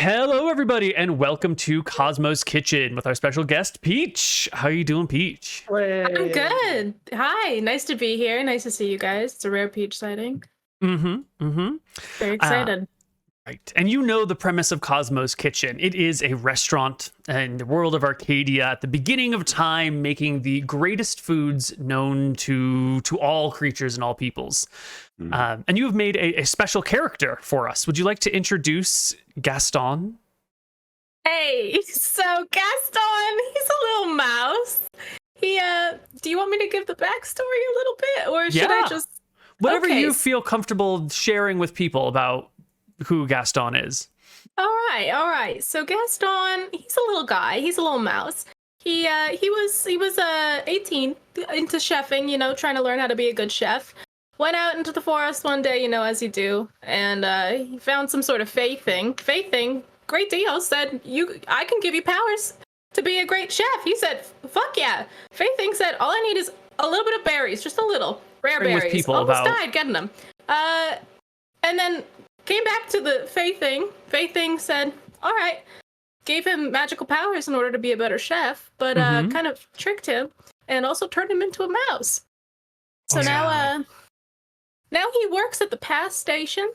Hello, everybody, and welcome to Cosmo's Kitchen with our special guest, Peach. How are you doing, Peach? I'm good. Hi, nice to be here. Nice to see you guys. It's a rare Peach sighting. Very excited. Right. And you know the premise of Cosmo's Kitchen. It is a restaurant in the world of Arcadia at the beginning of time, making the greatest foods known to all creatures and all peoples. And you have made a special character for us. Would you like to introduce Gaston? Hey, so Gaston, he's a little mouse. Do you want me to give the backstory a little bit, or should I just... Whatever you feel comfortable sharing with people about who Gaston is. All right. So Gaston, he's a little guy. He's a little mouse. He was 18, into chefing, trying to learn how to be a good chef. Went out into the forest one day, as you do, and he found some sort of fey thing. Great deal. Said, I can give you powers to be a great chef. He said, fuck yeah. Fey thing said, all I need is a little bit of berries, just a little. Rare berries. Almost died getting them. And then came back to the Fey thing. Fey thing said, all right. Gave him magical powers in order to be a better chef, but kind of tricked him and also turned him into a mouse. So now he works at the pass station.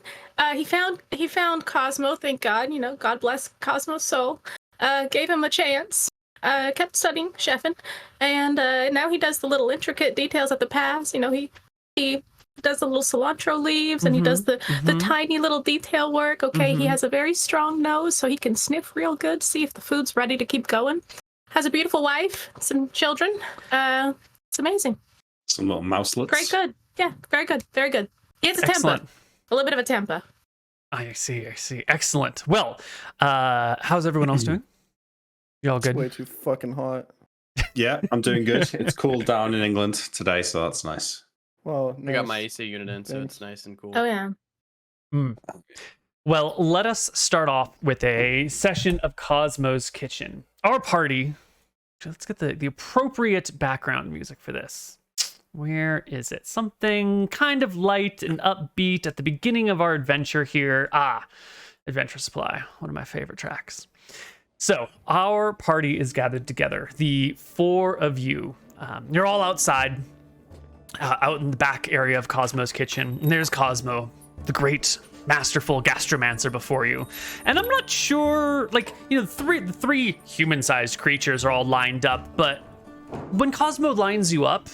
He found Cosmo, thank God. God bless Cosmo's soul. Gave him a chance. Kept studying chefing, and now he does the little intricate details at the pass. He does the little cilantro leaves, and he does the tiny little detail work. He has a very strong nose, so he can sniff real good, see if the food's ready to keep going. Has a beautiful wife, some children. It's amazing. Some little mouselets. Very good. Yeah, very good. Very good. He has a temper. A little bit of a temper. I see. Excellent. Well, how's everyone else doing? You all good? It's way too fucking hot. Yeah, I'm doing good. It's cooled down in England today, so that's nice. Well, I got my AC unit in, so it's nice and cool. Oh, yeah. Well, let us start off with a session of Cosmo's Kitchen. Our party, let's get the appropriate background music for this. Where is it? Something kind of light and upbeat at the beginning of our adventure here. Adventure Supply, one of my favorite tracks. So our party is gathered together. The four of you, you're all outside, out in the back area of Cosmo's Kitchen. And there's Cosmo, the great masterful gastromancer before you. And I'm not sure, the three human-sized creatures are all lined up, but when Cosmo lines you up,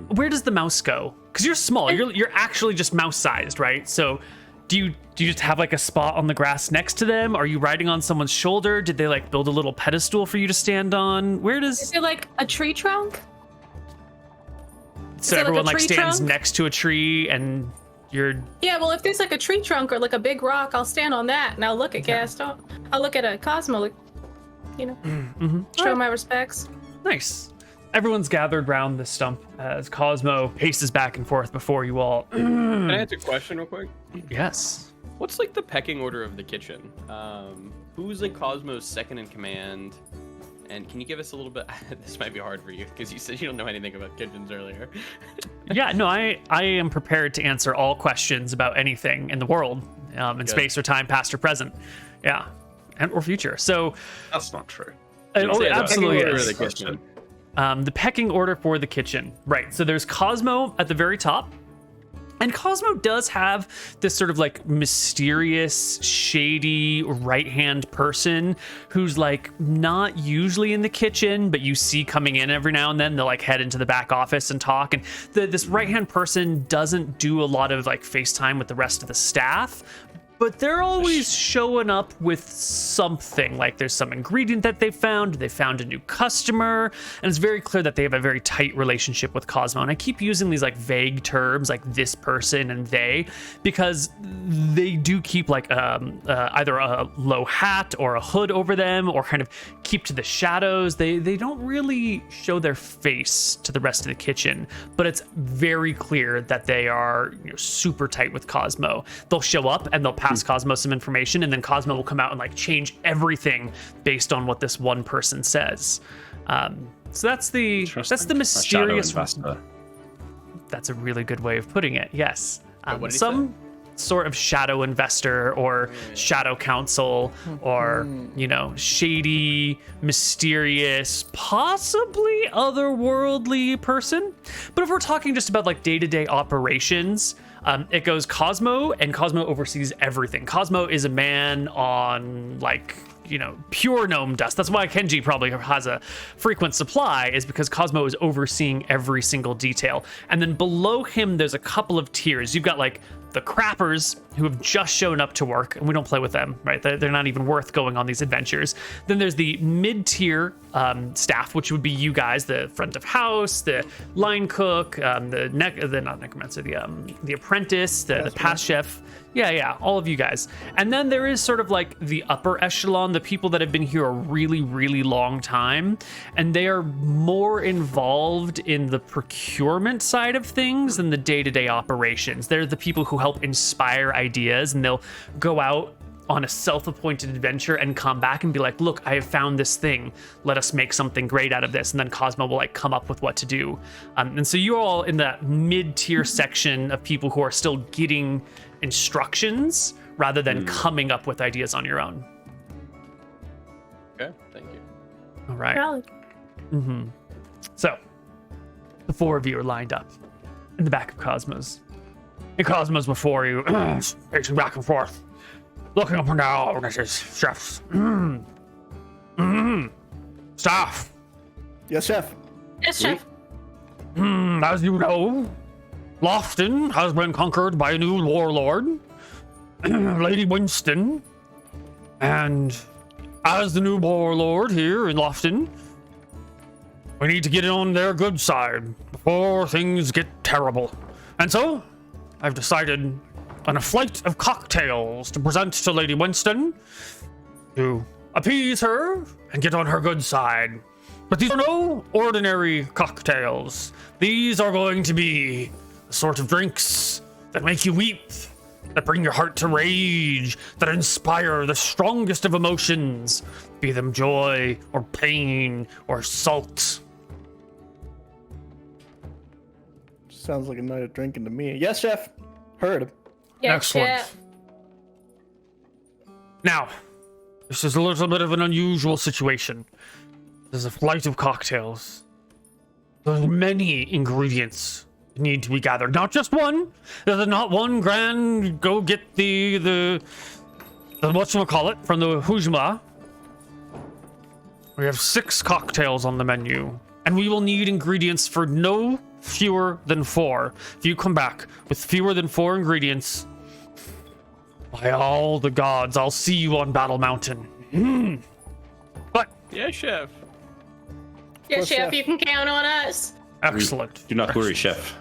where does the mouse go? Because you're small. You're actually just mouse-sized, right? So do you just have a spot on the grass next to them? Are you riding on someone's shoulder? Did they build a little pedestal for you to stand on? Where does... Is it a tree trunk? So everyone stands next to a tree and you're... Yeah, well, if there's a tree trunk or a big rock, I'll stand on that and I'll look at Gaston. I'll look at a Cosmo, show my respects. Nice. Everyone's gathered round the stump as Cosmo paces back and forth before you all. Can I ask a question real quick? Yes. What's the pecking order of the kitchen? Who's Cosmo's second in command? And can you give us a little bit? This might be hard for you because you said you don't know anything about kitchens earlier. Yeah, no, I am prepared to answer all questions about anything in the world, in space or time, past or present. Yeah, and or future. So that's not true. Absolutely is. The the pecking order for the kitchen. Right. So there's Cosmo at the very top. And Cosmo does have this sort of mysterious, shady right-hand person who's not usually in the kitchen, but you see coming in every now and then. They'll head into the back office and talk. And this right-hand person doesn't do a lot of FaceTime with the rest of the staff, but they're always showing up with something. There's some ingredient that they found a new customer, and it's very clear that they have a very tight relationship with Cosmo. And I keep using these vague terms like this person and they, because they do keep either a low hat or a hood over them, or kind of keep to the shadows. They don't really show their face to the rest of the kitchen, but it's very clear that they are super tight with Cosmo. They'll show up and they'll pass Cosmo some information, and then Cosmo will come out and change everything based on what this one person says. So that's the mysterious. That's a really good way of putting it. Yes. What did he say? sort of shadow investor or shadow council or, you know, shady, mysterious, possibly otherworldly person. But if we're talking just about like day-to-day operations, it goes Cosmo, and Cosmo oversees everything. Cosmo is a man on like, you know, pure gnome dust. That's why Kenji probably has a frequent supply, is because Cosmo is overseeing every single detail. And then below him, there's a couple of tiers. You've got like the crappers who have just shown up to work, and we don't play with them, right? They're not even worth going on these adventures. Then there's the mid-tier staff, which would be you guys, the front of house, the line cook, the not necromancer, the apprentice, the past chef. Yeah, all of you guys. And then there is sort of like the upper echelon, the people that have been here a really, really long time, and they are more involved in the procurement side of things than the day-to-day operations. They're the people who help inspire ideas, and they'll go out on a self-appointed adventure and come back and be like, look, I have found this thing. Let us make something great out of this. And then Cosmo will like come up with what to do. And so you're all in that mid-tier section of people who are still getting instructions rather than coming up with ideas on your own. Okay, thank you. All right. Valid. So the four of you are lined up in the back of Cosmo's. And Cosmo's before you, pacing back and forth, looking up and down at his chefs. Staff. Yes, chef. Yes, chef. As you know, Lofton has been conquered by a new warlord, Lady Winston. And as the new warlord here in Lofton, we need to get on their good side before things get terrible. And so, I've decided on a flight of cocktails to present to Lady Winston to appease her and get on her good side. But these are no ordinary cocktails. These are going to be the sort of drinks that make you weep, that bring your heart to rage, that inspire the strongest of emotions, be them joy or pain or salt. Sounds like a night of drinking to me. Yes, chef. Heard. Yes, Excellent. chef. Now, this is a little bit of an unusual situation. There's a flight of cocktails. There's many ingredients that need to be gathered. Not just one. There's not one grand go get the whatchamacallit from the Hujma. We have 6 cocktails on the menu, and we will need ingredients for no fewer than 4. If you come back with fewer than 4 ingredients, by all the gods, I'll see you on Battle Mountain. But Yeah, chef. Yes, course, chef. chef. You can count on us. excellent. Do not worry, chef.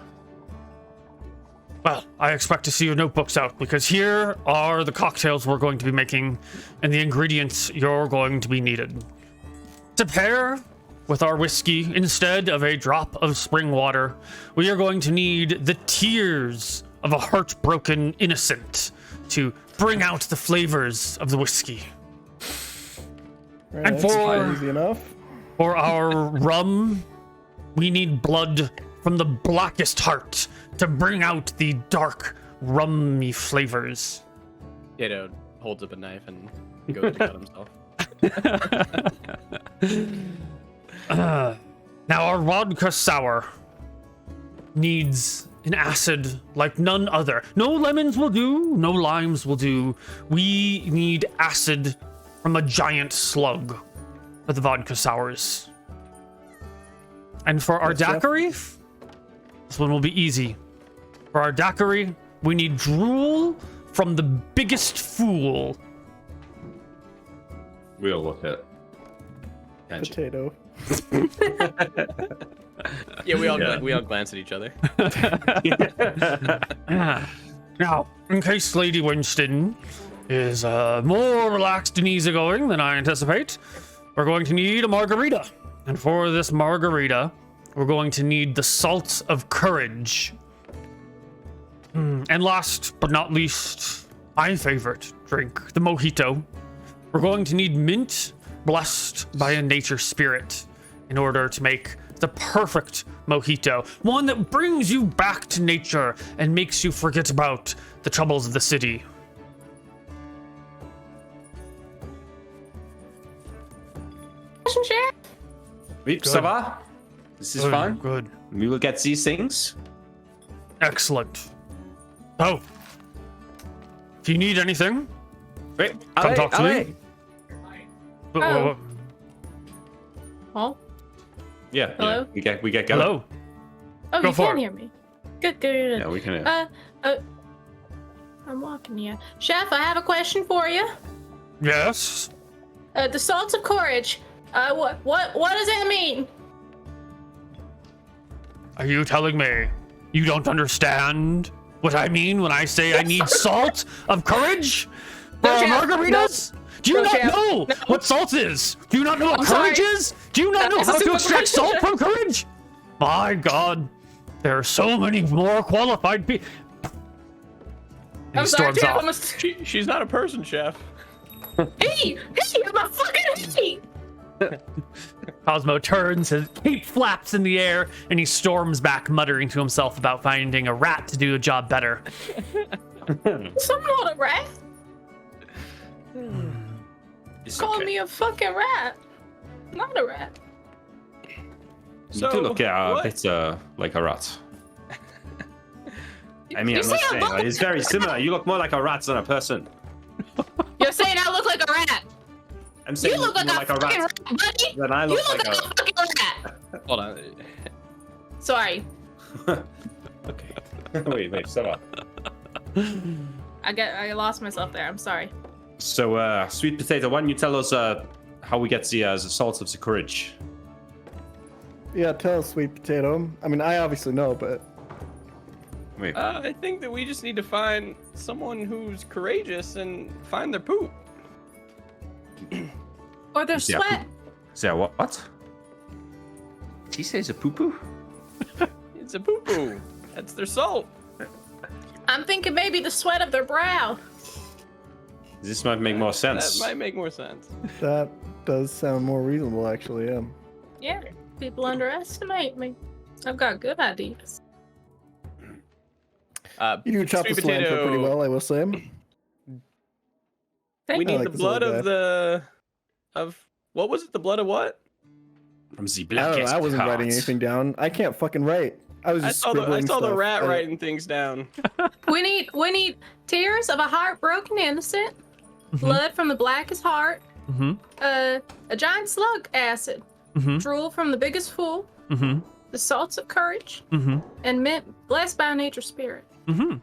Well, I expect to see your notebooks out, because here are the cocktails we're going to be making and the ingredients you're going to be needed. To pair with our whiskey, instead of a drop of spring water, we are going to need the tears of a heartbroken innocent to bring out the flavors of the whiskey. Right, And that's for- easy enough. For our rum, we need blood from the blackest heart to bring out the dark, rummy flavors. Gato holds up a knife and goes to cut himself. Now, our vodka sour needs an acid like none other. No lemons will do, no limes will do. We need acid from a giant slug for the vodka sours. And for our Yes, chef. daiquiri, this one will be easy. For our daiquiri, we need drool from the biggest fool. We'll look at Kenji. Potato. Yeah, we all Yeah. we all glance at each other. Now, in case Lady Winston is more relaxed and easygoing than I anticipate, we're going to need a margarita. And for this margarita, we're going to need the salt of courage. And last but not least, my favorite drink, the mojito. We're going to need mint blessed by a nature spirit in order to make the perfect mojito. One that brings you back to nature and makes you forget about the troubles of the city. Chef? Oui, ça va? This is fine. Good. We will get these things. Excellent. Oh. If you need anything, Wait, come talk to me. Oh. Oh, Yeah. Hello? Yeah. We get going. Hello. oh, Go you for can it. hear me. Good, good. Yeah, we can. I'm walking here. Chef, I have a question for you. Yes. The salts of courage. What does it mean? Are you telling me you don't understand what I mean when I say I need salt of courage for No, our Chef. margaritas? Do you No, not Chef. know No. what salt is? Do you not know what I'm courage sorry. is? Do you not know It's a how to super extract question, salt Chef. from courage? My God, there are so many more qualified people. He I'm sorry, storms Chef. off. I'm a... She's not a person, chef. Hey, I'm a fucking hey. Cosmo turns, his cape flaps in the air, and he storms back, muttering to himself about finding a rat to do the job better. So I'm not a rat. It's Call okay. me a fucking rat. Not a rat. You do look a what? bit like a rat. I mean, You I'm not say I saying. look It's very similar. You look more like a rat than a person. You're saying I look like a rat. I'm saying You look more like a fucking rat rat, buddy. than I You look look like like a fucking rat. Hold on. Sorry. Okay. wait, stop up. I lost myself there. I'm sorry. So, sweet potato, why don't you tell us how we get the salt of the courage? Yeah, tell us, sweet potato. I mean, I obviously know, but Wait. I think that we just need to find someone who's courageous and find their poop. Or their Yeah, sweat. Is that what? She says a poo-poo? It's a poo-poo. That's their salt. I'm thinking maybe the sweat of their brow. This might make more sense. That might make more sense. that does sound more reasonable, actually. Yeah. Yeah, people underestimate me. I've got good ideas. You do chop the Sweet slang potato, pretty well, I will say. We Thank need you. like the this little blood guy. of of what was it? The blood of what? From the I don't blackest know. I wasn't writing heart. anything down. I can't fucking write. I was I just saw the scribbling the stuff. rat I- writing things down. We need tears of a heartbroken innocent, blood from the blackest heart, Mm-hmm. a giant slug acid, Mm-hmm. drool from the biggest fool, Mm-hmm. the salts of courage, Mm-hmm. and mint blessed by nature's spirit. Mm-hmm.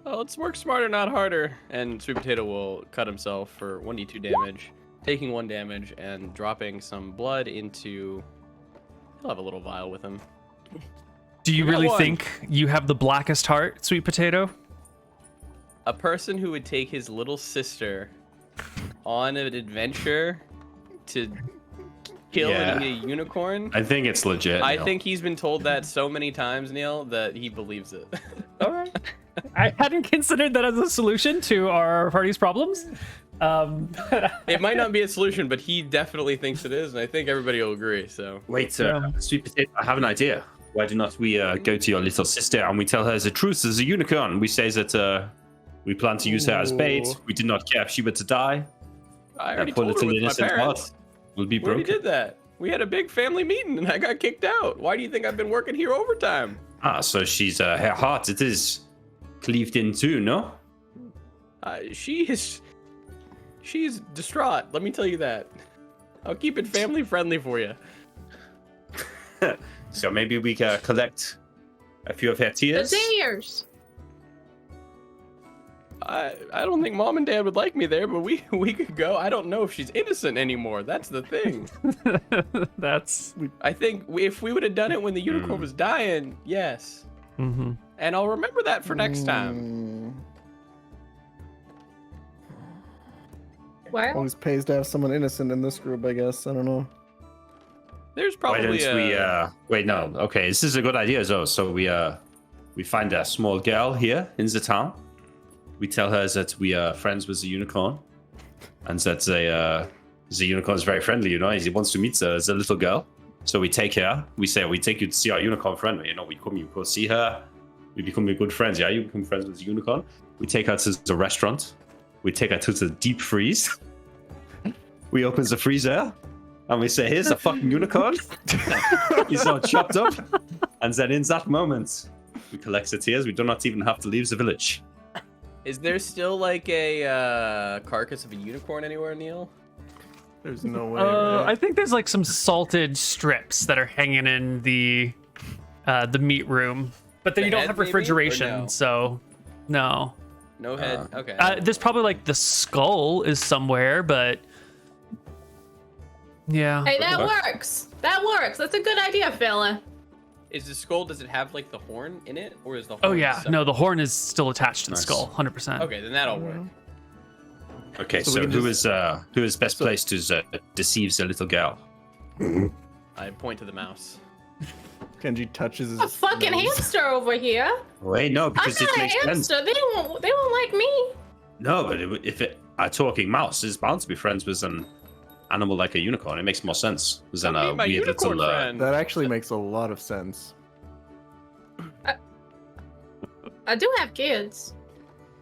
Oh, let's work smarter, not harder. And Sweet Potato will cut himself for 1d2 damage, taking 1 damage and dropping some blood into. He'll have a little vial with him. Do you I got really one. think you have the blackest heart, sweet potato? A person who would take his little sister on an adventure to kill Yeah. a unicorn. I think it's legit. I Neil. think he's been told that so many times, Neil, that he believes it. All right. I hadn't considered that as a solution to our party's problems. It might not be a solution, but he definitely thinks it is, and I think everybody will agree. So Wait, Yeah. sweet potato, I have an idea. Why do not we go to your little sister and we tell her the truth as a unicorn? We say that we plan to use her as bait. Ooh. We did not care if she were to die. I already That poor told her little with my innocent parents. heart will be We already broken. did that. We had a big family meeting, and I got kicked out. Why do you think I've been working here overtime? Ah, so she's her heart. It is cleaved in two, no? She's distraught. Let me tell you that. I'll keep it family friendly for you. So maybe we can collect a few of her The tears. tears. I don't think mom and dad would like me there, but we could go. I don't know if she's innocent anymore. That's the thing. That's. I think if we would have done it when the unicorn was dying, yes. Mm-hmm. And I'll remember that for next time. Well, Always pays to have someone innocent in this group, I guess. I don't know. There's Why probably don't we? Wait, no. Okay, this is a good idea, though. So we find a small girl here in the town. We tell her that we are friends with the unicorn, and that the unicorn is very friendly. You know, he wants to meet the little girl. So we take her. We say we take you to see our unicorn friend. You know, you go see her. We become good friends. Yeah, you become friends with the unicorn. We take her to the restaurant. We take her to the deep freeze. We open the freezer. And we say, here's a fucking unicorn. He's all chopped up. And then in that moment, we collect the tears. We do not even have to leave the village. Is there still like a carcass of a unicorn anywhere, Neil? There's no way. Right? I think there's like some salted strips that are hanging in the meat room, but then The you don't head, have maybe? Or refrigeration, no? so no. No head. Okay. There's probably like the skull is somewhere, but yeah. Hey, that works. That works. That's a good idea, fella. Is the skull? Does it have like the horn in it, or is the horn? Oh yeah, separate? no, the horn is still attached to the Nice. skull, 100%. Okay, then that'll work. Okay, So so, we can who is best placed to deceive the little girl? I point to the mouse. Kenji touches his A fucking nose. hamster over here. Wait, no, I'm because it not a makes sense. hamster. They won't like me. No, but if a talking mouse is bound to be friends with an animal like a unicorn, it makes more sense than Hey, a my weird unicorn little. friend. That actually makes a lot of sense. I do have kids.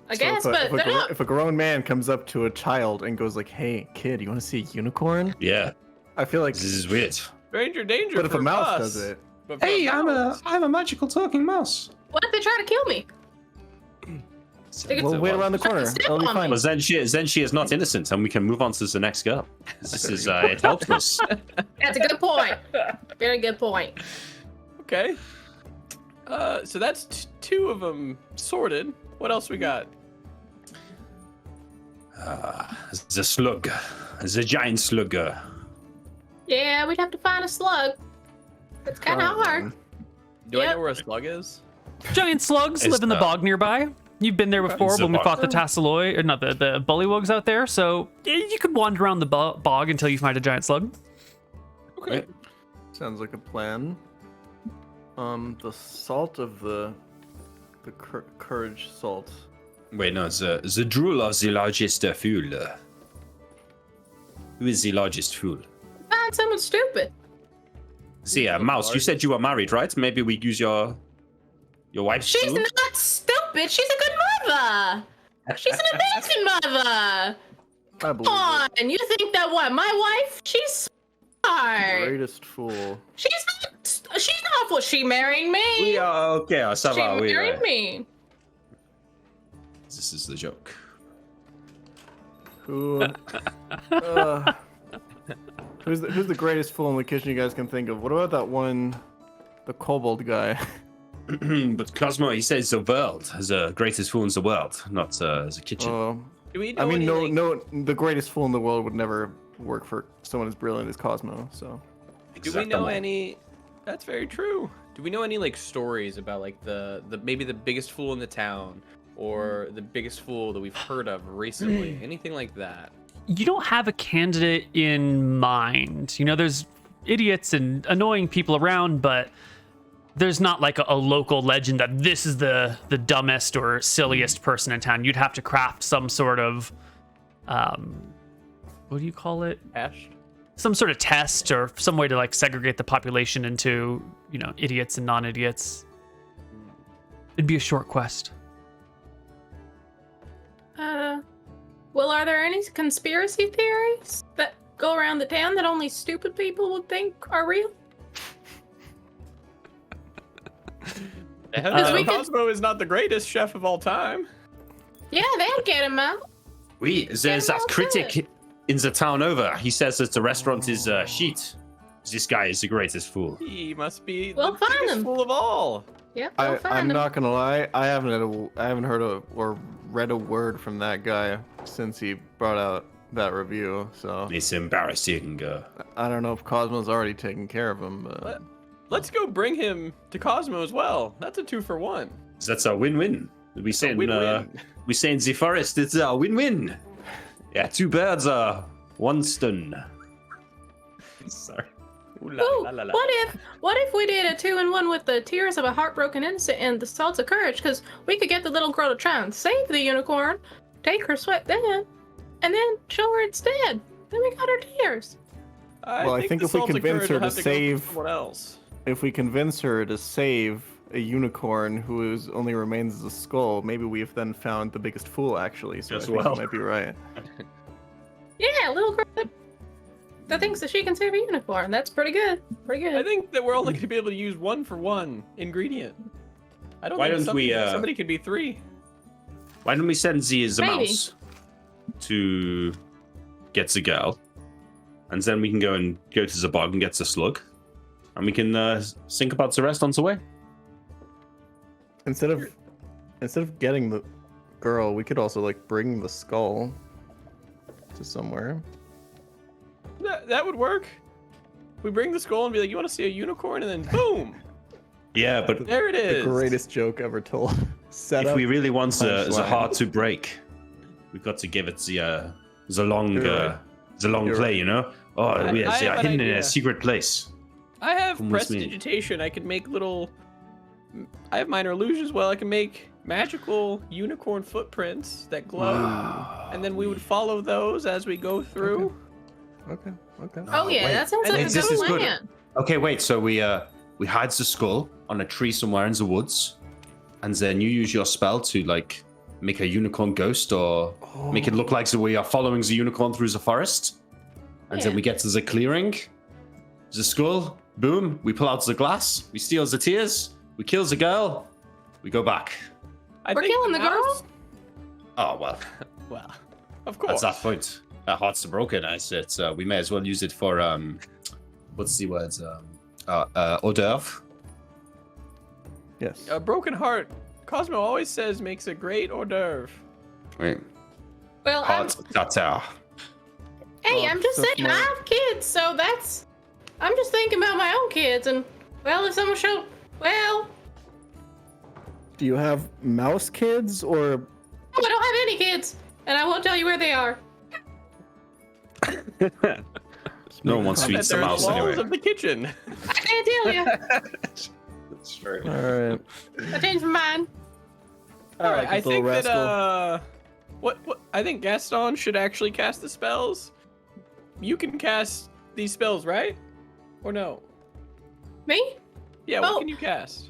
I So guess, but they're not. if a grown man comes up to a child and goes like, "Hey, kid, you want to see a unicorn?" Yeah, I feel like. this is weird. Stranger danger. But if for a mouse us. does it, But for Hey, mouse- I'm a magical talking mouse. What if they try to kill me? They could we'll wait around the corner. Step It'll be on me. fine. Well, then she is not innocent, and we can move on to the next girl. This is it helps us. That's a good point. Very good point. Okay. So that's two of them sorted. What else we got? The slug, the giant slugger. Yeah, we'd have to find a slug. It's kind of hard. Do I Yep. know where a slug is? Giant slugs It's live in the the- bog nearby. You've been there before It's the when we bog. fought the Tassaloi, or not the bullywugs out there. So yeah, you could wander around the bog until you find a giant slug. Okay. Sounds like a plan. The salt of the courage salt. Wait, no, the drool of the largest fool. Who is the largest fool? Find someone stupid. See, Mouse, you said you were married, right? Maybe we use your wife's She's fool? not stupid. She's a good mother. She's an amazing mother. I Come believe on, you think that what? My wife? She's it. smart. Greatest fool. She's not for she marrying me. We are okay, ça She va, oui, married ouais. me. This is the joke. Who? Who's the greatest fool in the kitchen you guys can think of? What about that one, the kobold guy? But Cosmo, he says the world, the greatest fool in the world, not the kitchen. Do we know I mean, any, no, like- no. The greatest fool in the world would never work for someone as brilliant as Cosmo. So. Do we know Exactamente. any? That's very true. Do we know any like stories about like the maybe the biggest fool in the town or the biggest fool that we've heard of recently? Anything like that? You don't have a candidate in mind. You know, there's idiots and annoying people around, but there's not like a local legend that this is the dumbest or silliest person in town. You'd have to craft some sort of, what do you call it? Ash? Some sort of test or some way to like segregate the population into, you know, idiots and non-idiots. It'd be a short quest. Well, are there any conspiracy theories that go around the town that only stupid people would think are real? we could- Cosmo is not the greatest chef of all time. Yeah, they'd get him out. Oui, there's Yeah, that well critic said. in the town over. He says that the restaurant is shit. This guy is the greatest fool. He must be We'll the find biggest him. fool of all. Yep, we'll I'm find him. not gonna lie. I haven't heard or read a word from that guy since he brought out that review. So It's embarrassing. I don't know if Cosmo's already taken care of him. But Let's go bring him to Cosmo as well. That's a 2-for-1. That's a win-win. We say in win-win. we say in the forest it's a win-win. Yeah, two birds, one stone. Sorry. Ooh, la, Ooh, la, la, la. what if we did a 2-in-1 with the tears of a heartbroken innocent and the salts of courage? Because we could get the little girl to try and save the unicorn, take her sweat then, and then show her it's dead. Then we got her tears. Well, I think the if we salted convince curd her will to have go for save- someone else. If we convince her to save a unicorn whose only remains is a skull, maybe we've then found the biggest fool, actually. So As I think well. you might be right. Yeah, little girl that thinks that she can save a unicorn. That's pretty good. Pretty good. I think that we're only going to be able to use 1 for 1 ingredient. I don't Why think don't we, somebody could be 3. Why don't we send Z as a Maybe. mouse to get the girl, and then we can go to the bog and get the slug, and we can think about the rest on the way. Instead of getting the girl, we could also like bring the skull to somewhere. That would work. We bring the skull and be like, you want to see a unicorn? And then boom! Yeah, but There it is. The greatest joke ever told. Set if up. we really want the punchline. heart to break, we've got to give it the long You're right. the long You're play, right. you know. Oh, I they are have an hidden in idea. a secret place. I have Come with me. prestidigitation. I can make little. I have minor illusions. Well, I can make magical unicorn footprints that glow, and then we would follow those as we go through. Okay. Oh yeah, wait. that sounds And like a this good is good. plan. Okay, wait. So we hide the skull on a tree somewhere in the woods, and then you use your spell to like make a unicorn ghost or make it look like we are following the unicorn through the forest. And then Yeah. we get to the clearing, the skull, boom, we pull out the glass, we steal the tears, we kill the girl, we go back. I We're think killing the mouse- girl? Oh, well, Well, of at course. that point, our hearts are broken. I said we may as well use it for, what's the words? Hors d'oeuvre. Yes. A broken heart. Cosmo always says makes a great hors d'oeuvre. Wait, Well, heart tartare. hey, Oh, I'm just so saying, I smart. have kids, so I'm just thinking about my own kids, and well, if someone showed, well, Do you have mouse kids or? I don't have any kids, and I won't tell you where they are. No one wants to I bet eat some they're in the mouse walls anyway. of the kitchen. I can't tell you. That's fair. All right. I changed my mind. All right, I this think little that what I think Gaston should actually cast the spells. You can cast these spells, right? Or no? Me? Yeah, what Oh. can you cast?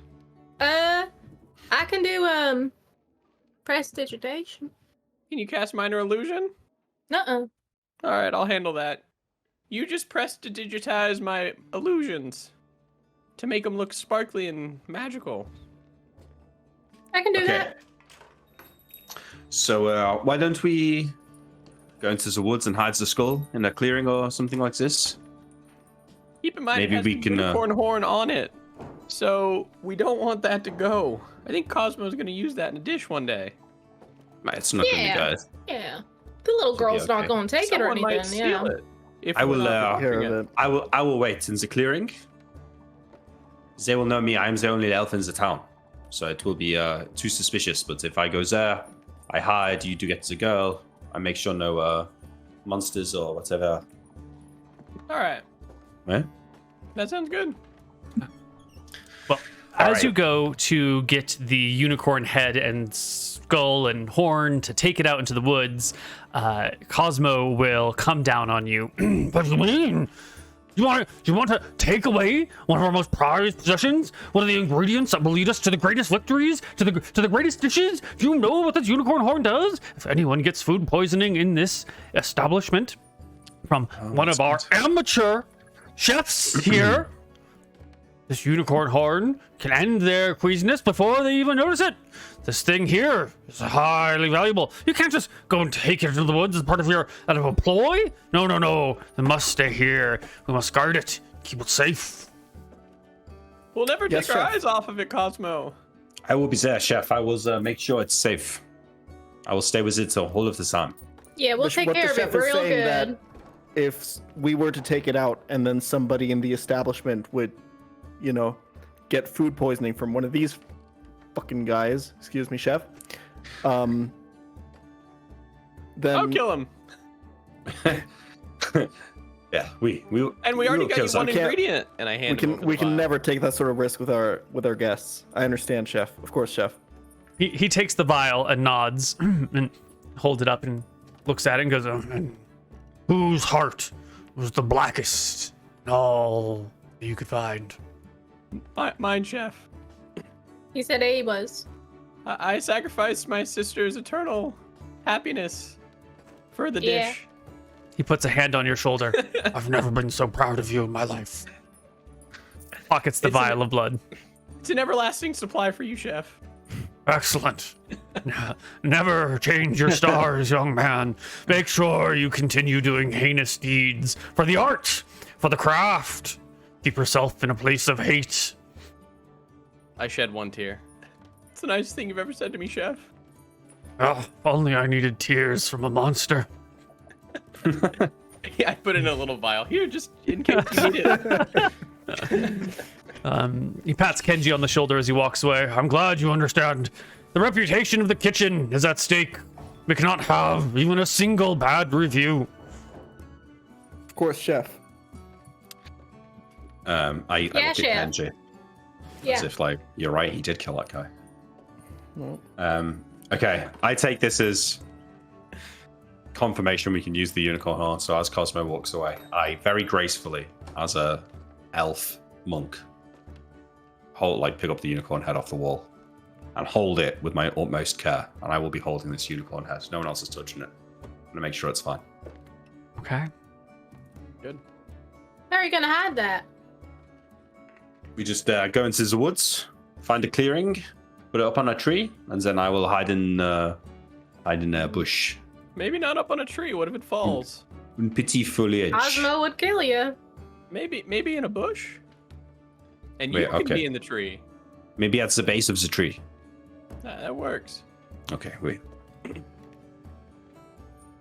I can do prestidigitation. Can you cast minor illusion? Nuh-uh. All right, I'll handle that. You just press to digitize my illusions to make them look sparkly and magical. I can do Okay. that. So why don't we go into the woods and hide the skull in a clearing or something like this? Keep in mind, Maybe it has we the can, unicorn horn on it, so we don't want that to go. I think Cosmo's gonna use that in a dish one day. It's not Yeah. gonna be good. Yeah. The little Should be girl's not okay. going to take Someone it or might anything. steal Yeah. it. If I we're will, not Care watching of it. it. I will wait in the clearing. They will know me. I'm the only elf in the town, so it will be too suspicious. But if I go there, I hide. You do get the girl. I make sure no monsters or whatever. All right, Eh? that sounds good. Well, All as right. you go to get the unicorn head and skull and horn to take it out into the woods, Cosmo will come down on you. What do you mean? You want to take away one of our most prized possessions? One of the ingredients that will lead us to the greatest victories, to the greatest dishes? Do you know what this unicorn horn does? If anyone gets food poisoning in this establishment from one of our amateur chefs here, this unicorn horn can end their queasiness before they even notice it. This thing here is highly valuable. You can't just go and take it into the woods as part of your ploy. No. It must stay here. We must guard it. Keep it safe. We'll never Yes, take our chef. eyes off of it, Cosmo. I will be there, chef. I will make sure it's safe. I will stay with it all of the time. Yeah, we'll take What the care of chef it is real saying good. that if we were to take it out and then somebody in the establishment would, get food poisoning from one of these fucking guys, excuse me, chef, then I'll kill him. Yeah, we And we already will got kill you some. one ingredient, and I hand we can never take that sort of risk with our guests. I understand, chef. Of course, chef. He takes the vial and nods and holds it up and looks at it and goes, "And whose heart was the blackest in all that you could find. Mine, chef. He said he was. I sacrificed my sister's eternal happiness for the Yeah. dish. He puts a hand on your shoulder. I've never been so proud of you in my life. Pockets the It's vial of blood. It's an everlasting supply for you, chef. Excellent. Never change your stars, young man. Make sure you continue doing heinous deeds for the art, for the craft. Keep yourself in a place of hate. I shed one tear. It's the nicest thing you've ever said to me, chef. Oh, only I needed tears from a monster. Yeah, I put in a little vial here just in case you need it. He pats Kenji on the shoulder as he walks away. I'm glad you understand. The reputation of the kitchen is at stake. We cannot have even a single bad review. Of course, chef. I look at chef. Kenji Yeah. as if, like, you're right, he did kill that guy. No. Okay, I take this as confirmation we can use the unicorn horn. So as Cosmo walks away, I very gracefully, as a elf monk, pick up the unicorn head off the wall and hold it with my utmost care. And I will be holding this unicorn head. No one else is touching it. I'm gonna make sure it's fine. Okay. Good. How are you gonna hide that? We just go into the woods, find a clearing, put it up on a tree, and then I will hide in a bush. Maybe not up on a tree. What if it falls? In petit foliage. Cosmo would kill you. Maybe in a bush. And you Wait, can okay. be in the tree. Maybe at the base of the tree. That works. Okay, wait.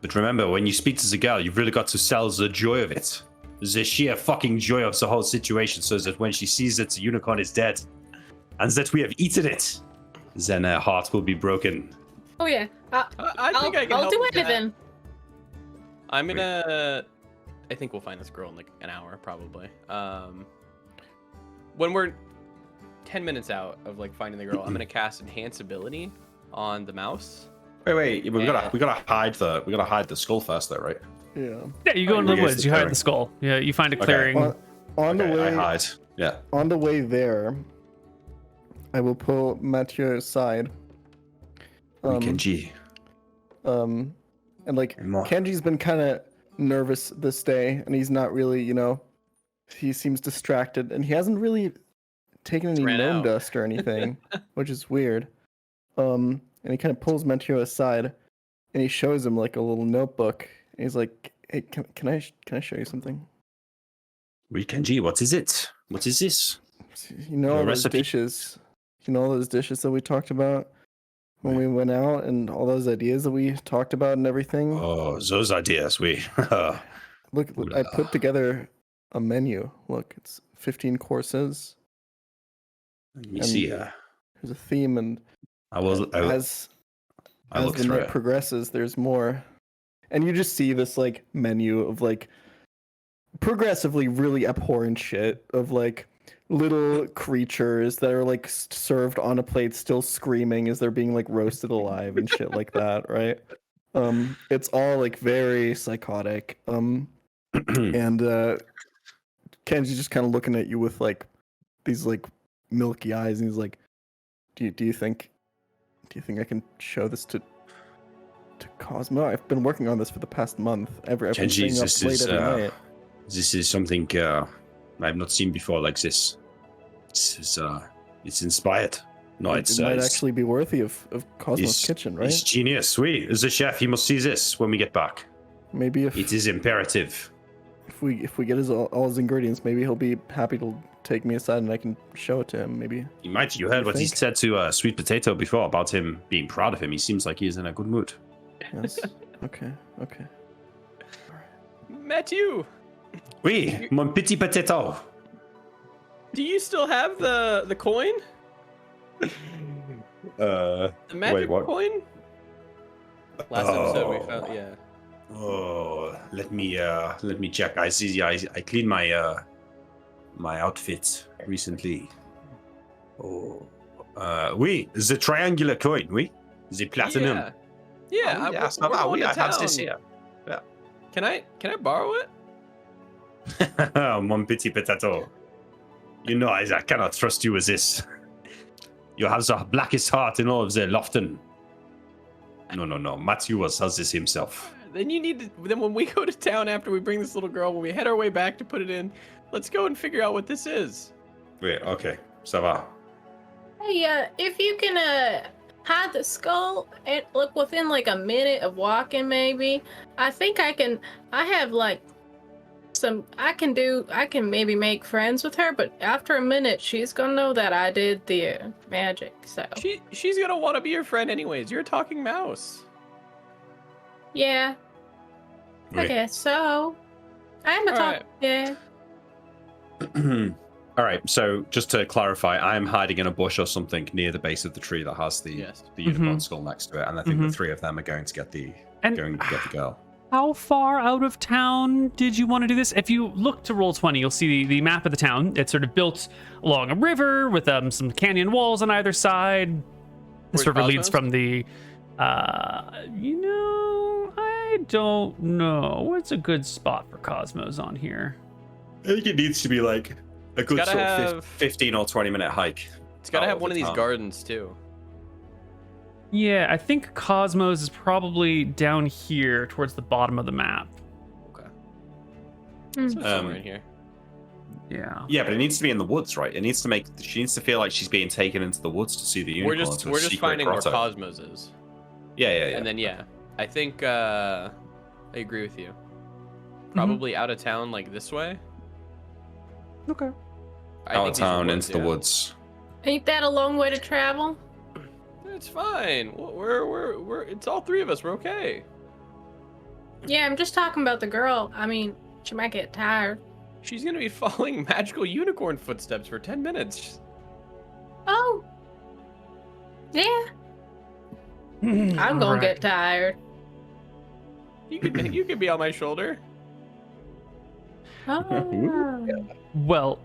But remember, when you speak to the girl, you've really got to sell the joy of it. The sheer fucking joy of the whole situation, so that when she sees that the unicorn is dead, and that we have eaten it, then her heart will be broken. Oh yeah. I think I can I'll help do with that. anything. I'm gonna. I think we'll find this girl in like an hour, probably. When we're 10 minutes out of like finding the girl, I'm gonna cast Enhance Ability on the mouse. Wait, we gotta hide the skull first, though, right? Yeah. Yeah, you go into the Here's woods. the You hide clearing. the skull. Yeah, you find a Okay. clearing. On the Okay, way, I hide. Yeah. on the way there, I will pull Mathieu aside. Kenji. And like More. Kenji's been kind of nervous this day, and he's not really, he seems distracted, and he hasn't really taken any Ran gnome out. dust or anything, which is weird. And he kind of pulls Mathieu aside, and he shows him like a little notebook. And he's like, "Hey, can I show you something? Wait, Kenji, what is it? What is this? You know Your all those recipe? dishes. You know all those dishes that we talked about when we went out, and all those ideas that we talked about and everything. Oh, those ideas, we. Look, I put together a menu. Look, it's 15 courses. Let me And- see. There's a theme, and I will. as look the through night it. progresses, there's more. And you just see this like menu of like progressively really abhorrent shit of like little creatures that are like served on a plate still screaming as they're being like roasted alive and shit like that, right? It's all like very psychotic. And Kenji's just kind of looking at you with like these like milky eyes, and he's like, do you think I can show this to Cosmo? I've been working on this for the past month. I've been Kenji, staying this up late is every night. this is something I've not seen before like this. It's inspired. No, It might actually be worthy of Cosmo's it's- kitchen, It's right? genius. We, as a chef, he must see this when we get back. Maybe if It is imperative. we get all his ingredients, maybe he'll be happy to take me aside and I can show it to him. Maybe. You might. You heard You what he think? said to Sweet Potato before about him being proud of him. He seems like he's in a good mood. Yes. Okay. Matthew, Oui, mon petit potato. do you still have the coin? The magic what? coin? Last episode we found, yeah. Oh, let me check. I see. I cleaned my my outfit recently. Oh, oui, the triangular coin. Oui, the platinum. Yeah. Yeah, Oh, we're ça va, going oui, to I have this town. here. Can I borrow it? Mon petit potato. You know, I cannot trust you as this. You have the blackest heart in all of the Lofton. No. Matthew has this himself. Then you need to. Then when we go to town after we bring this little girl, when we head our way back to put it in, let's go and figure out what this is. Wait, okay. Ça va. Hey, if you can hide the skull and look within like a minute of walking, maybe. I think I can. I have like some. I can maybe make friends with her, but after a minute, she's gonna know that I did the magic. So She's gonna want to be your friend anyways. You're a talking mouse. yeah, I Wait. guess so. I am a All talk. right. Yeah. All right, so just to clarify, I am hiding in a bush or something near the base of the tree that has the unicorn skull next to it, and I think the three of them are going to get the girl. How far out of town did you want to do this? If you look to roll 20, you'll see the map of the town. It's sort of built along a river with some canyon walls on either side. This Where's river leads Cosmos? from the, I don't know. What's a good spot for Cosmos on here? I think it needs to be like a good gotta sort of have- 15 or 20 minute hike. It's gotta out have one of these town. gardens too. Yeah, I think Cosmos is probably down here towards the bottom of the map. Okay. Hmm. So somewhere in here. Yeah. Yeah, but it needs to be in the woods, right? It needs to make. She needs to feel like she's being taken into the woods to see the unicorn. We're just to a secret finding where grotto. Cosmos is. Yeah. And then I think I agree with you. Probably out of town, like this way. Okay. I Out think of these are town woods, into the yeah. woods. Ain't that a long way to travel? It's fine. We're it's all three of us. We're okay. Yeah, I'm just talking about the girl. I mean, she might get tired. She's gonna be following magical unicorn footsteps for 10 minutes. Oh. Yeah, I'm gonna get tired. You could be on my shoulder. Oh. Well,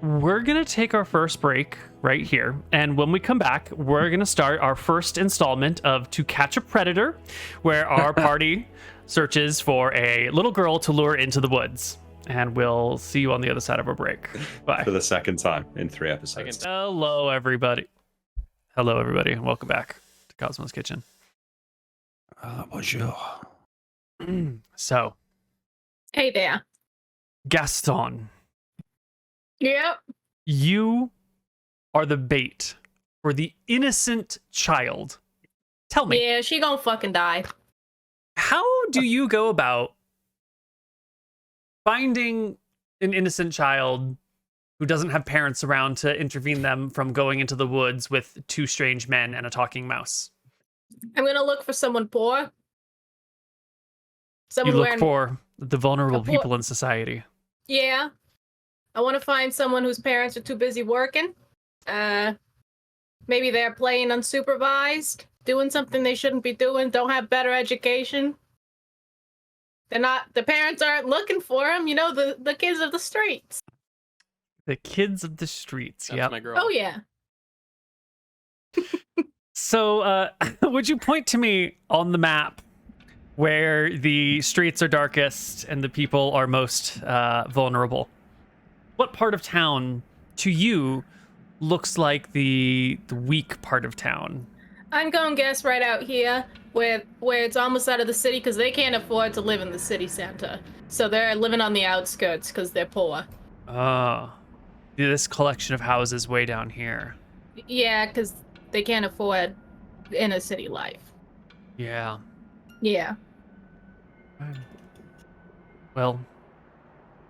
we're going to take our first break right here. And when we come back, we're going to start our first installment of To Catch a Predator, where our party searches for a little girl to lure into the woods. And we'll see you on the other side of our break. Bye. For the second time in 3 episodes. Hello, everybody. Hello, everybody, and welcome back to Cosmo's Kitchen. Bonjour. So, Hey there. Gaston, Yep. you are the bait for the innocent child. Tell me, Yeah, she gonna fucking die. how do you go about finding an innocent child who doesn't have parents around to intervene them from going into the woods with 2 strange men and a talking mouse? I'm gonna look for someone poor. You Someone look wearing. for the vulnerable A poor- people in society. Yeah. I want to find someone whose parents are too busy working. Maybe they're playing unsupervised, doing something they shouldn't be doing, don't have better education. The parents aren't looking for them, you know, the kids of the streets. The kids of the streets. That's Yep. my girl. Oh, yeah. So, would you point to me on the map where the streets are darkest and the people are most vulnerable? What part of town, to you, looks like the weak part of town? I'm going to guess right out here where it's almost out of the city because they can't afford to live in the city center. So they're living on the outskirts because they're poor. Oh, this collection of houses way down here. Yeah, because they can't afford inner city life. Yeah. Yeah. Well,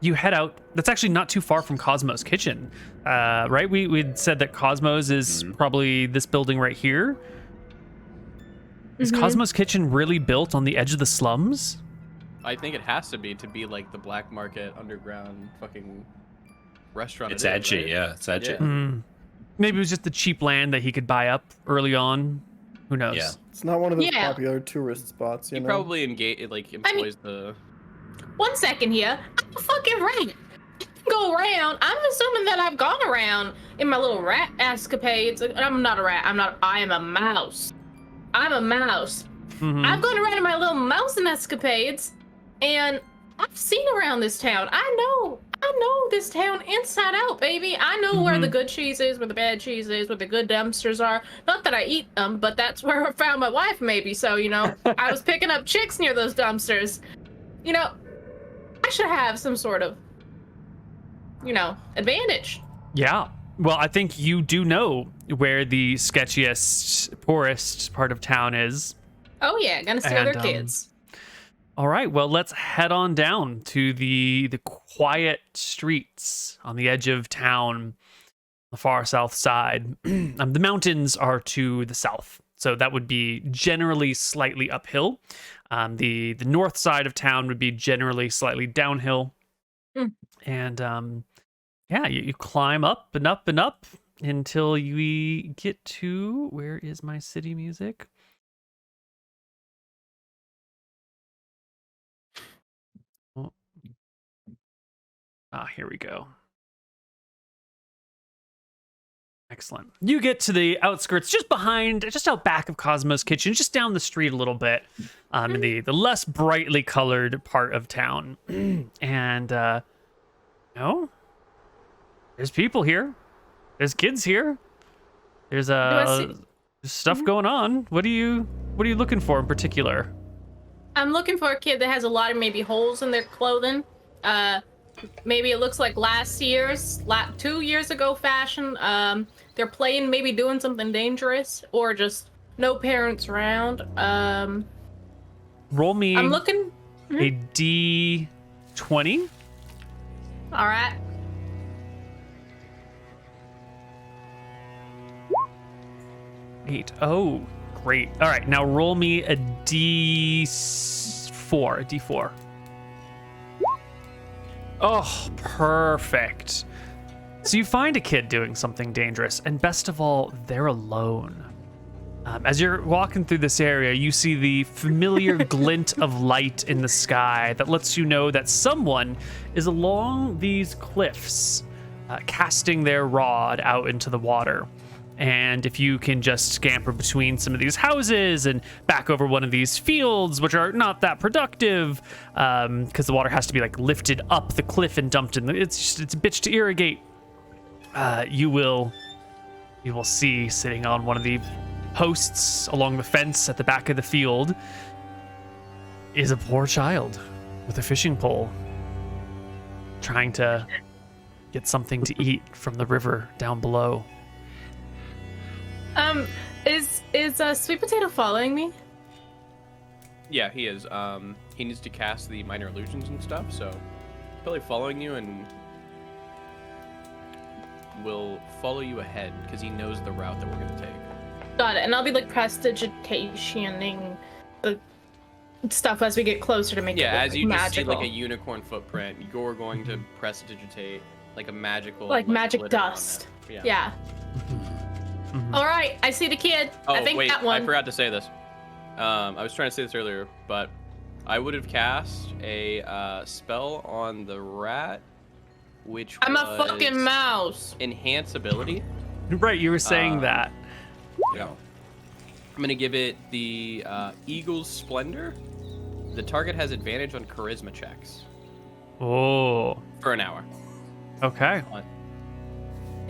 you head out. That's actually not too far from Cosmo's kitchen, right? We'd said that Cosmo's is probably this building right here. Is Cosmo's kitchen really built on the edge of the slums? I think it has to be like the black market underground fucking restaurant. It's it is, edgy, right? yeah. It's edgy. Yeah. Maybe it was just the cheap land that he could buy up early on. Who knows? Yeah. It's not one of those Yeah. popular tourist spots, you He know. probably employs the. 1 second here. I'm a fucking rat. Go around. I'm assuming that I've gone around in my little rat escapades. I'm not a rat. I am a mouse. I'm a mouse. Mhm. I've gone around in my little mouse escapades, and I've seen around this town. I know this town inside out, baby. I know where the good cheese is, where the bad cheese is, where the good dumpsters are. Not that I eat them, but that's where I found my wife, maybe. So, I was picking up chicks near those dumpsters. I should have some sort of, advantage. Yeah. Well, I think you do know where the sketchiest, poorest part of town is. Oh, yeah. Gonna steal their And, kids. All right, well, let's head on down to the quiet streets on the edge of town, the far south side. The mountains are to the south, so that would be generally slightly uphill. The north side of town would be generally slightly downhill. And you climb up and up and up until we get to, where is my city music? Here we go. Excellent. You get to the outskirts, just out back of Cosmo's kitchen, just down the street a little bit, in the less brightly colored part of town. And, there's people here. There's kids here. There's stuff going on. What are you looking for in particular? I'm looking for a kid that has a lot of maybe holes in their clothing. Maybe it looks like 2 years ago fashion. They're playing, maybe doing something dangerous, or just no parents around. Roll me I'm looking a D20. All right. Eight. Oh, great. All right, now roll me a D4. A D4. Oh, perfect. So you find a kid doing something dangerous, and best of all, they're alone. As you're walking through this area, you see the familiar glint of light in the sky that lets you know that someone is along these cliffs, casting their rod out into the water. And if you can just scamper between some of these houses and back over one of these fields, which are not that productive, because the water has to be like lifted up the cliff and dumped in. It's a bitch to irrigate. You will see sitting on one of the posts along the fence at the back of the field is a poor child with a fishing pole, trying to get something to eat from the river down below. Is Sweet Potato following me? Yeah, he is. He needs to cast the minor illusions and stuff, so probably following you and will follow you ahead because he knows the route that we're gonna take. Got it. And I'll be like prestigitationing the stuff as we get closer to make it look as you magical. just see like a unicorn footprint, you're going to prestidigitate like a magical magic glitter on dust. it. Yeah. All right, I see the kid. Oh, I think wait, that one. I forgot to say this. I was trying to say this earlier, but I would have cast a spell on the rat, which I'm was a fucking mouse. enhance ability. Right, you were saying that. Yeah. I'm going to give it the Eagle's Splendor. The target has advantage on charisma checks Oh, for an hour. okay.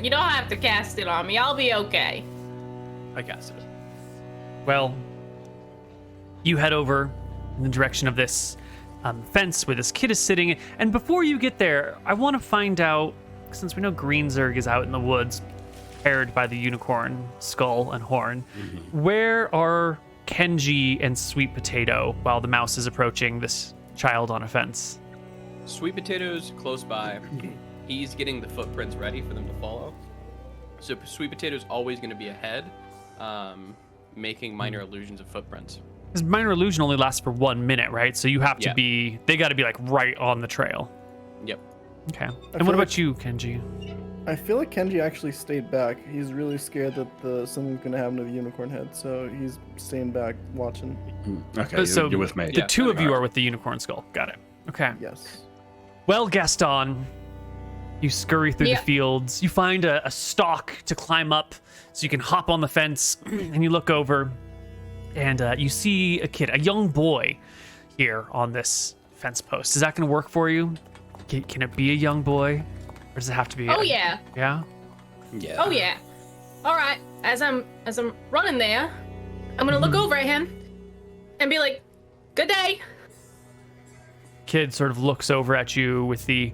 You don't have to cast it on me. I'll be okay. I casted it. Well, you head over in the direction of this fence where this kid is sitting. And before you get there, I want to find out, since we know Green Zerg is out in the woods, paired by the unicorn skull and horn, where are Kenji and Sweet Potato while the mouse is approaching this child on a fence? Sweet Potato's close by. He's getting the footprints ready for them to follow. So Sweet Potato's always going to be ahead, making minor illusions of footprints. Because minor illusion only lasts for 1 minute, right? So you have to they got to be like right on the trail. Yep. Okay. And what about you, Kenji? I feel like Kenji actually stayed back. He's really scared that something's gonna happen to the unicorn head, so he's staying back watching. Okay, So you're with me. The two of you are with the unicorn skull. Got it. Okay. Yes. Well, Gaston, you scurry through the fields. You find a stalk to climb up so you can hop on the fence, and you look over, and you see a kid, a young boy, here on this fence post. Is that going to work for you? Can it be a young boy? Or does it have to be? Oh yeah. Yeah? Yeah. Oh yeah. All right. As I'm running there, I'm gonna look over at him and be like, "Good day." Kid sort of looks over at you with the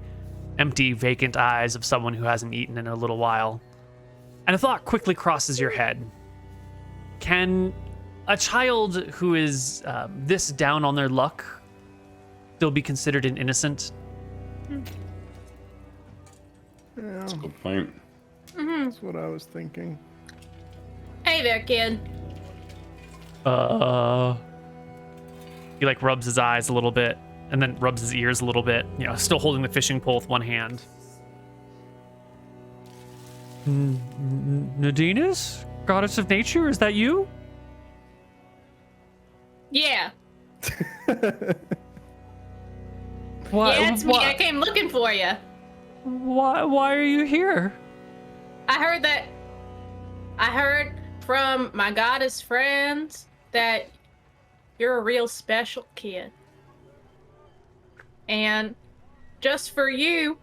empty, vacant eyes of someone who hasn't eaten in a little while. And a thought quickly crosses your head. Can a child who is this down on their luck still be considered an innocent? Yeah, Good point. that's what I was thinking. Hey there, kid. He like rubs his eyes a little bit and then rubs his ears a little bit, still holding the fishing pole with one hand. Nadinus? Goddess of nature, is that you? Yeah. Why, Yeah, it's me. I came looking for you. why are you here? I heard from my goddess friends that you're a real special kid. And just for you,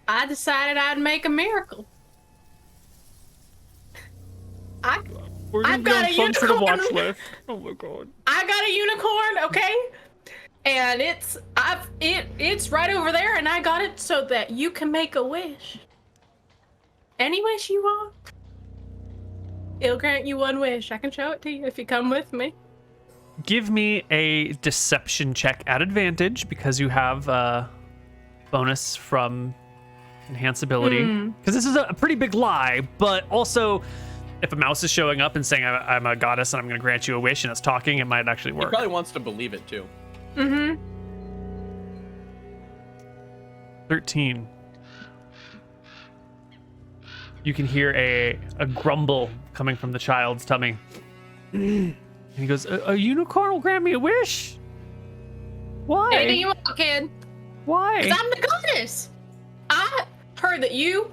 I decided I'd make a miracle. I've got a unicorn. Oh my god. I got a unicorn, okay? And it's right over there, and I got it so that you can make a wish. Any wish you want. It'll grant you one wish. I can show it to you if you come with me. Give me a deception check at advantage because you have a bonus from enhance ability. Because this is a pretty big lie, but also if a mouse is showing up and saying I'm a goddess and I'm going to grant you a wish and it's talking, it might actually He work. probably wants to believe it too. 13. You can hear a grumble coming from the child's tummy. And he goes, a unicorn will grant me a wish? Why? Anything you want, kid. Why? 'Cause I'm the goddess. I heard that you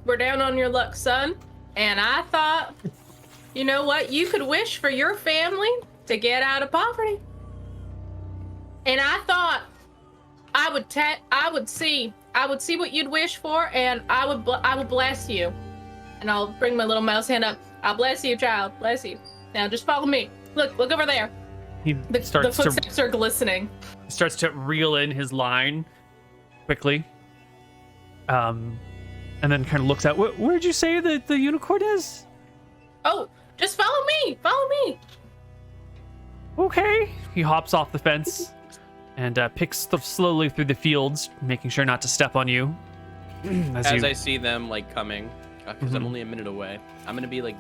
were down on your luck, son. And I thought, you know what? You could wish for your family to get out of poverty. And I thought I would see what you'd wish for, and I would bless you. And I'll bring my little mouse hand up. I'll bless you, child. Bless you. Now just follow me. Look over there. He The footsteps are glistening. starts to reel in his line quickly. And then kind of looks out. Where'd you say that the unicorn is? Oh, just follow me. Follow me. Okay. He hops off the fence and picks slowly through the fields, making sure not to step on you. As I see them like coming, because I'm only a minute away, I'm gonna be like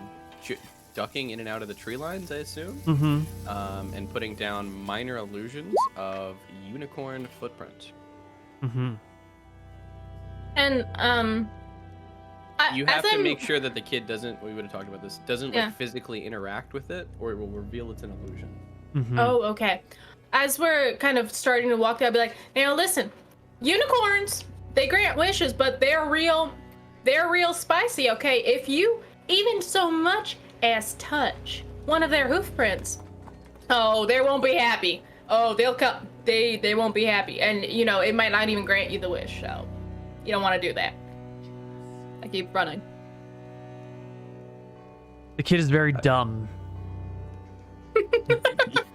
ducking in and out of the tree lines, I assume, and putting down minor illusions of unicorn footprint. And You have to make sure that the kid doesn't. We would have talked about this. Doesn't Yeah. like physically interact with it, or it will reveal it's an illusion. Oh, okay. As we're kind of starting to walk there, I'll be like, now listen, unicorns, they grant wishes, but they're real spicy, okay? If you even so much as touch one of their hoof prints, oh, they won't be happy. Oh, they'll come. They won't be happy. And, it might not even grant you the wish, so you don't want to do that. I keep running. The kid is very dumb.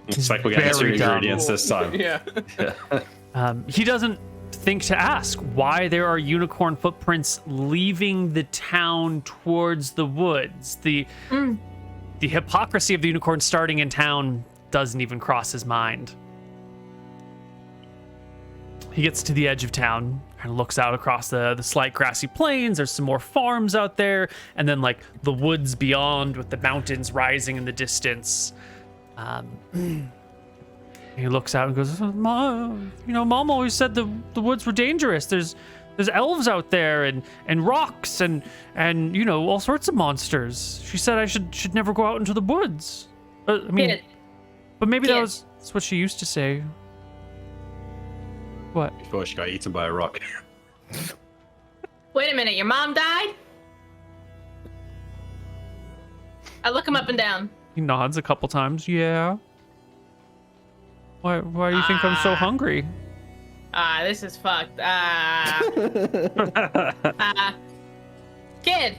It's like we got two Very dumb. ingredients this time. Yeah. He doesn't think to ask why there are unicorn footprints leaving the town towards the woods. The hypocrisy of the unicorn starting in town doesn't even cross his mind. He gets to the edge of town, kind of looks out across the slight grassy plains. There's some more farms out there, and then like the woods beyond with the mountains rising in the distance. He looks out and goes, Mom, Mom always said the woods were dangerous. There's elves out there and rocks and all sorts of monsters. She said I should never go out into the woods. But maybe that's what she used to say. What? Before she got eaten by a rock. Wait a minute, your mom died? I look him up and down. He nods a couple times. Yeah. Why do you think I'm so hungry? This is fucked. Kid,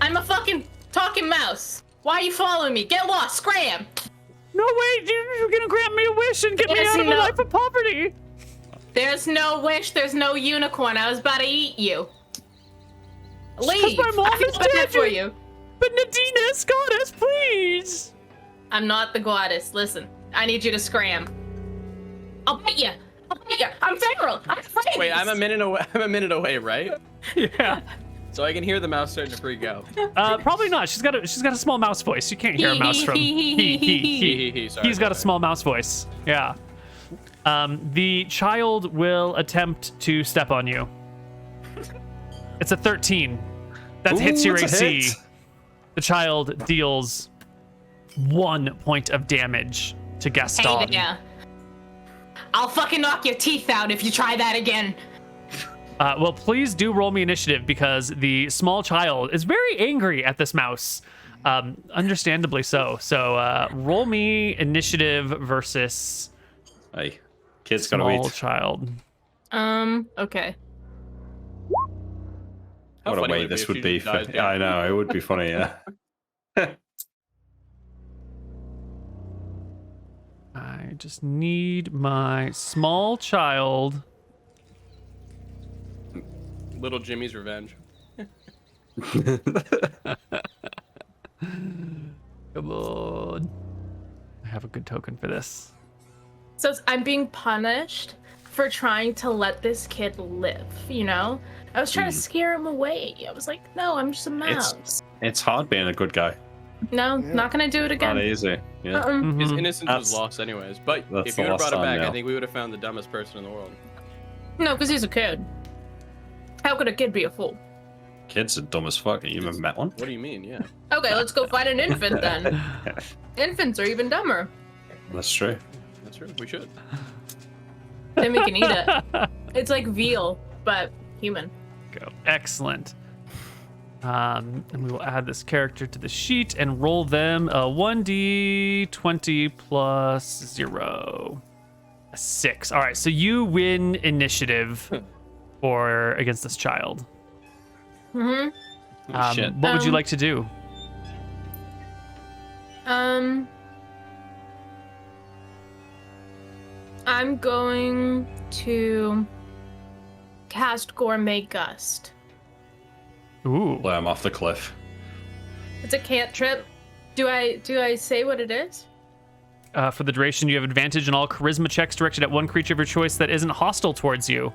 I'm a fucking talking mouse. Why are you following me? Get lost, scram! No, wait, you're gonna grant me a wish and get me out of a life of poverty. There's no wish, there's no unicorn. I was about to eat you. Leave! My mom I feel is bad dead. for you. But Nadine, goddess, please. I'm not the goddess. Listen, I need you to scram. I'll bite you. I'm feral. I'm afraid. Wait, I'm a minute away. I'm a minute away, right? Yeah. So I can hear the mouse starting to freak out. Probably not. She's got a small mouse voice. You can't hear a mouse from he. Sorry, He's got a small mouse voice. Yeah. The child will attempt to step on you. It's a 13. That hits your that's a AC. hit. The child deals 1 point of damage to Gaston. Hey there. I'll fucking knock your teeth out if you try that again. Well, please do roll me initiative because the small child is very angry at this mouse. Understandably so. So roll me initiative versus Hey, kid's gotta small wait. child. Okay. How What a funny way would it this if would she be. just dies I know, it would be funny, yeah. I just need my small child. Little Jimmy's revenge. Come on. I have a good token for this. So I'm being punished for trying to let this kid live, you know? I was trying to scare him away. I was like, no, I'm just a mouse. It's hard being a good guy. No, not gonna do it Not again. easy. Yeah. Mhm. His innocence was That's- lost anyways. But that's if you the would have lost brought him time back, now. I think we would have found the dumbest person in the world. No, because he's a kid. How could a kid be a fool? Kids are dumb as fuck. You ever met one? What do you mean? Yeah. Okay, let's go find an infant then. Infants are even dumber. That's true. That's true. We should. Then we can eat it. It's like veal, but human. Go. Excellent. And we will add this character to the sheet and roll them a 1d20 plus 0. A 6. All right, so you win initiative for against this child. Mm-hmm. Oh, shit. What would you Um, like to do? I'm going to cast Gourmet Gust. Ooh. Let him off the cliff. It's a cantrip. Do I say what it is? For the duration, you have advantage in all charisma checks directed at one creature of your choice that isn't hostile towards you.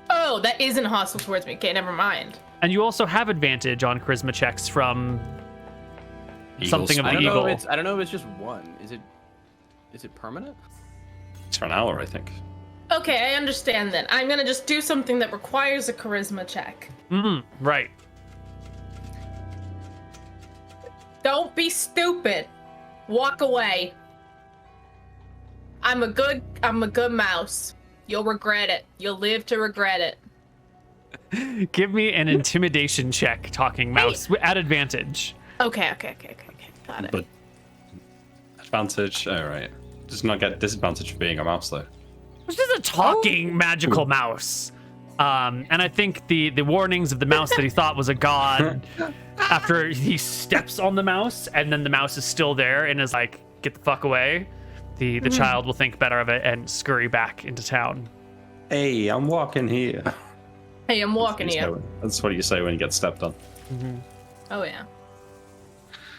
Oh, that isn't hostile towards me. Okay, never mind. And you also have advantage on charisma checks from something of Eagles. the I don't know eagle. if I don't know if it's just one. Is it permanent? It's for an hour, I think. Okay, I understand then. I'm gonna just do something that requires a charisma check. Right. Don't be stupid. Walk away. I'm a good mouse. You'll regret it. You'll live to regret it. Give me an intimidation check, talking mouse, at advantage. Okay. Got it. But advantage. All right. Does not get disadvantage for being a mouse though. This is a talking magical mouse. And I think the warnings of the mouse that he thought was a god, after he steps on the mouse and then the mouse is still there and is like, get the fuck away, the child will think better of it and scurry back into town. Hey, I'm walking here. Hey, I'm walking here. That's what you say when you get stepped on. Oh yeah.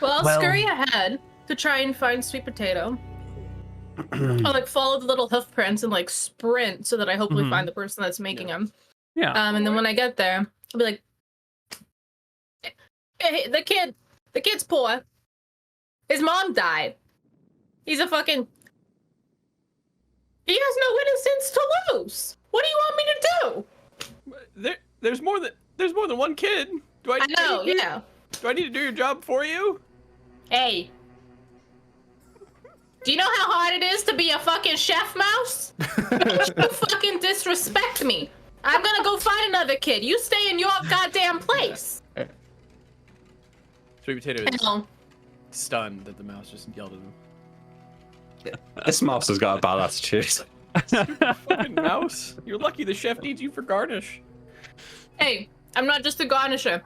Well, I'll Well- scurry ahead to try and find Sweet Potato. I'll like follow the little hoof prints and like sprint so that I hopefully find the person that's making them. Yeah. And then when I get there, I'll be like, "Hey, the kid's poor. His mom died. He's a fucking. He has no innocence to lose. What do you want me to do?" There's more than one kid. I know, yeah. Do I need to do your job for you? Hey. Do you know how hard it is to be a fucking chef mouse? Don't you fucking disrespect me. I'm gonna go find another kid. You stay in your goddamn place. Sweet Potato is Hell. stunned that the mouse just yelled at him. This mouse has got a bad attitude. Fucking mouse. You're lucky the chef needs you for garnish. Hey, I'm not just a garnisher.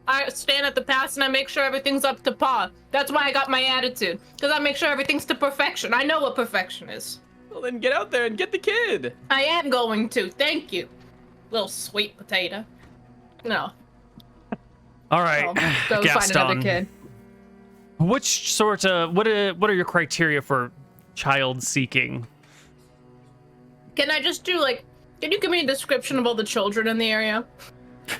I stand at the pass and I make sure everything's up to par. That's why I got my attitude. Because I make sure everything's to perfection. I know what perfection is. Well, then get out there and get the kid. I am going to. Thank you. Little sweet potato. No. All right, I'll go find Gaston. another kid. Which sort of what are your criteria for child seeking? Can I just do like, can you give me a description of all the children in the area?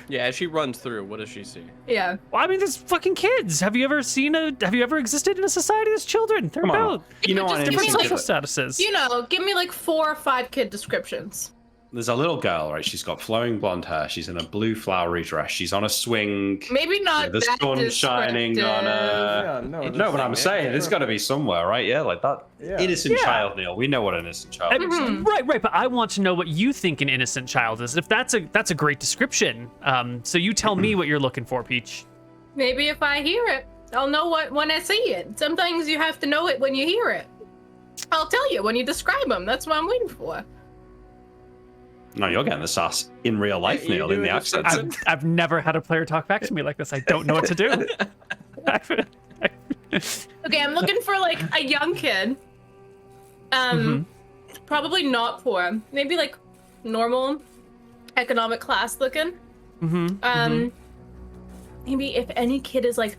Yeah, as she runs through, what does she see? Yeah. Well, I mean, there's fucking kids. Have you ever existed in a society as children? They're Come on. about You know Just what? give different me, like, social statuses. You know, give me like 4 or 5 kid descriptions. There's a little girl, right? She's got flowing blonde hair. She's in a blue flowery dress. She's on a swing. Maybe not The that sun shining on her. Yeah, no. No, but I'm saying there's sure. got to be somewhere, right? Yeah, like that. Yeah. Innocent Yeah. child, Neil. We know what an innocent child is. Right. But I want to know what you think an innocent child is. If that's a great description. So you tell me what you're looking for, Peach. Maybe if I hear it, I'll know what when I see it. Sometimes you have to know it when you hear it. I'll tell you when you describe them. That's what I'm waiting for. No, you're getting the sass in real life, You Neil, in doing the this accent. I've never had a player talk back to me like this. I don't know what to do. Okay, I'm looking for like a young kid. Probably not poor. Maybe like normal economic class looking. Maybe if any kid is like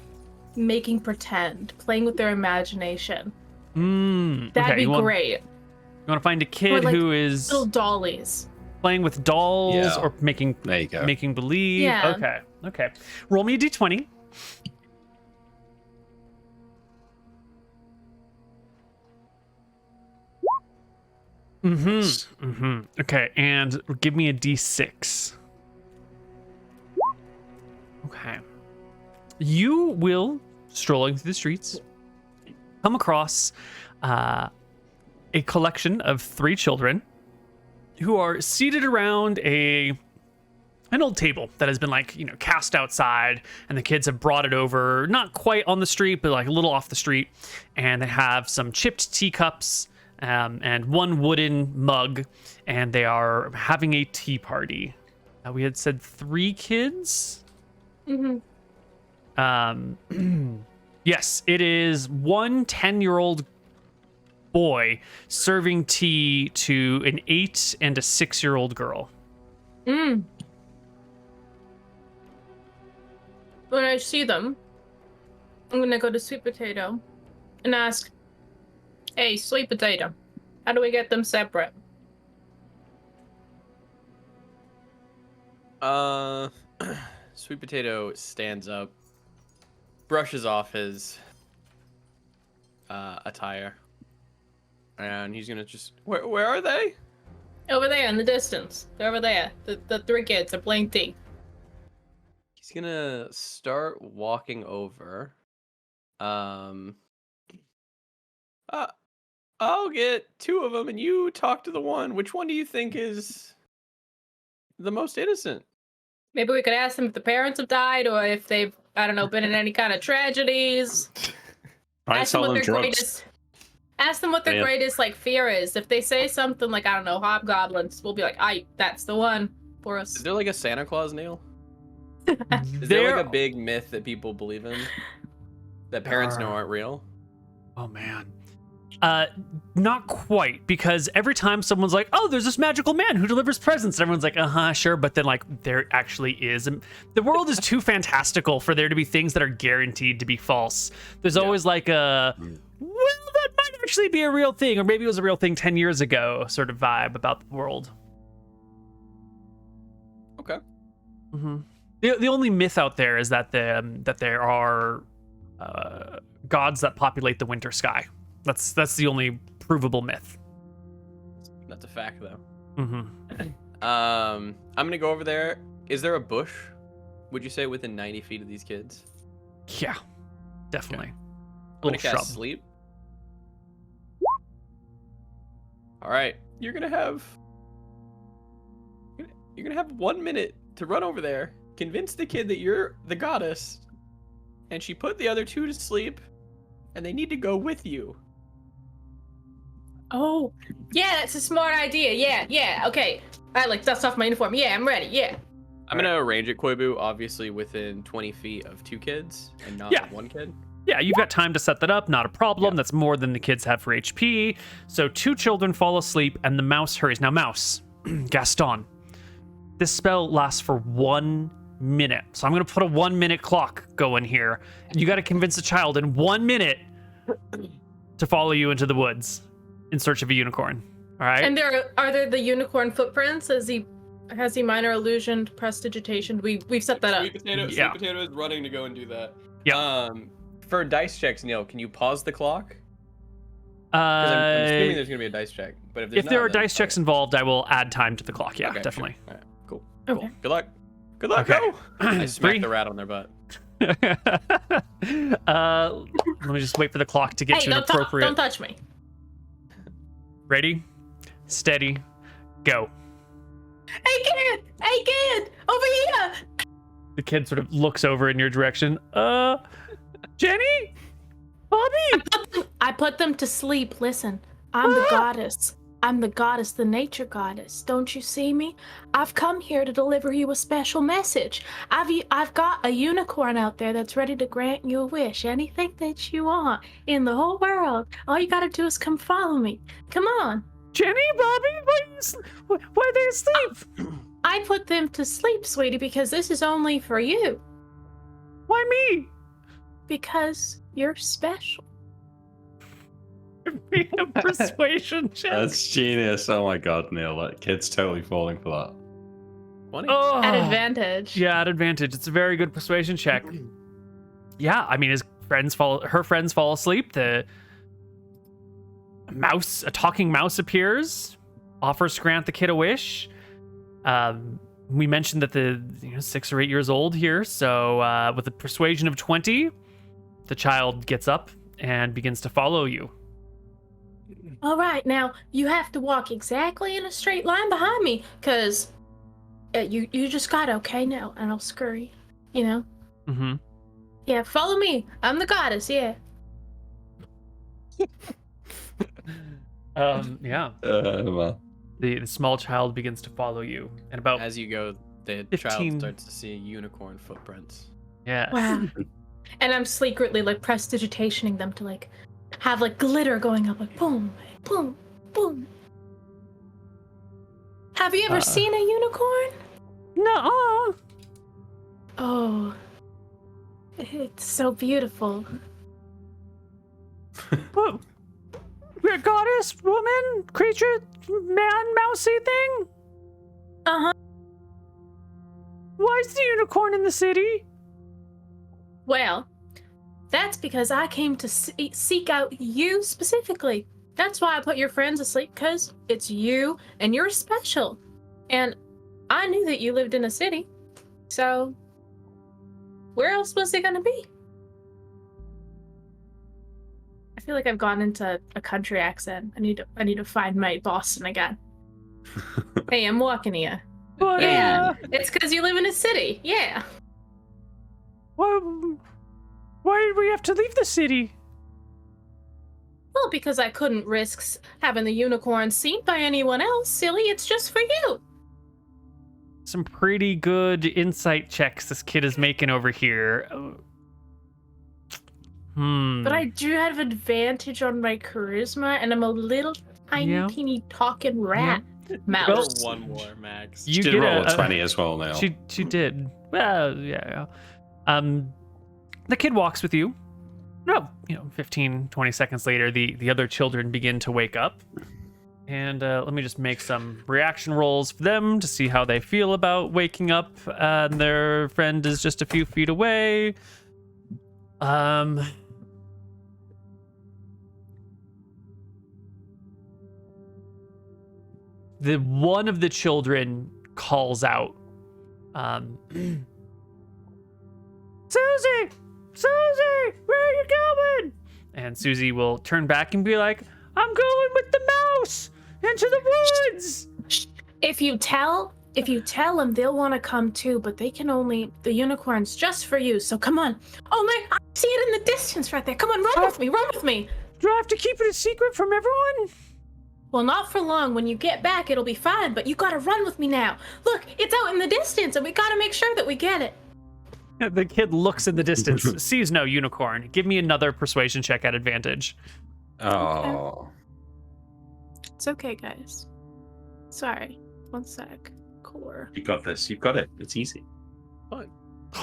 making pretend, playing with their imagination. That'd okay, be you want great. to find a kid Or, like, who is Little dollies. playing with dolls Yeah. or making There you go. making believe. Yeah. Okay. Roll me a d20. Okay, and give me a d6. Okay. You will, strolling through the streets, come across a collection of 3 children who are seated around an old table that has been cast outside, and the kids have brought it over, not quite on the street, but like a little off the street, and they have some chipped teacups and 1 wooden mug, and they are having a tea party. We had said 3 kids. Yes, it is 1 10-year-old boy serving tea to an 8 and a 6-year-old girl. When I see them, I'm gonna go to Sweet Potato and ask, "Hey, Sweet Potato, how do we get them separate?" Sweet Potato stands up, brushes off his attire, and he's gonna just where are they? Over there in the distance. They're over there. The 3 kids are playing tea. He's gonna start walking over. I'll get 2 of them, and you talk to the one. Which one do you think is the most innocent? Maybe we could ask them if the parents have died or if they've, I don't know, been in any kind of tragedies. I Ask them sell what them their drugs. greatest. Ask them what their Yeah. greatest fear is. If they say something like, I don't know, hobgoblins, we'll be like, that's the one for us. Is there like a Santa Claus, Neil? Is there like a big myth that people believe in that parents know aren't real? Oh man. Not quite, because every time someone's like, "Oh, there's this magical man who delivers presents," and everyone's like, sure, but then there actually is. And the world is too fantastical for there to be things that are guaranteed to be false. There's always like well, that might actually be a real thing, or maybe it was a real thing 10 years ago sort of vibe about the world. Okay. The only myth out there is that there are gods that populate the winter sky. That's the only provable myth. That's a fact, though. Mm-hmm. I'm gonna go over there. Is there a bush? Would you say within 90 feet of these kids? Yeah, definitely. I'm gonna Little cast shrub. sleep. All right, you're gonna have 1 minute to run over there, convince the kid that you're the goddess, and she put the other 2 to sleep, and they need to go with you. Oh, yeah, that's a smart idea. Yeah, okay. I like dust off my uniform. Yeah, I'm ready. Yeah. I'm gonna arrange it, Koibu, obviously within 20 feet of 2 kids and not Yeah. 1 kid. Yeah, you've got time to set that up, not a problem. Yeah. That's more than the kids have for HP. So 2 children fall asleep and the mouse hurries. Now, mouse, Gaston, this spell lasts for 1 minute. So I'm going to put a 1-minute clock going here. You got to convince a child in 1 minute to follow you into the woods in search of a unicorn. All right? And are there the unicorn footprints? Has he minor illusion, prestidigitation? We've set that up. Sweet Yeah. Potato is running to go and do that. Yeah. For dice checks, Neil, can you pause the clock? 'Cause I'm assuming there's gonna be a dice check. But if If there are not, then dice fine. checks involved, I will add time to the clock. Yeah, Okay, definitely. Sure. All right, cool. Okay. Cool. Good luck. Good luck. Okay. Go. I smacked 3. the rat on their butt. Let me just wait for the clock to get Hey, to an appropriate. don't touch me. Ready, steady, go. Hey kid, over here. The kid sort of looks over in your direction. Jenny? Bobby? I put them to sleep. Listen, I'm the goddess. I'm the goddess, the nature goddess. Don't you see me? I've come here to deliver you a special message. I've got a unicorn out there that's ready to grant you a wish. Anything that you want in the whole world. All you gotta do is come follow me. Come on. Jenny? Bobby? Why are they asleep? I put them to sleep, sweetie, because this is only for you. Why me? Because you're special. Be a persuasion check. That's genius. Oh my god, Neil. That kid's totally falling for that. 20. Oh. At advantage. Yeah, at advantage. It's a very good persuasion check. Yeah, I mean, her friends fall asleep. The mouse, a talking mouse appears, offers to grant the kid a wish. We mentioned that the 6 or 8 years old here, so with a persuasion of 20, the child gets up and begins to follow you. All right, now you have to walk exactly in a straight line behind me, cause you just got okay now, and I'll scurry, Mm-hmm. Yeah, follow me. I'm the goddess. Yeah. Yeah. Well, The small child begins to follow you, and about As you go, the 15. child starts to see unicorn footprints. yeah. Wow. And I'm secretly prestidigitationing them to have glitter going up, boom, boom, boom. Have you ever seen a unicorn? No. Oh, it's so beautiful. What? We're goddess, woman, creature, man, mousy thing? Uh-huh. Why is the unicorn in the city? Well, that's because I came to seek out you specifically. That's why I put your friends asleep, because it's you and you're special. And I knew that you lived in a city. So, where else was it gonna be? I feel like I've gone into a country accent. I need to find my Boston again. Hey, I'm walking here. But, Yeah, it's because you live in a city. Yeah. why did we have to leave the city? Well, because I couldn't risk having the unicorn seen by anyone else, silly. It's just for you. Some pretty good insight checks this kid is making over here. But I do have advantage on my charisma, and I'm a little tiny, Yeah. teeny talking rat mouse. Well, One more, Max. You she did get roll a 20 as well, Neil. She did. Well, yeah. The kid walks with you. No, 15, 20 seconds later, the other children begin to wake up. And let me just make some reaction rolls for them to see how they feel about waking up. And their friend is just a few feet away. The one of the children calls out, Susie! Susie! Where are you going? And Susie will turn back and be like, I'm going with the mouse into the woods. If you tell them, they'll want to come too, but the unicorn's just for you. So come on. Oh my, I see it in the distance right there. Come on, run with me. Do I have to keep it a secret from everyone? Well, not for long. When you get back, it'll be fine, but you gotta run with me now. Look, it's out in the distance, and we gotta make sure that we get it. The kid looks in the distance, sees no unicorn. Give me another persuasion check at advantage. Oh. It's okay, guys. Sorry. One sec. Core. You got this. You've got it. It's easy. Fun.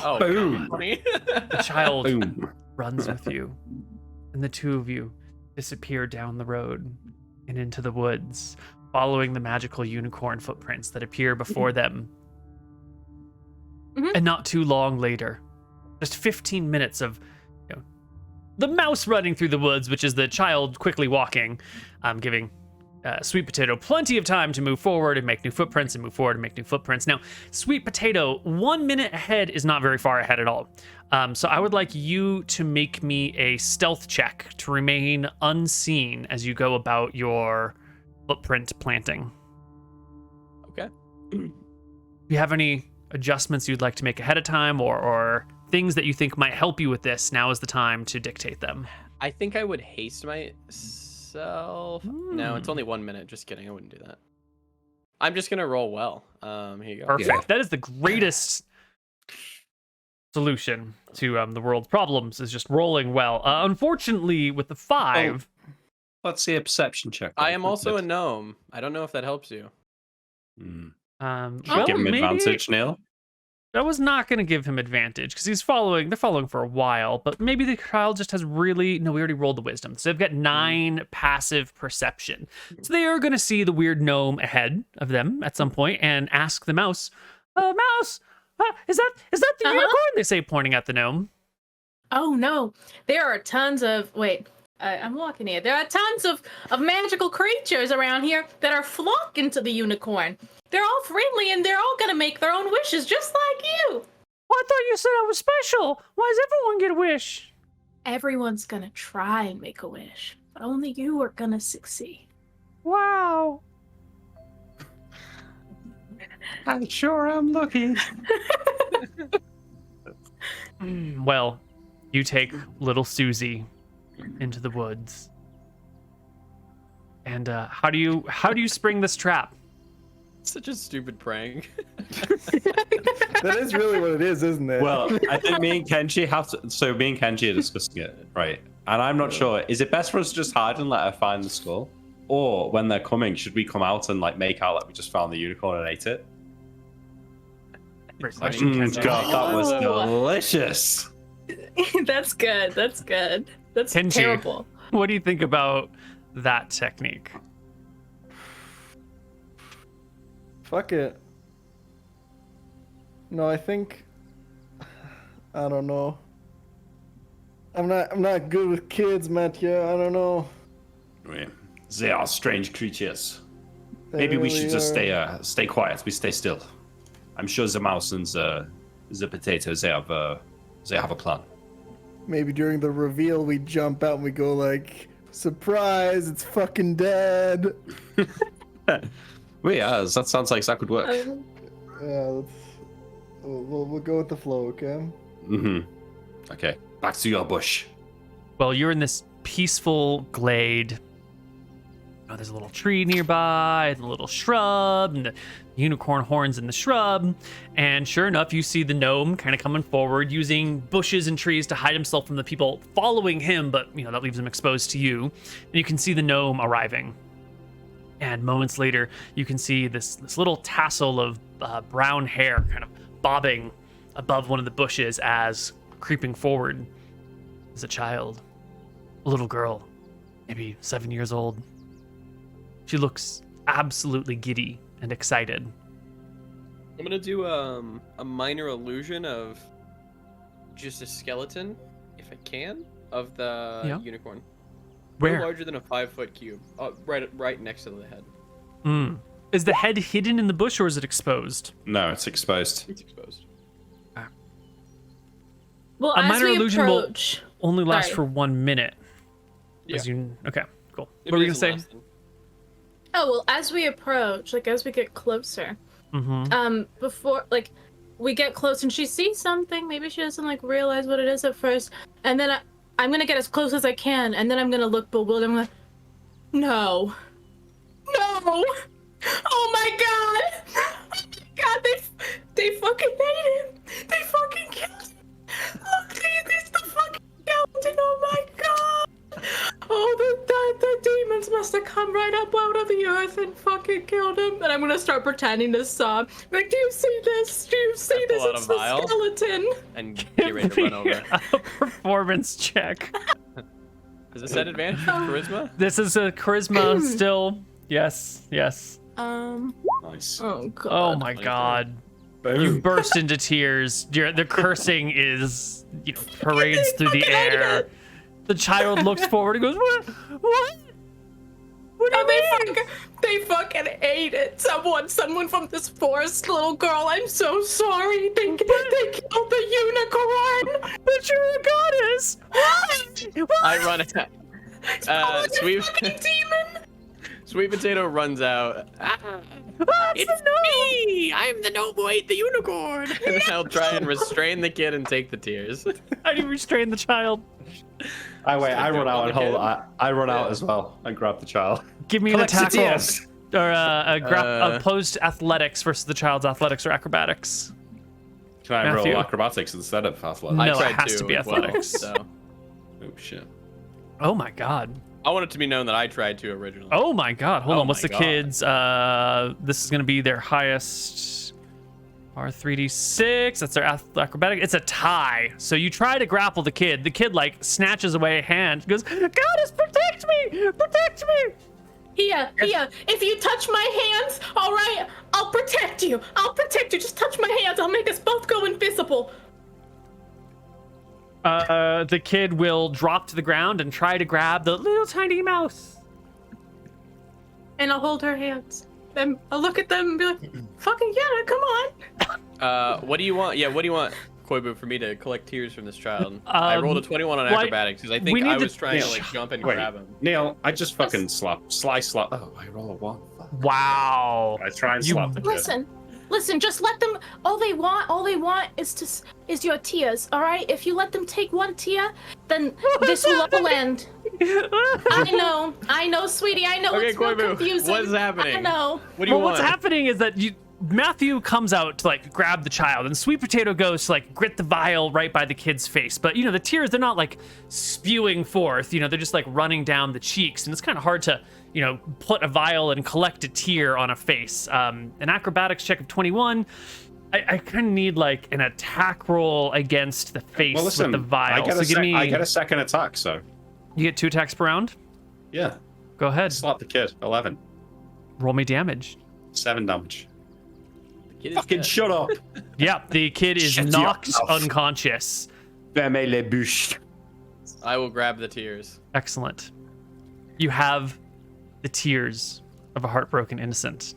Oh, Boom. funny. The child Boom. runs with you, and the two of you disappear down the road and into the woods, following the magical unicorn footprints that appear before them. Mhm. And not too long later, just 15 minutes of the mouse running through the woods, which is the child quickly walking, giving Sweet Potato plenty of time to move forward and make new footprints and move forward and make new footprints. Now, Sweet Potato, 1 minute ahead is not very far ahead at all. So I would like you to make me a stealth check to remain unseen as you go about your footprint planting. Okay. Do you have any adjustments you'd like to make ahead of time, or things that you think might help you with this? Now is the time to dictate them. I think I would haste myself. No, it's only 1 minute. Just kidding. I wouldn't do that. I'm just gonna roll well. Here you go. Perfect. Yeah. That is the greatest solution to the world's problems, is just rolling well. Unfortunately, with the 5, Let's see a perception check. I am also a gnome. I don't know if that helps you. well, Give him maybe advantage, Neil. I was not going to give him advantage because they're following for a while, but maybe the child just has really, no, we already rolled the wisdom. So they've got 9 passive perception. So they are going to see the weird gnome ahead of them at some point and ask the mouse, mouse, is that the unicorn? They say, pointing at the gnome. Oh no, there are tons of I'm walking here. There are tons of magical creatures around here that are flocking to the unicorn. They're all friendly and they're all gonna make their own wishes, just like you. Oh, I thought you said I was special. Why does everyone get a wish? Everyone's gonna try and make a wish, but only you are gonna succeed. Wow. I sure am lucky. Well, you take little Susie into the woods. And how do you spring this trap? Such a stupid prank. That is really what it is, isn't it? Well, I think me and Kenji have to. So me and Kenji are discussing it, right? And I'm not sure. Is it best for us to just hide and let her find the skull, or when they're coming, should we come out and like make out like we just found the unicorn and ate it? Great question, Kenji. God, that was Oh. delicious. That's good. That's good. That's Kenji. terrible. What do you think about that technique? Fuck it. No, I think I don't know. I'm not good with kids, Matthew. I don't know. Wait, they are strange creatures. They Maybe we really should just are. stay quiet. We stay still. I'm sure the mouse and the potatoes they have a plan. Maybe during the reveal we jump out and we go like, surprise, it's fucking dead. Well, yeah, that sounds like that could work. Yeah, we'll go with the flow, okay? Okay, back to your bush. Well, you're in this peaceful glade. Oh, there's a little tree nearby, and a little shrub, and the unicorn horns in the shrub. And sure enough, you see the gnome kind of coming forward, using bushes and trees to hide himself from the people following him, but that leaves him exposed to you. And you can see the gnome arriving. And moments later, you can see this little tassel of brown hair kind of bobbing above one of the bushes as creeping forward is a child, a little girl, maybe 7 years old. She looks absolutely giddy and excited. I'm gonna do a minor illusion of just a skeleton, if I can, of the unicorn. Where? No larger than a 5-foot cube. Right next to the head. Is the head hidden in the bush or is it exposed? No, it's exposed. It's exposed. Well, A as minor we illusion will approach, only last Sorry. for 1 minute. Yeah. Okay, cool. If What were it you doesn't gonna last, say? then- as we approach, as we get closer, Mm-hmm. before we get close and she sees something, maybe she doesn't realize what it is at first, and then I'm gonna get as close as I can, and then I'm gonna look bewildered. I'm like, no. no! Oh my god! Oh my god, they fucking ate him! They fucking killed him! Look, it's the fucking skeleton, oh my god! Oh, the demons must have come right up out of the earth and fucking killed him. And I'm gonna start pretending to sob. Like, do you see this? Do you see this? It's the skeleton. And get ready to run over. A performance check. Is this at advantage with charisma? This is a charisma still. Yes. Nice. Oh god. Oh my god. You burst into tears. The cursing is, parades through the air. The child looks forward and goes, "What? What? What do you mean?" They fucking ate it. Someone from this forest, little girl. I'm so sorry. They killed the unicorn. But you're a goddess. What? I run out. Fucking demon. Sweet Potato runs out. It's me! I'm the noble ate the unicorn! And I'll try and restrain the kid and take the tears. How do you restrain the child? I run out and hold. kid. I run out as well and grab the child. Give me an attack roll. Yes. Or opposed athletics versus the child's athletics or acrobatics. Can I Matthew. roll acrobatics instead of athletics? No, I it tried has to be as well, athletics. so. Oh shit. Oh my god. I want it to be known that I tried to originally. Oh my god. Hold Oh on. What's my the God. kids? This is going to be their highest R3D6. That's their acrobatic. It's a tie. So you try to grapple the kid. The kid like snatches away a hand. Goes, "Goddess, protect me! Protect me!" Here. If you touch my hands, all right, I'll protect you. Just touch my hands. I'll make us both go invisible. The kid will drop to the ground and try to grab the little tiny mouse. And I'll hold her hands. Then I'll look at them and be like, fucking yeah, come on. What do you want? Yeah, what do you want, Koibu, for me to collect tears from this child? I rolled a 21 on acrobatics because I think I was trying to like jump and grab him. Neil, I just fucking slap. Oh, I roll a 1. Fuck. Wow. I try and You- slap the kid. Listen, just let them, all they want is your tears, all right? If you let them take one tear, then this will all end. I know, sweetie, I know Okay, it's real Koibu, confusing. what is happening? I know. What do you Well, want? what's happening is that Matthew comes out to like grab the child, and Sweet Potato goes to like grit the vial right by the kid's face. But the tears, they're not like spewing forth. They're just like running down the cheeks, and it's kind of hard to put a vial and collect a tear on a face. An acrobatics check of 21. I kind of need like an attack roll against the face Well, listen, with the vial. I get a second attack, so You get 2 attacks per round. yeah. Go ahead. Slap the kid. 11. Roll me damage. 7 damage. The kid is Fucking dead. shut up. Yeah, the kid is Shut your knocked mouth. unconscious. Fermez les bouches. I will grab the tears. Excellent. You have the tears of a heartbroken innocent.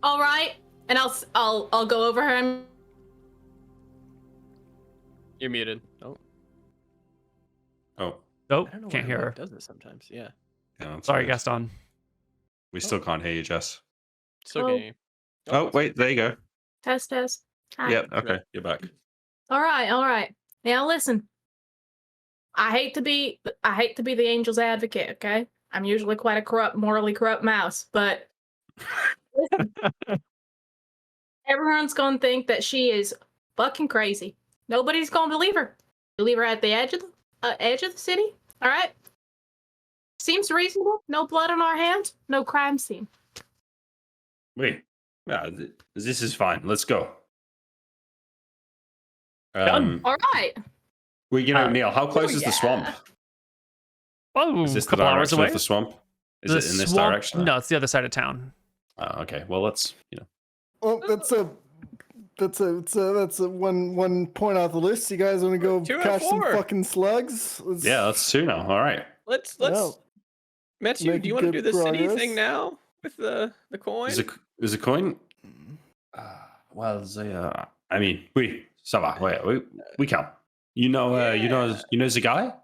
All right, and I'll go over her and You're muted. Oh, Oh. Oh, I don't know can't why hear it her. does this sometimes. Yeah. Yeah, that's Sorry, weird. Gaston. We still can't hear you, Jess. It's okay. Oh, wait, there you go. test. Hi. Yep, okay, you're back. All right. Now listen. I hate to be the angel's advocate, okay? I'm usually quite a morally corrupt mouse, but listen. Everyone's gonna think that she is fucking crazy. Nobody's gonna believe her. You leave her at the edge of the city, all right? Seems reasonable. No blood on our hands. No crime scene. Wait. Yeah, this is fine. Let's go. Done. All right. Well, Neil, how close is the swamp? Oh, Is this a the couple hours direction away. of the swamp? Is The it in this swamp- direction? No, it's the other side of town. Oh, okay. Well, let's, Well, that's a one point off the list. You guys want to go 2 out of catch some 4. fucking slugs? Yeah, that's 2 now. All right. Let's. Yeah. Matthew, do you want to Making do the good city progress. thing now with the coin? Is a coin? Well, I mean, ça va. We can. You know the guy?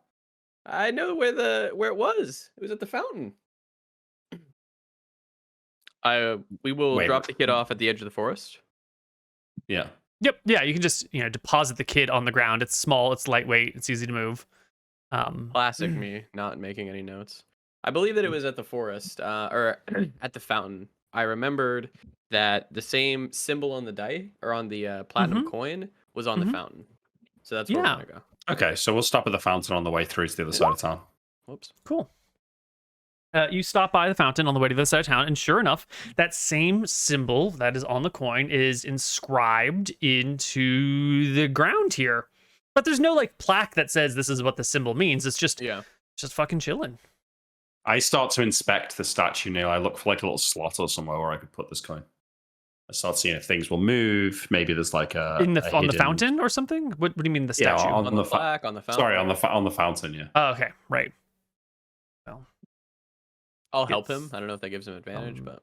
I know where it was. It was at the fountain. We will Wait. drop the kid off at the edge of the forest. Yeah. Yep. Yeah, you can just deposit the kid on the ground. It's small. It's lightweight. It's easy to move. Classic me, not making any notes. I believe that it was at the forest, or at the fountain. I remembered that the same symbol on the die or on the platinum coin was on the fountain. So that's where we're gonna go. Okay, so we'll stop at the fountain on the way through to the other side of town. Whoops. Cool. You stop by the fountain on the way to the side of town, and sure enough, that same symbol that is on the coin is inscribed into the ground here. But there's no like plaque that says this is what the symbol means. It's just fucking chilling. I start to inspect the statue, Neil. I look for like a little slot or somewhere where I could put this coin. I start seeing if things will move. Maybe there's like on the fountain or something. What do you mean the statue? Yeah, on the plaque, on the fountain. Sorry, on the fountain. Yeah. Oh, okay, right. Well, I'll help him. I don't know if that gives him advantage, but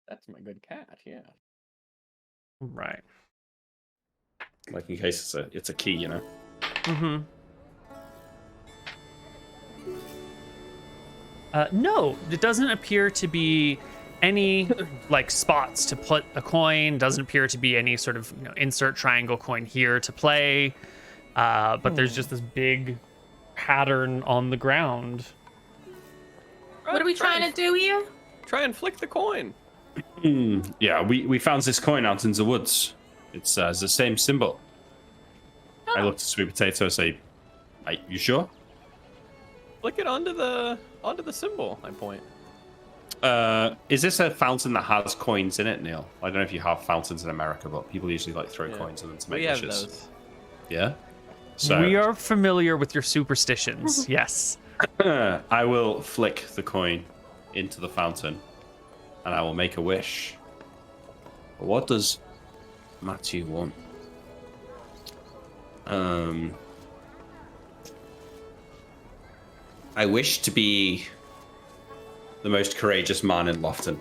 that's my good cat. Yeah. Right. Like in case it's a key, you know. Mm-hmm. No, it doesn't appear to be any like spots to put a coin. Doesn't appear to be any sort of insert triangle coin here to play. But there's just this big pattern on the ground. What are we trying to do here? Try and flick the coin. Yeah, we found this coin out in the woods. It's the same symbol. Oh. I look to Sweet Potato and say, "Are you sure?" Flick it onto the symbol. I point. Is this a fountain that has coins in it, Neil? I don't know if you have fountains in America, but people usually like throw coins in them to make we have wishes. those. Yeah. So We are familiar with your superstitions. Yes. I will flick the coin into the fountain, and I will make a wish. What does Matthew want? I wish to be the most courageous man in Lofton.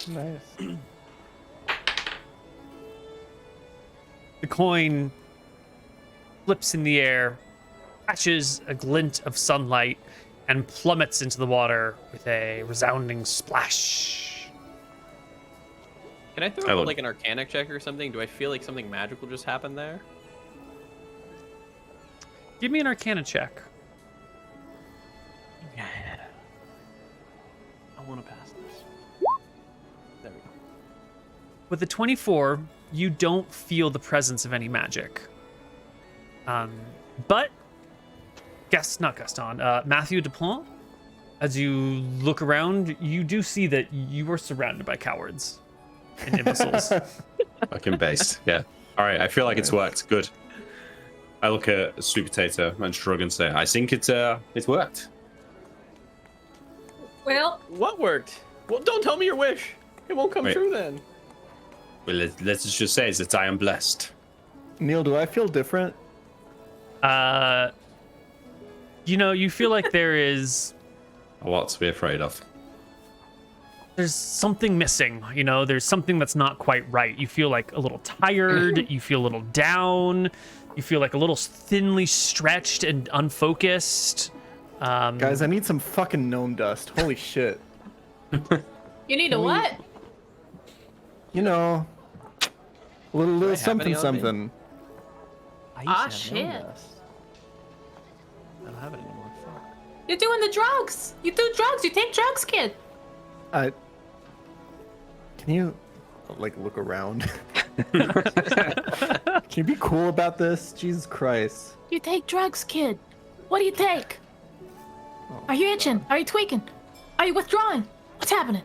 Nice. The coin flips in the air, catches a glint of sunlight, and plummets into the water with a resounding splash. Can I throw like an Arcanic check or something? Do I feel like something magical just happened there? Give me an Arcana check. Yeah. I want to pass this. There we go. With the 24, you don't feel the presence of any magic. But not Gaston, Matthew Dupont, as you look around, you do see that you are surrounded by cowards and imbeciles. Fucking based. Yeah. All right. I feel like it's worked. Good. I look at Sweet Potato and shrug and say, "I think it's worked." Well, What worked? Well, don't tell me your wish. It won't come true then. Well, let's just say that I am blessed. Neil, do I feel different? You feel like there is A lot to be afraid of. there's something missing, there's something that's not quite right. You feel like a little tired, you feel a little down, you feel like a little thinly stretched and unfocused. Guys, I need some fucking gnome dust. Holy shit. you need a what? You know, a little have something any on me? something. Ah, shit. I don't have it anymore. Fuck. You're doing the drugs. You do drugs. You take drugs, kid. Can you like look around? Can you be cool about this? Jesus Christ. You take drugs, kid. What do you take? Are you itching? Are you tweaking? Are you withdrawing? What's happening?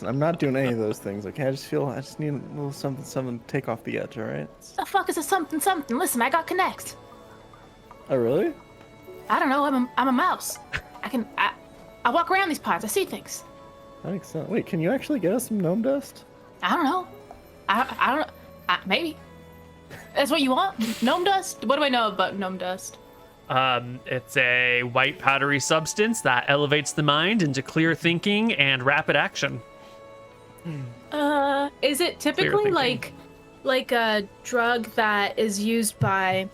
I'm not doing any of those things, okay? I just need a little something to take off the edge, alright? The fuck is a something? Listen, I got connects. Oh, really? I don't know. I'm a mouse. I walk around these parts. I see things. That makes sense. Wait, can you actually get us some gnome dust? I don't know. I don't know. Maybe. That's what you want? Gnome dust? What do I know about gnome dust? It's a white powdery substance that elevates the mind into clear thinking and rapid action. Is it typically like a drug that is used by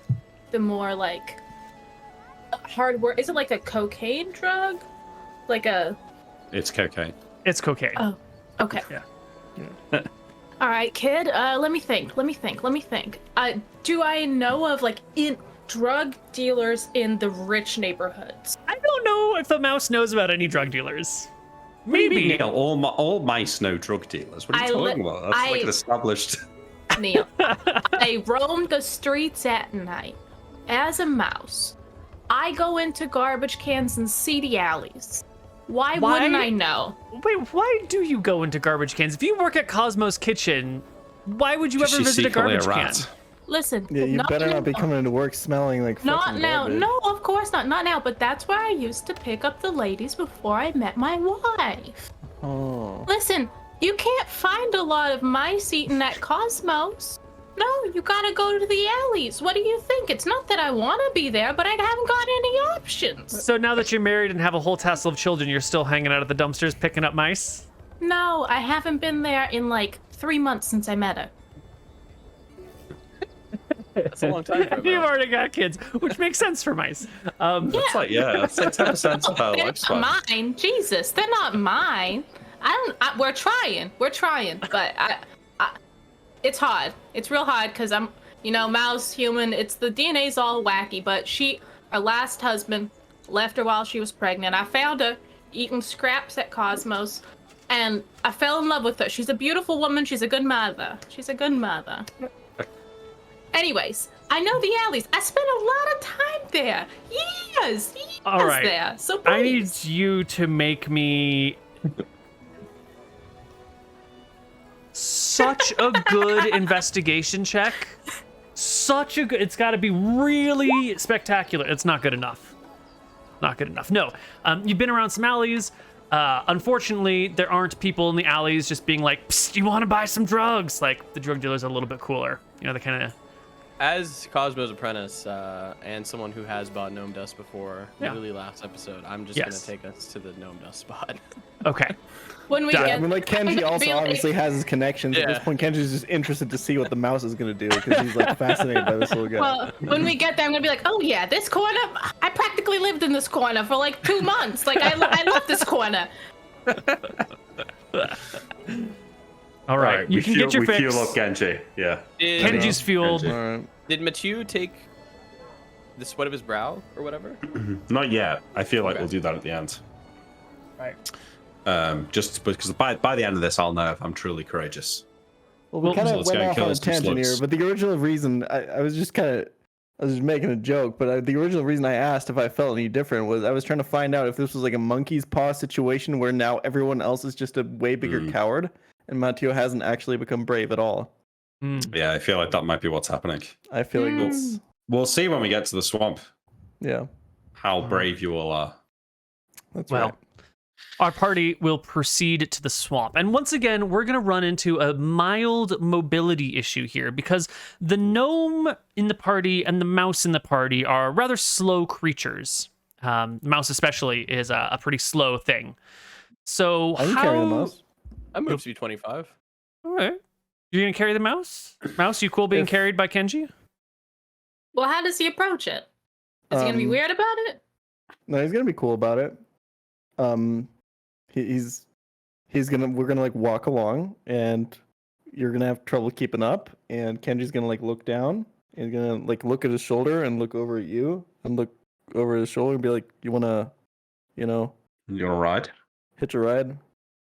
the more like hard work? Is it like a cocaine drug? Like a? It's cocaine. It's cocaine. Oh, okay. Yeah. All right, kid. Let me think. Do I know of like drug dealers in the rich neighborhoods? I don't know if the mouse knows about any drug dealers. Maybe. Neil, all mice know drug dealers. What are you talking about? That's like an established. Neil, I roam the streets at night as a mouse. I go into garbage cans and seedy alleys. Why wouldn't I know? Wait, why do you go into garbage cans? If you work at Cosmo's Kitchen, why would you ever visit a garbage can? Listen, Yeah, you better not be coming into work smelling like not fucking now. garbage. No, of course not. Not now. But that's where I used to pick up the ladies before I met my wife. Oh. Listen, you can't find a lot of mice eating at Cosmos. No, you gotta go to the alleys. What do you think? It's not that I want to be there, but I haven't got any options. So now that you're married and have a whole tassel of children, you're still hanging out at the dumpsters picking up mice? No, I haven't been there in like 3 months since I met her. That's a long time for a You've mouse. already got kids, which makes sense for mice. That's like 10% of her They're lifespan. not mine. Jesus, they're not mine. We're trying, but it's hard. It's real hard because I'm, mouse, human. The DNA's all wacky. But her last husband, left her while she was pregnant. I found her eating scraps at Cosmos, and I fell in love with her. She's a beautiful woman. She's a good mother. Anyways, I know the alleys. I spent a lot of time there. Years All right. there. So I need please. you to make me such a good investigation check. It's got to be really spectacular. It's not good enough. No. You've been around some alleys. Unfortunately, there aren't people in the alleys just being like, "Psst, you want to buy some drugs?" Like, the drug dealers are a little bit cooler. They kind of... As Cosmo's apprentice and someone who has bought gnome dust before, Yeah. literally last episode, I'm just Yes. gonna take us to the gnome dust spot. Okay. When we Yeah, get, I mean, like Kenji also Be like- obviously has his connections. At this Yeah. point, Kenji's just interested to see what the mouse is gonna do because he's like fascinated by this little guy. well, when we get there, I'm gonna be like, oh yeah, this corner. I practically lived in this corner for like 2 months. Like I love this corner. All right. You can get your fix. fuel up Genji. Yeah. Kenji's fueled. Kenji. All right. Did Mathieu take the sweat of his brow or whatever? Not yet. I feel like Okay. we'll do that at the end. Right. Just because by the end of this, I'll know if I'm truly courageous. Well, we Well, kind so of let's went go off kill on a us some tangent here, slugs. but the original reason I was just making a joke, but the original reason I asked if I felt any different was I was trying to find out if this was like a monkey's paw situation where now everyone else is just a way bigger coward, and Mateo hasn't actually become brave at all. Yeah, I feel like that might be what's happening. I feel like that's We'll see when we get to the swamp yeah, how brave you all are. that's Well, right. our party will proceed to the swamp. And once again, we're going to run into a mild mobility issue here because the gnome in the party and the mouse in the party are rather slow creatures. Mouse especially is a pretty slow thing. So I can how... carry the mouse. I moved to be 25. All right. You're going to carry the mouse? Mouse, you cool being If- carried by Kenji? Well, how does he approach it? Is he gonna be weird about it? No, he's gonna be cool about it. We're gonna like walk along, and you're gonna have trouble keeping up. And Kenji's gonna like look down, and he's gonna like look at his shoulder and look over at you, and look over his shoulder and be like, "You wanna, You wanna ride? hitch a ride?"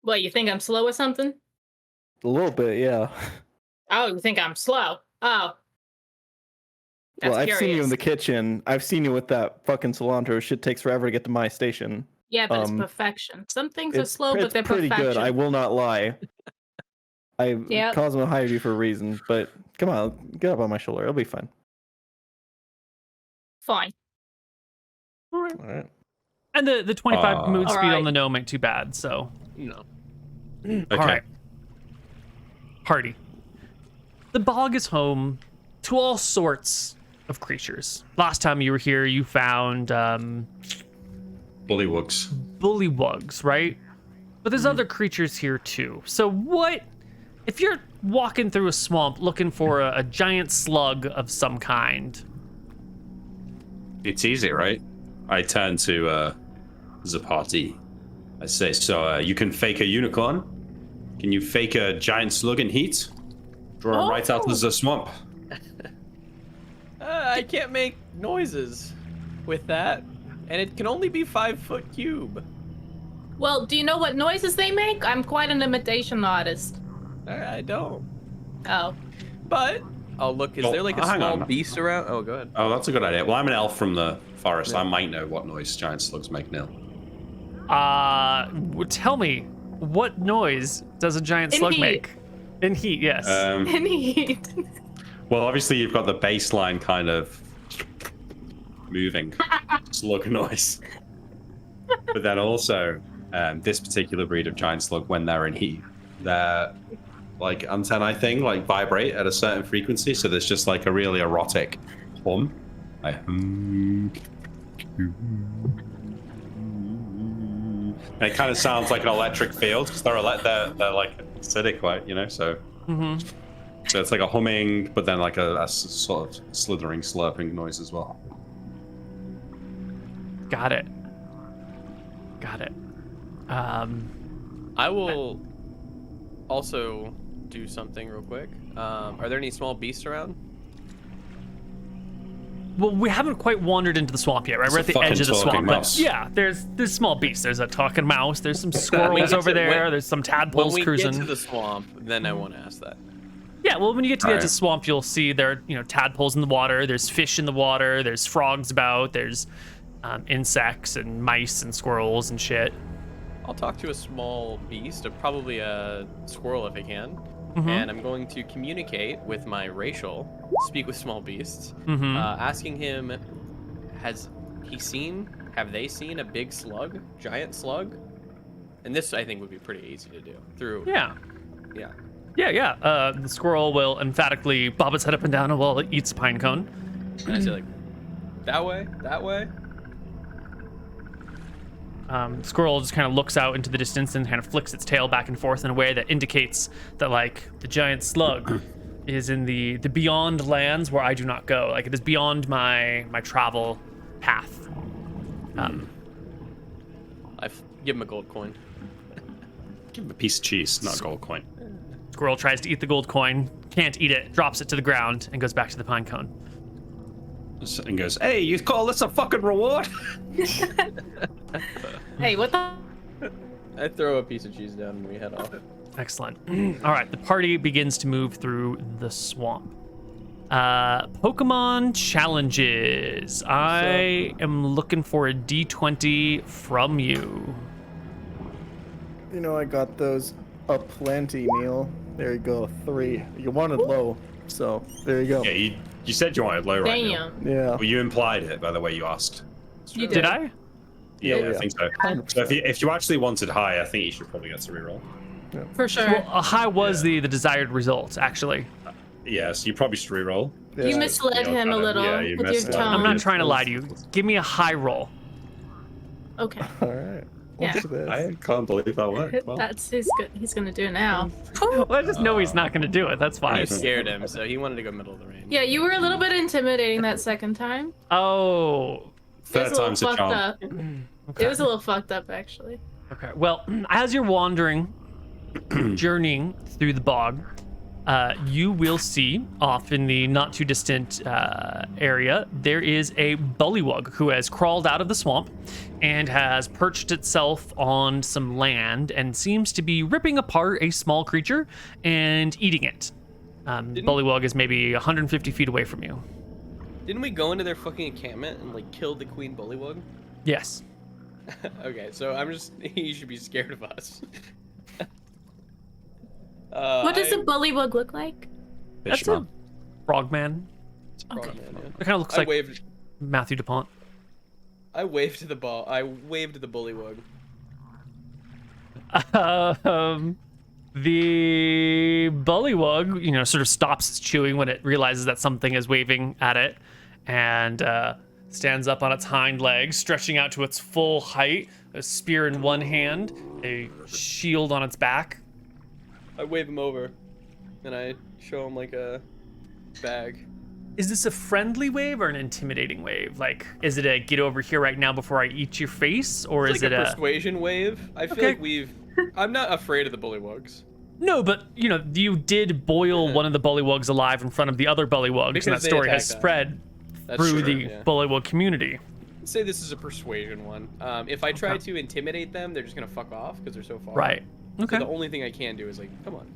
What, you think I'm slow or something? A little bit, yeah. Oh, you think I'm slow? Oh. That's Well, I've seen you in curious. the kitchen. I've seen you with that fucking cilantro. Shit takes forever to get to my station. Yeah, but it's um, perfection. Some things are slow, it's but they're pretty perfection. good. I will not lie. Yep. Cosmo hired you for a reason, but come on, get up on my shoulder. It'll be fine. Fine. All right. And the 25 mood All speed on right. the gnome ain't too bad, so... No. Okay. All right. Party. The bog is home to all sorts of creatures. Last time you were here, you found Bullywugs. bullywugs, right? But there's other creatures here too. So what if you're walking through a swamp looking for a giant slug of some kind? It's easy, right? I turn to Zapati. I say, so you can fake a unicorn? Can you fake a giant slug in heat? Draw him right out of the swamp. I can't make noises with that, and it can only be 5-foot cube. Well, do you know what noises they make? I'm quite an imitation artist. I don't. Oh. But oh look, is there like a hang small on. beast around? Oh, go ahead. Oh, that's a good idea. Well, I'm an elf from the forest. I might know what noise giant slugs make, Neil. Tell me, what noise does a giant In slug heat. make? In heat, yes. In heat. Well, obviously you've got the baseline kind of moving slug noise. But then also, this particular breed of giant slug, when they're in heat, their like antennae thing like vibrate at a certain frequency, so there's just like a really erotic hum. Like, and it kind of sounds like an electric field because they're like acidic, right? You know, so so it's like a humming, but then like a sort of slithering, slurping noise as well. Got it. I will also do something real quick. Are there any small beasts around? Well, we haven't quite wandered into the swamp yet, right? It's We're a at the fucking edge of the talking swamp. mouse. But yeah, there's small beasts. There's a talking mouse. There's some squirrels over there. There's some When tadpoles we cruising. get to the swamp, then I want to ask that. Yeah, well, when you get to the edge of the Alright. swamp, you'll see there are, tadpoles in the water. There's fish in the water. There's frogs about. There's insects and mice and squirrels and shit. I'll talk to a small beast, probably a squirrel if I can, Mm-hmm. and I'm going to communicate with my racial, speak with small beasts, Mm-hmm. asking him, have they seen a big slug, giant slug? And this I think would be pretty easy to do through. Yeah. Yeah. The squirrel will emphatically bob its head up and down while it eats a pine cone. And I say like, that way. Squirrel just kind of looks out into the distance and kind of flicks its tail back and forth in a way that indicates that, like, the giant slug is in the beyond lands where I do not go. Like, it is beyond my travel path. Give him a gold coin. Give him a piece of cheese, not a gold coin. Squirrel tries to eat the gold coin, can't eat it, drops it to the ground, and goes back to the pine cone. And goes, hey, you call this a fucking reward? Hey, what the? I throw a piece of cheese down and we head off. Excellent. All right, the party begins to move through the swamp. Pokemon challenges. I am looking for a D20 from you. You know, I got those aplenty, Neil. There you go, 3. You wanted low, so there you go. Yeah, you said you wanted low right now. Damn. Yeah. Well, you implied it by the way you asked. You Did I? Yeah, Yeah, I think so. 100%. So if you actually wanted high, I think you should probably get to reroll. For sure. Well, a high was the desired result, actually. Yeah, so you probably should reroll. Yeah. You misled Yeah, him a kind of. little Yeah, you with your messed up. tone. I'm not trying to lie to you. Give me a high roll. Okay. All right. Yeah. What's this? I can't believe that worked. Well, That's he's gonna do it now. Well, I just know he's not going to do it. That's fine. You scared him, so he wanted to go middle of the range. Yeah, you were a little bit intimidating that second time. Oh, third time's a fucked charm. up. It was a little fucked up, actually. okay. Well, as you're wandering, journeying through the bog, you will see off in the not too distant area, there is a bullywug who has crawled out of the swamp and has perched itself on some land and seems to be ripping apart a small creature and eating it. Bullywug is maybe 150 feet away from you. Didn't we go into their fucking encampment and like kill the queen bullywug? Yes. Okay, so he should be scared of us. What does a bullywug look like? That's Fishman. a frogman. Okay. It kind of looks I like waved. Matthew DuPont. I waved to the ball. I waved to the bullywug. The bullywug, sort of stops its chewing when it realizes that something is waving at it, and stands up on its hind legs, stretching out to its full height, a spear in one hand, a shield on its back. I wave him over, and I show him like a bag. Is this a friendly wave or an intimidating wave? Like, is it a get over here right now before I eat your face, or It's is like it a a... persuasion wave. I feel Okay. like I'm not afraid of the bullywugs. No, but you know, you did boil one of the bullywugs alive in front of the other bullywugs, and that Because they story has attacked spread That's through true, the yeah. bullywug community. Let's say this is a persuasion one. If I try to intimidate them, they're just gonna fuck off because they're so far. Right. Okay. So the only thing I can do is like, come on.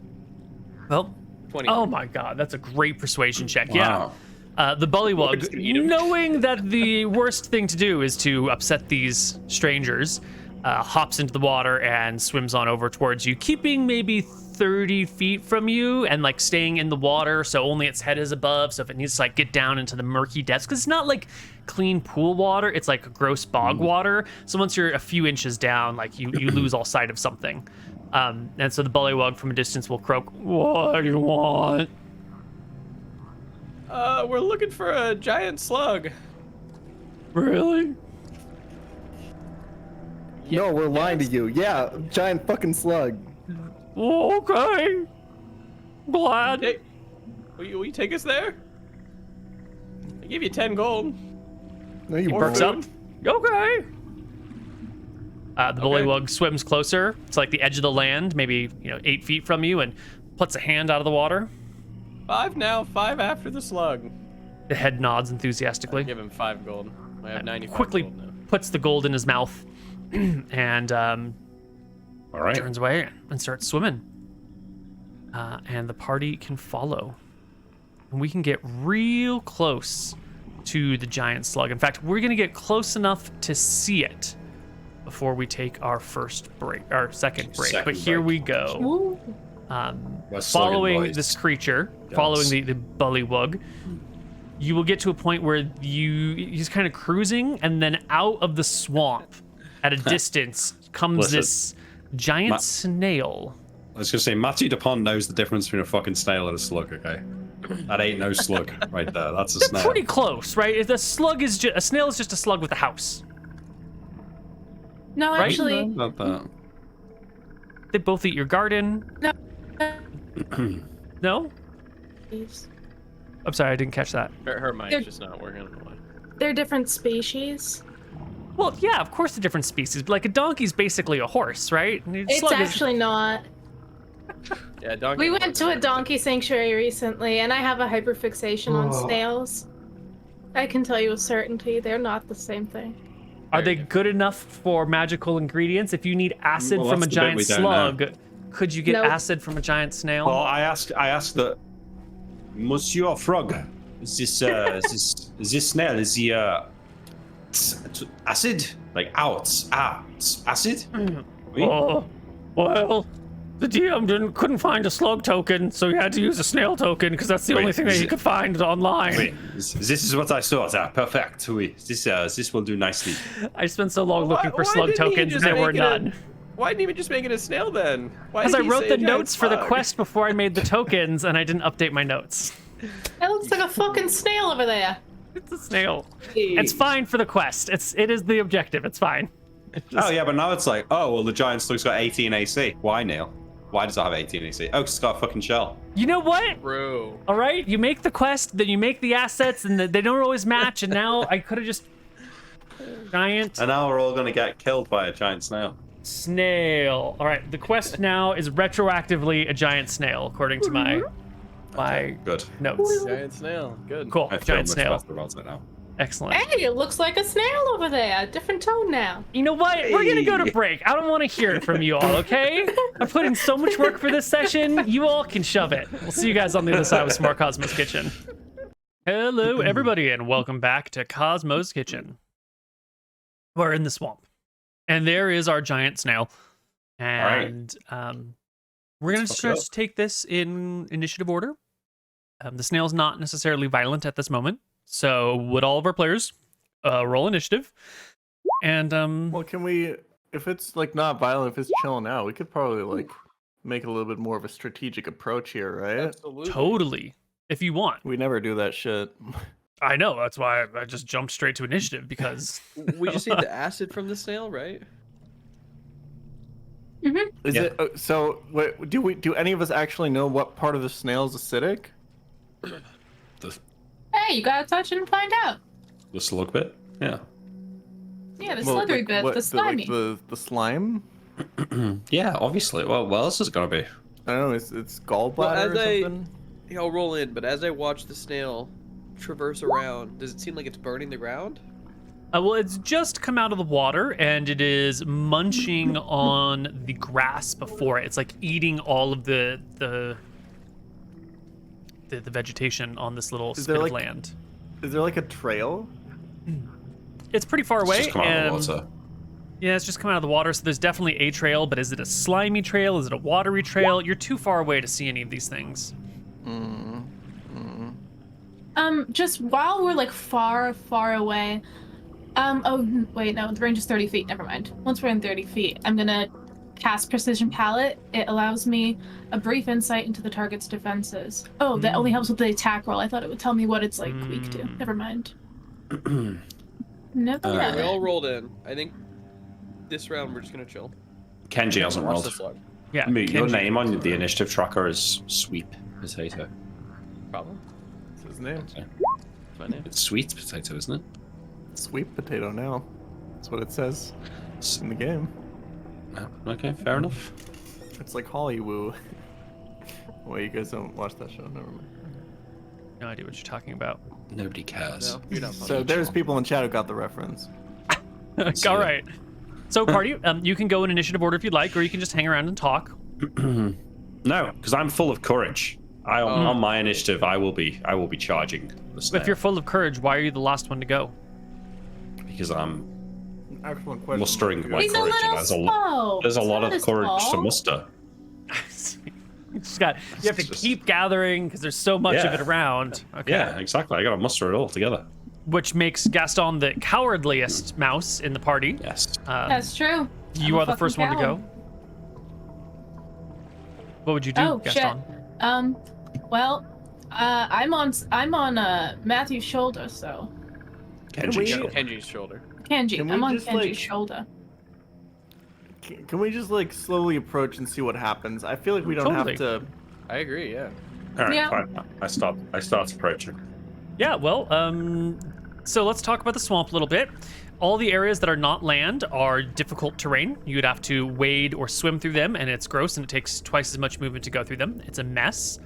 Well, 20. oh my god, that's a great persuasion check. Wow. Yeah. The We're just bullywug, gonna eat 'em. knowing that the worst thing to do is to upset these strangers, hops into the water and swims on over towards you, keeping maybe 30 feet from you and like staying in the water so only its head is above. So if it needs to like get down into the murky depths, because it's not like clean pool water, it's like gross bog water. So once you're a few inches down, like you lose all sight of something. And so the bullywug from a distance will croak, "What do you want?" We're looking for a giant slug. Really? No, we're lying to you. Yeah, giant fucking slug. Okay. Glad. Hey, will you take us there? I give you 10 gold. No, you Or Perks broke. up. Okay. The bullywug swims closer to like the edge of the land, maybe 8 feet from you, and puts a hand out of the water. 5 now, 5 after the slug. The head nods enthusiastically. Give him 5 gold. I have 95 Quickly gold now. puts the gold in his mouth and All right. turns away and starts swimming. And the party can follow. And we can get real close to the giant slug. In fact, we're going to get close enough to see it before we take our second break. Second But here break. we go. Ooh. We're slugging, Following boys. this creature, Yes. following the bullywug, you will get to a point where he's kind of cruising, and then out of the swamp at a distance comes Listen. this giant Ma- snail. I was gonna say, Matthew DuPont knows the difference between a fucking snail and a slug. Okay, that ain't no slug right there. That's a They're snail. pretty close, right? If a snail is just a slug with a house. No, Right? actually, Not that. They both eat your garden. no. No? I'm sorry, I didn't catch that. Her mic's They're- just not working. I don't know why. They're different species. Well, yeah, of course, the different species. But like a donkey's basically a horse, right? And a It's slug is- actually not. Yeah, donkey. We went to a donkey sanctuary recently, and I have a hyperfixation on snails. I can tell you with certainty they're not the same thing. Are they good enough for magical ingredients? If you need acid Well, from a that's the bit giant we don't slug, could you get Nope. acid from a giant snail? Well, I asked that Monsieur Frog. Is this snail? Is he acid? Like acid? Oui? Oh, well, the DM couldn't find a slug token, so he had to use a snail token because that's the Wait, only thing that is he it- could find online. Wait, this is what I thought. Perfect. Oui. This will do nicely. I spent so long looking for Why slug didn't he tokens and just there were make it a- none. Why didn't he even just make it a snail then? Why Because did I he wrote say the a giant notes for the slug? quest before I made the tokens, and I didn't update my notes. That looks like a fucking snail over there. It's a snail. It's fine for the quest. It is the objective. It's fine. Oh yeah, but now it's like, oh well, the giant slug's got 18 AC. Why, Neil? Why does it have 18 AC? Oh, 'cause it's got a fucking shell. You know what? Bro. All right, you make the quest, then you make the assets, and they don't always match. And now I could have just giant And now we're all gonna get killed by a giant snail. snail. All right, the quest now is retroactively a giant snail, according to my Good. notes. Giant snail. Good. Cool, I feel giant much snail. better about it now. Excellent. Hey, it looks like a snail over there. Different tone now. You know what? We're gonna go to Hey. break. I don't want to hear it from you all, okay? I put in so much work for this session. You all can shove it. We'll see you guys on the other side with some more Cosmo's Kitchen. Hello, everybody, and welcome back to Cosmo's Kitchen. We're in the swamp, and there is our giant snail. And we're gonna Let's fuck it just take this in initiative order. The snail's not necessarily violent at this moment, so would all of our players roll initiative? And Well, can we? If it's like not violent, if it's chilling out, we could probably like make a little bit more of a strategic approach here, right? Absolutely. totally, if you want. We never do that shit. I know, that's why I just jumped straight to initiative because We just need the acid from the snail, right? Is Yeah. it so? Wait, do any of us actually know what part of the snail is acidic? Hey, you gotta touch it and find out. The slug bit? Yeah. Yeah, the Well, slithery like, bit, what- the slimy. the slime. Yeah, obviously. Well, what else is it gonna be? I don't know. It's gallbladder Well, or something. Yeah, I'll roll in, but as I watch the snail traverse around, does it seem like it's burning the ground? Well, it's just come out of the water and it is munching on the grass before it. It's like eating all of the vegetation on this little spit of land. Is there like a trail? It's pretty far away. It's just come out of the water. Yeah, it's just come out of the water, so there's definitely a trail, but is it a slimy trail? Is it a watery trail? You're too far away to see any of these things. Just while we're like far away, oh wait, no, the range is 30 feet. Never mind. Once we're in 30 feet, I'm gonna cast Precision Palette. It allows me a brief insight into the target's defenses. Oh, that only helps with the attack roll. I thought it would tell me what it's like weak to. Never mind. Never mind. We all rolled in. I think this round we're just gonna chill. Kenji hasn't Watch rolled. the slug. Yeah. Your Kenji. name on the initiative tracker is Sweet Potato. Problem? That's his name. That's my name. It's Sweet Potato, isn't it? Sweet potato now. That's what it says in the game. No. Okay, fair enough. It's like Hollywood. Well, you guys don't watch that show. Never mind. No idea what you're talking about. Nobody cares. No, you're not funny. So there's people in chat who got the reference. All right. So, party, you can go in initiative order if you'd like, or you can just hang around and talk. No, because I'm full of courage. On my initiative, I will be charging the snail. If you're full of courage, why are you the last one to go? Because I'm Excellent question. mustering my He's a courage. little and slow. there's a lot Not of as courage to tall. muster. You have to keep gathering because there's so much of Yeah. it around. Okay. Yeah, exactly. I gotta muster it all together. Which makes Gaston the cowardliest mouse in the party. Yes. That's true. You I'm are a the first fucking one to go. coward. What would you do, Oh Gaston? shit. Well, I'm on Matthew's shoulder, so Kenji. Kenji's shoulder. Kenji. Can we I'm on just, Kenji's like- shoulder. Can we just like slowly approach and see what happens? I feel like we don't Totally. have to. I agree. Yeah. All right, Yeah. fine. I start approaching. Yeah, well, so let's talk about the swamp a little bit. All the areas that are not land are difficult terrain. You'd have to wade or swim through them, and it's gross, and it takes twice as much movement to go through them. It's a mess.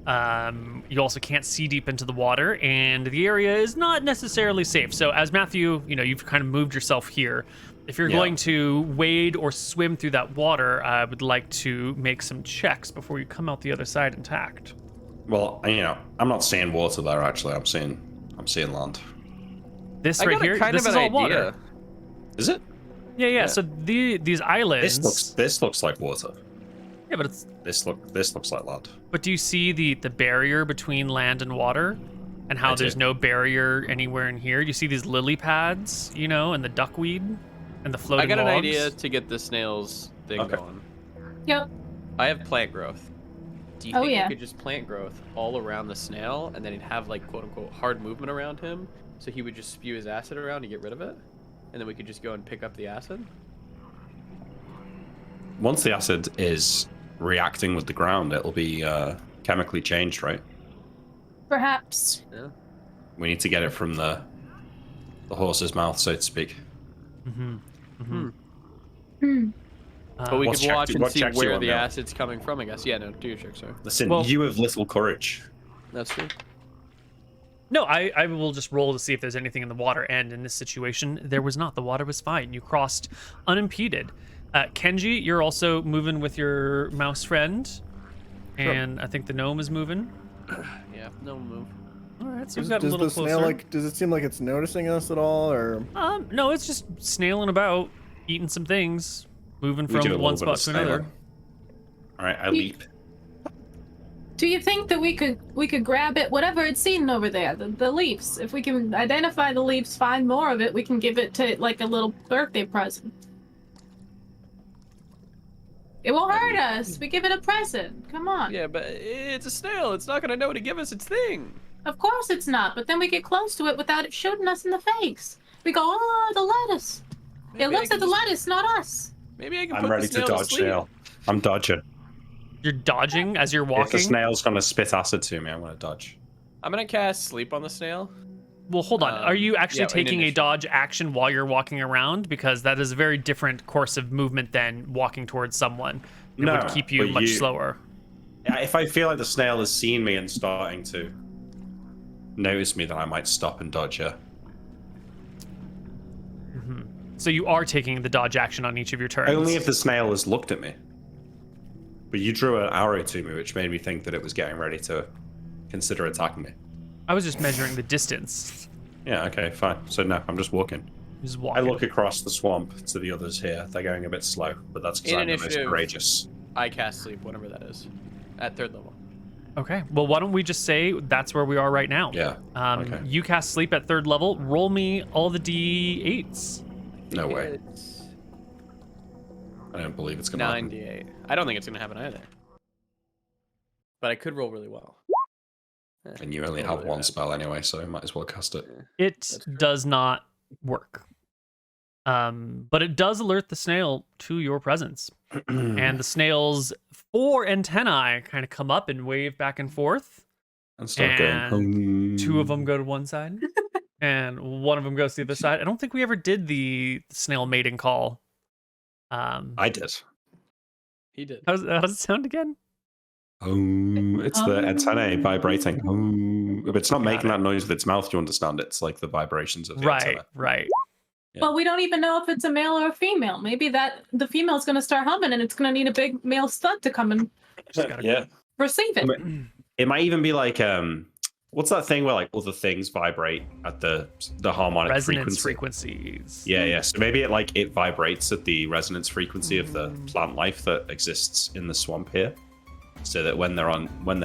You also can't see deep into the water, and the area is not necessarily safe. So as Matthew, you've kind of moved yourself here. If you're Yeah. going to wade or swim through that water, I would like to make some checks before you come out the other side intact. Well, I'm not seeing water there. Actually, I'm seeing land. This I right got here, kind this of is an all idea. water. Is it? Yeah. So these islands. This looks like water. Yeah, but it's. This looks like land. But do you see the barrier between land and water, and how I do. there's no barrier anywhere in here? You see these lily pads, and the duckweed, and the floating I got an logs? idea to get the snails thing Okay. going. Yep. I have plant growth. Do you Oh, think yeah. you could just plant growth all around the snail, and then he'd have like quote unquote hard movement around him, so he would just spew his acid around to get rid of it, and then we could just go and pick up the acid? Once the acid is reacting with the ground, it'll be chemically changed, right? Perhaps. Yeah. We need to get it from the horse's mouth, so to speak. But we What could check watch do- and what see checks do you where want the now? acid's coming from, I guess. Yeah, no, do your check, sorry. Listen, Well- you have little courage. That's true. No, I will just roll to see if there's anything in the water, and in this situation, there was not. The water was fine. You crossed unimpeded. Kenji, you're also moving with your mouse friend, and I think the gnome is moving. Yeah, no move. All right, so we've Does, got a does little the closer. snail does it seem like it's noticing us at all, or No, it's just snailing about, eating some things, moving We do a from little one bit of spot to another. snailing. All right, I leap. Do you think that we could grab it, whatever it's seen over there, the leaves? If we can identify the leaves, find more of it, we can give it to like a little birthday present. It won't hurt us. We give it a present. Come on. Yeah, but it's a snail. It's not gonna know to give us its thing. Of course it's not, but then we get close to it without it shooting us in the face. We go, oh, the lettuce. It Maybe I looks can at the just- lettuce, not us. Maybe I can I'm put ready the to snail dodge sleep. snail. I'm dodging. You're dodging as you're If the walking. snail's gonna spit acid to me, I'm gonna dodge. I'm gonna cast sleep on the snail. Well, hold on. Are you actually yeah, in taking a initiative. dodge action while you're walking around? Because that is a very different course of movement than walking towards someone. It No, would keep you but much you- slower. Yeah, if I feel like the snail has seen me and starting to notice me, then I might stop and dodge her. So you are taking the dodge action on each of your turns. Only if the snail has looked at me. But you drew an arrow to me, which made me think that it was getting ready to consider attacking me. I was just measuring the distance. Yeah, okay, fine. So no, I'm just walking. Just I walking. look across the swamp to the others here. They're going a bit slow, but that's because In I'm the most initiative. courageous. I cast sleep, whatever that is, at 3rd level. Okay. Well, why don't we just say that's where we are right now? Yeah. Okay. You cast sleep at 3rd level. Roll me all the d8s. No way. It's I don't believe it's gonna happen. 98. I don't think it's gonna happen either. But I could roll really well. And you only have one spell anyway, so you might as well cast it. It does not work. But it does alert the snail to your presence. And the snail's 4 antennae kind of come up and wave back and forth. And start And going. 2 of them go to one side, and 1 of them goes to the other side. I don't think we ever did the snail mating call. I did. He did. How does it sound again? It's the antennae vibrating. If it's not Got making it. that noise with its mouth, you understand it's like the vibrations of the Right, antenna. right. Yeah. But we don't even know if it's a male or a female. Maybe that the female's going to start humming and it's going to need a big male stud to come and Just gotta- Yeah. receive it. It might even be like what's that thing where like other things vibrate at the harmonic Resonance frequency? frequencies. Yeah. So maybe it vibrates at the resonance frequency of the plant life that exists in the swamp here. So that when they're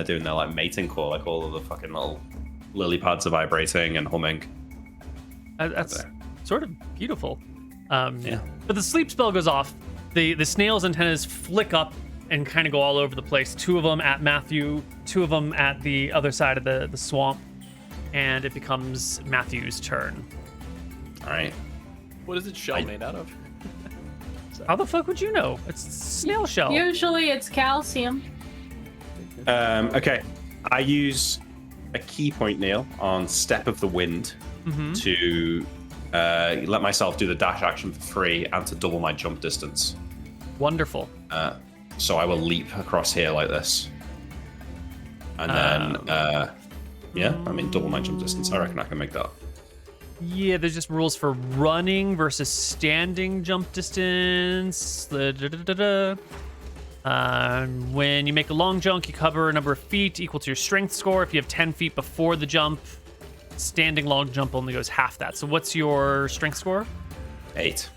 doing their like mating call, like all of the fucking little lily pads are vibrating and humming. That's sort of beautiful. Yeah. But the sleep spell goes off. The snail's antennas flick up and kind of go all over the place. 2 of them at Matthew, 2 of them at the other side of the swamp, and it becomes Matthew's turn. All right. What is its shell made out of? How the fuck would you know? It's snail shell. Usually it's calcium. Okay. I use a key point nail on Step of the Wind to let myself do the dash action for free and to double my jump distance. Wonderful. So I will leap across here like this. And then, double my jump distance. I reckon I can make that. Yeah, there's just rules for running versus standing jump distance. When you make a long jump, you cover a number of feet equal to your strength score. If you have 10 feet before the jump, standing long jump only goes half that. So what's your strength score? 8.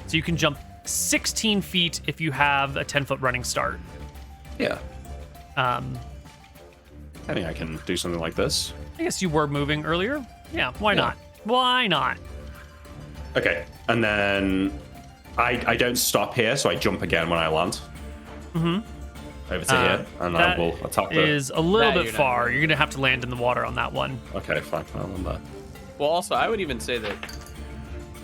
So you can jump 16 feet if you have a 10-foot running start. Yeah. I I think I can do something like this. guess you were moving earlier. Yeah, why not? Why not? Okay. And then I don't stop here, so I jump again when I land. Over to here, and I That will attack the... is a little That bit you're not far. doing. You're gonna have to land in the water on that one. Okay, fine. I'll land there. Well, also, I would even say that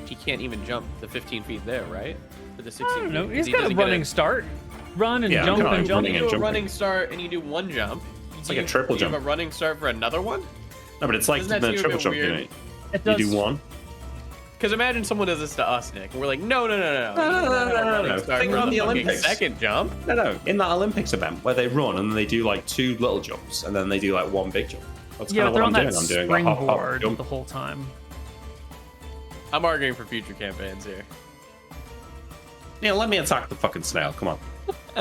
he can't even jump the 15 feet there, right? For the 16 I don't know. feet, 'cause He's he got a doesn't get running start. Run and Yeah, I'm jump kinda and like jump. running You and do a jumping. running start and you do 1 jump. It's like a triple You have jump. a running start for another one? No, but it's like Doesn't that the seem a triple bit jump. weird? You It does. do one. Because imagine someone does this to us, Nick, and we're like, no. No. Think For about the fucking Olympics. second jump. No. In that Olympics event where they run and then they do like 2 little jumps and then they do like 1 big jump. That's Yeah, kind but of they're what on I'm that doing. I'm doing a hop, springboard jump. the whole time. I'm arguing for future campaigns here. Yeah, let me attack the fucking snail. Come on.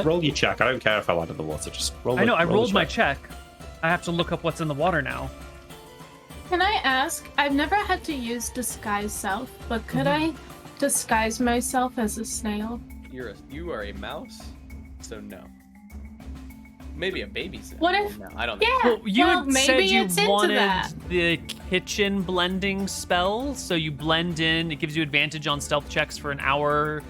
Roll your check. I don't care if I land in the water. Just roll. I know. I roll the rolled my check. I have to look up what's in the water now. Can I ask? I've never had to use disguise self, but could I disguise myself as a snail? You are a mouse, so no. Maybe a baby snail. What if- No, I don't think. Yeah. Well, you well, had said maybe you it's into wanted that. the kitchen blending spell, so you blend in. It gives you advantage on stealth checks for an hour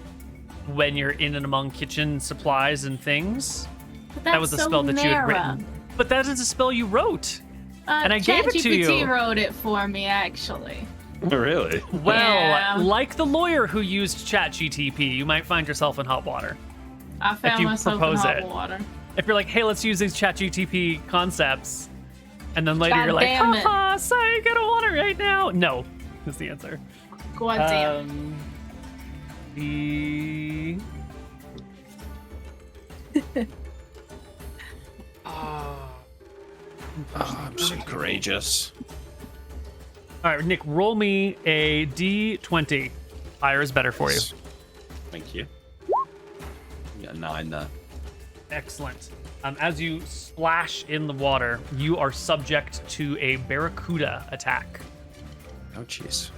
when you're in and among kitchen supplies and things. But That was a that's so spell that you had narrow. written. But that is a spell you wrote. And I gave it to ChatGPT you. wrote it for me, actually. Really? Well, Yeah. like the lawyer who used ChatGTP, you might find yourself in hot water. I found you myself in propose hot it. water. If you're like, hey, let's use these ChatGTP concepts, and then later God you're like, damn it. haha, sorry, get a water right now. No, is the answer. God damn. The So courageous. All right, Nick, roll me a d20. Higher is better for you. Thank you. You got a 9 there. Excellent. As you splash in the water, you are subject to a barracuda attack. Oh, jeez.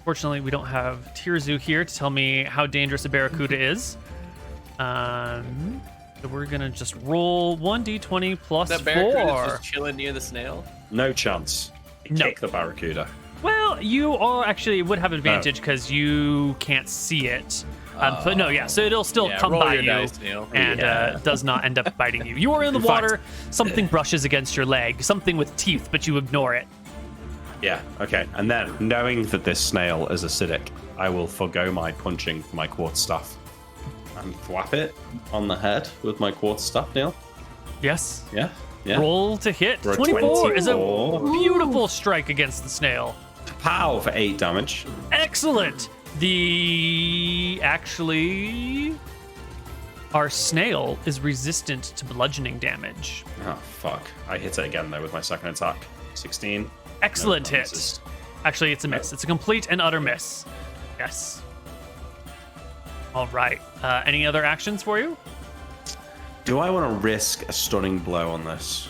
Fortunately, we don't have Tirzu here to tell me how dangerous a barracuda is. So we're gonna just roll 1d20 plus That barracuda's 4. just chilling near the snail. No chance. No. Kick the barracuda. Well, you are actually would have advantage because you can't see it. But no, yeah, so it'll still Yeah, come roll by your you dice, Neil. and does not end up biting you. You are in the In fact- water. Something brushes against your leg, something with teeth, but you ignore it. Yeah, okay. And then, knowing that this snail is acidic, I will forgo my punching for my quartz staff. And thwap it on the head with my quartz staff, Neil. Yes. Yeah? Yeah. Roll to hit. For a 24 is a 24. beautiful strike against the snail. Pow for 8 damage. Excellent. Our snail is resistant to bludgeoning damage. Oh, fuck. I hit it again, though, with my second attack. 16. Excellent No, hit. misses. Actually, it's a miss. It's a complete and utter miss. Yes. All right. Any other actions for you? Do I want to risk a stunning blow on this?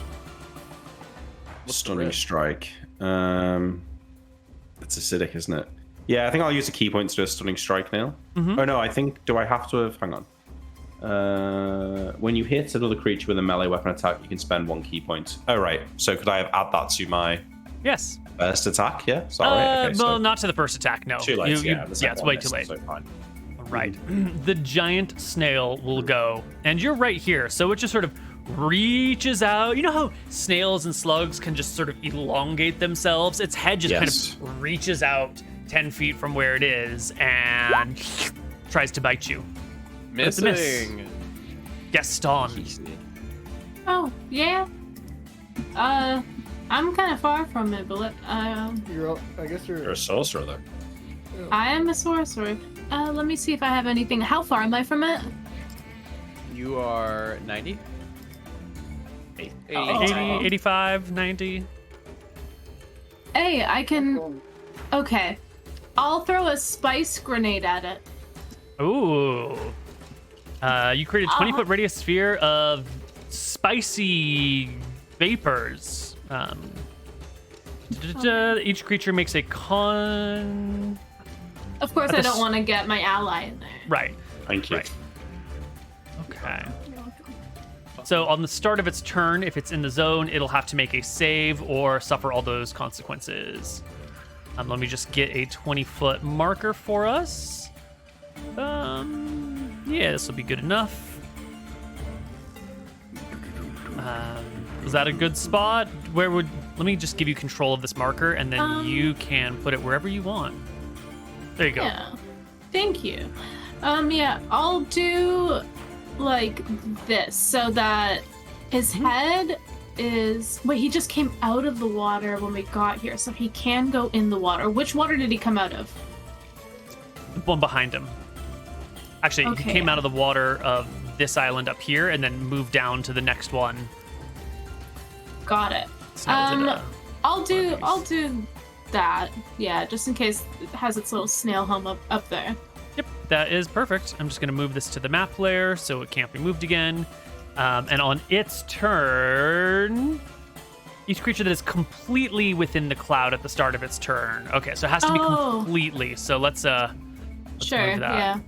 What's the Stunning risk? strike. It's acidic, isn't it? Yeah, I think I'll use a key point to do a stunning strike, Neil. Mm-hmm. Oh no, I think, do I have to have, hang on. When you hit another creature with a melee weapon attack, you can spend 1 key point. Oh right, so could I have add that to my Yes. first attack? Yeah, sorry. Okay, Well, so not to the first attack. No. too late. You- The yeah, second it's one way too missed, late. So fine. Right. The giant snail will go, and you're right here. So it just sort of reaches out. You know how snails and slugs can just sort of elongate themselves? Its head just Yes. kind of reaches out 10 feet from where it is and tries to bite you. It's a miss. Missing. Gaston. Oh, yeah. I'm kind of far from it, but I guess You're a sorcerer, though. I am a sorcerer. Let me see if I have anything. How far am I from it? You are 90? 8. 80, 85, 90. Hey, I can. Okay. I'll throw a spice grenade at it. Ooh. You create a 20-foot radius sphere of spicy vapors. Each creature makes a con. Of course, At I the don't want to get my ally in there. Right. Thank you. Right. Okay. So on the start of its turn, if it's in the zone, it'll have to make a save or suffer all those consequences. Let me just get a 20-foot marker for us. Yeah, this will be good enough. Is that a good spot? Let me just give you control of this marker, and then you can put it wherever you want. There you go. Yeah. Thank you. Yeah, I'll do like this so that his head is. Wait, he just came out of the water when we got here, so he can go in the water. Which water did he come out of? The one behind him. Actually, Okay. he came out of the water of this island up here, and then moved down to the next one. Got it. Snail did, I'll do piece. that. Yeah, just in case it has its little snail home up there. Yep, that is perfect. I'm just going to move this to the map layer so it can't be moved again. And on its turn, each creature that is completely within the cloud at the start of its turn. Okay, so it has to be Oh. completely. So let's Sure. move that. Yeah.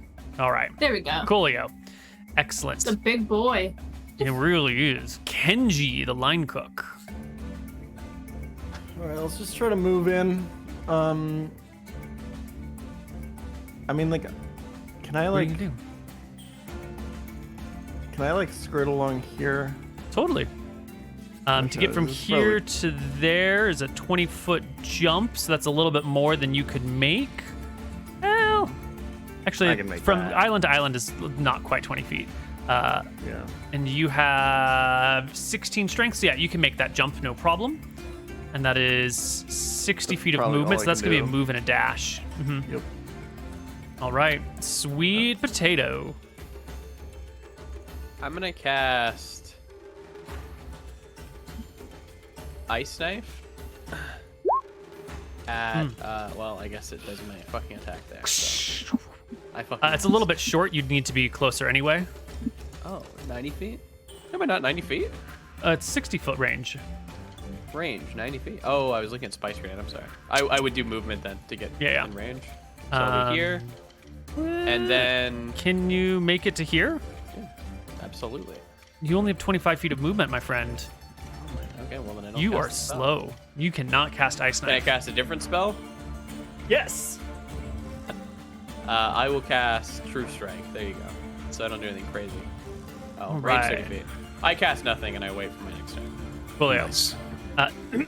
All right, There we go. coolio. Excellent. It's a big boy. It really is. Kenji, the line cook. All right, let's just try to move in. I mean, like, can I What are like, you gonna do? can I like skirt along here? Totally. To get from this is here to there is a 20-foot jump, so that's a little bit more than you could make. Well, actually, I can make from that. island to island is not quite 20 feet. Yeah. And you have 16 strength, so yeah, you can make that jump, no problem. And that is 60 feet of probably movement, all so I that's can going to be a do. move and a dash. Mhm. Yep. All right, sweet potato. I'm gonna cast ice knife at well, I guess it does my fucking attack there. So I fucking It's a little bit short. You'd need to be closer anyway. 90 feet? Am I not 90 feet? It's 60-foot range. Range 90 feet. Oh, I was looking at Spice Grenade. I'm sorry. I would do movement then to get Yeah. in range. So I'll be here, and then Can you make it to here? absolutely. You only have 25 feet of movement, my friend. Okay, well then I don't. You cast are the spell. slow. You cannot cast Ice Can I Knife. cast a different spell? Yes. I will cast True Strike. There you go. So I don't do anything crazy. Oh, range Right. 30 feet. I cast nothing and I wait for my next turn. Well, yeah. Nice. Do you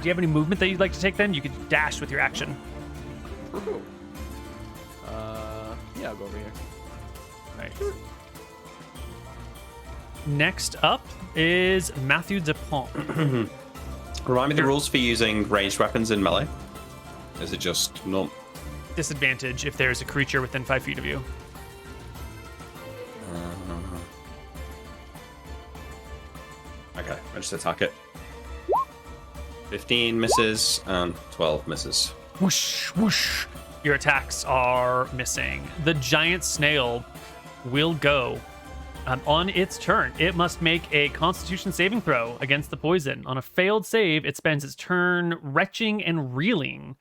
have any movement that you'd like to take then? You could dash with your action. Yeah, I'll go over here. Right. Next up is Matthew Dupont. Remind me the rules for using ranged weapons in melee. Is it just no? Disadvantage if there's a creature within 5 feet of you. Okay, I just attack it. 15 misses and 12 misses. Whoosh, whoosh. Your attacks are missing. The giant snail will go on its turn. It must make a Constitution saving throw against the poison. On a failed save, it spends its turn retching and reeling.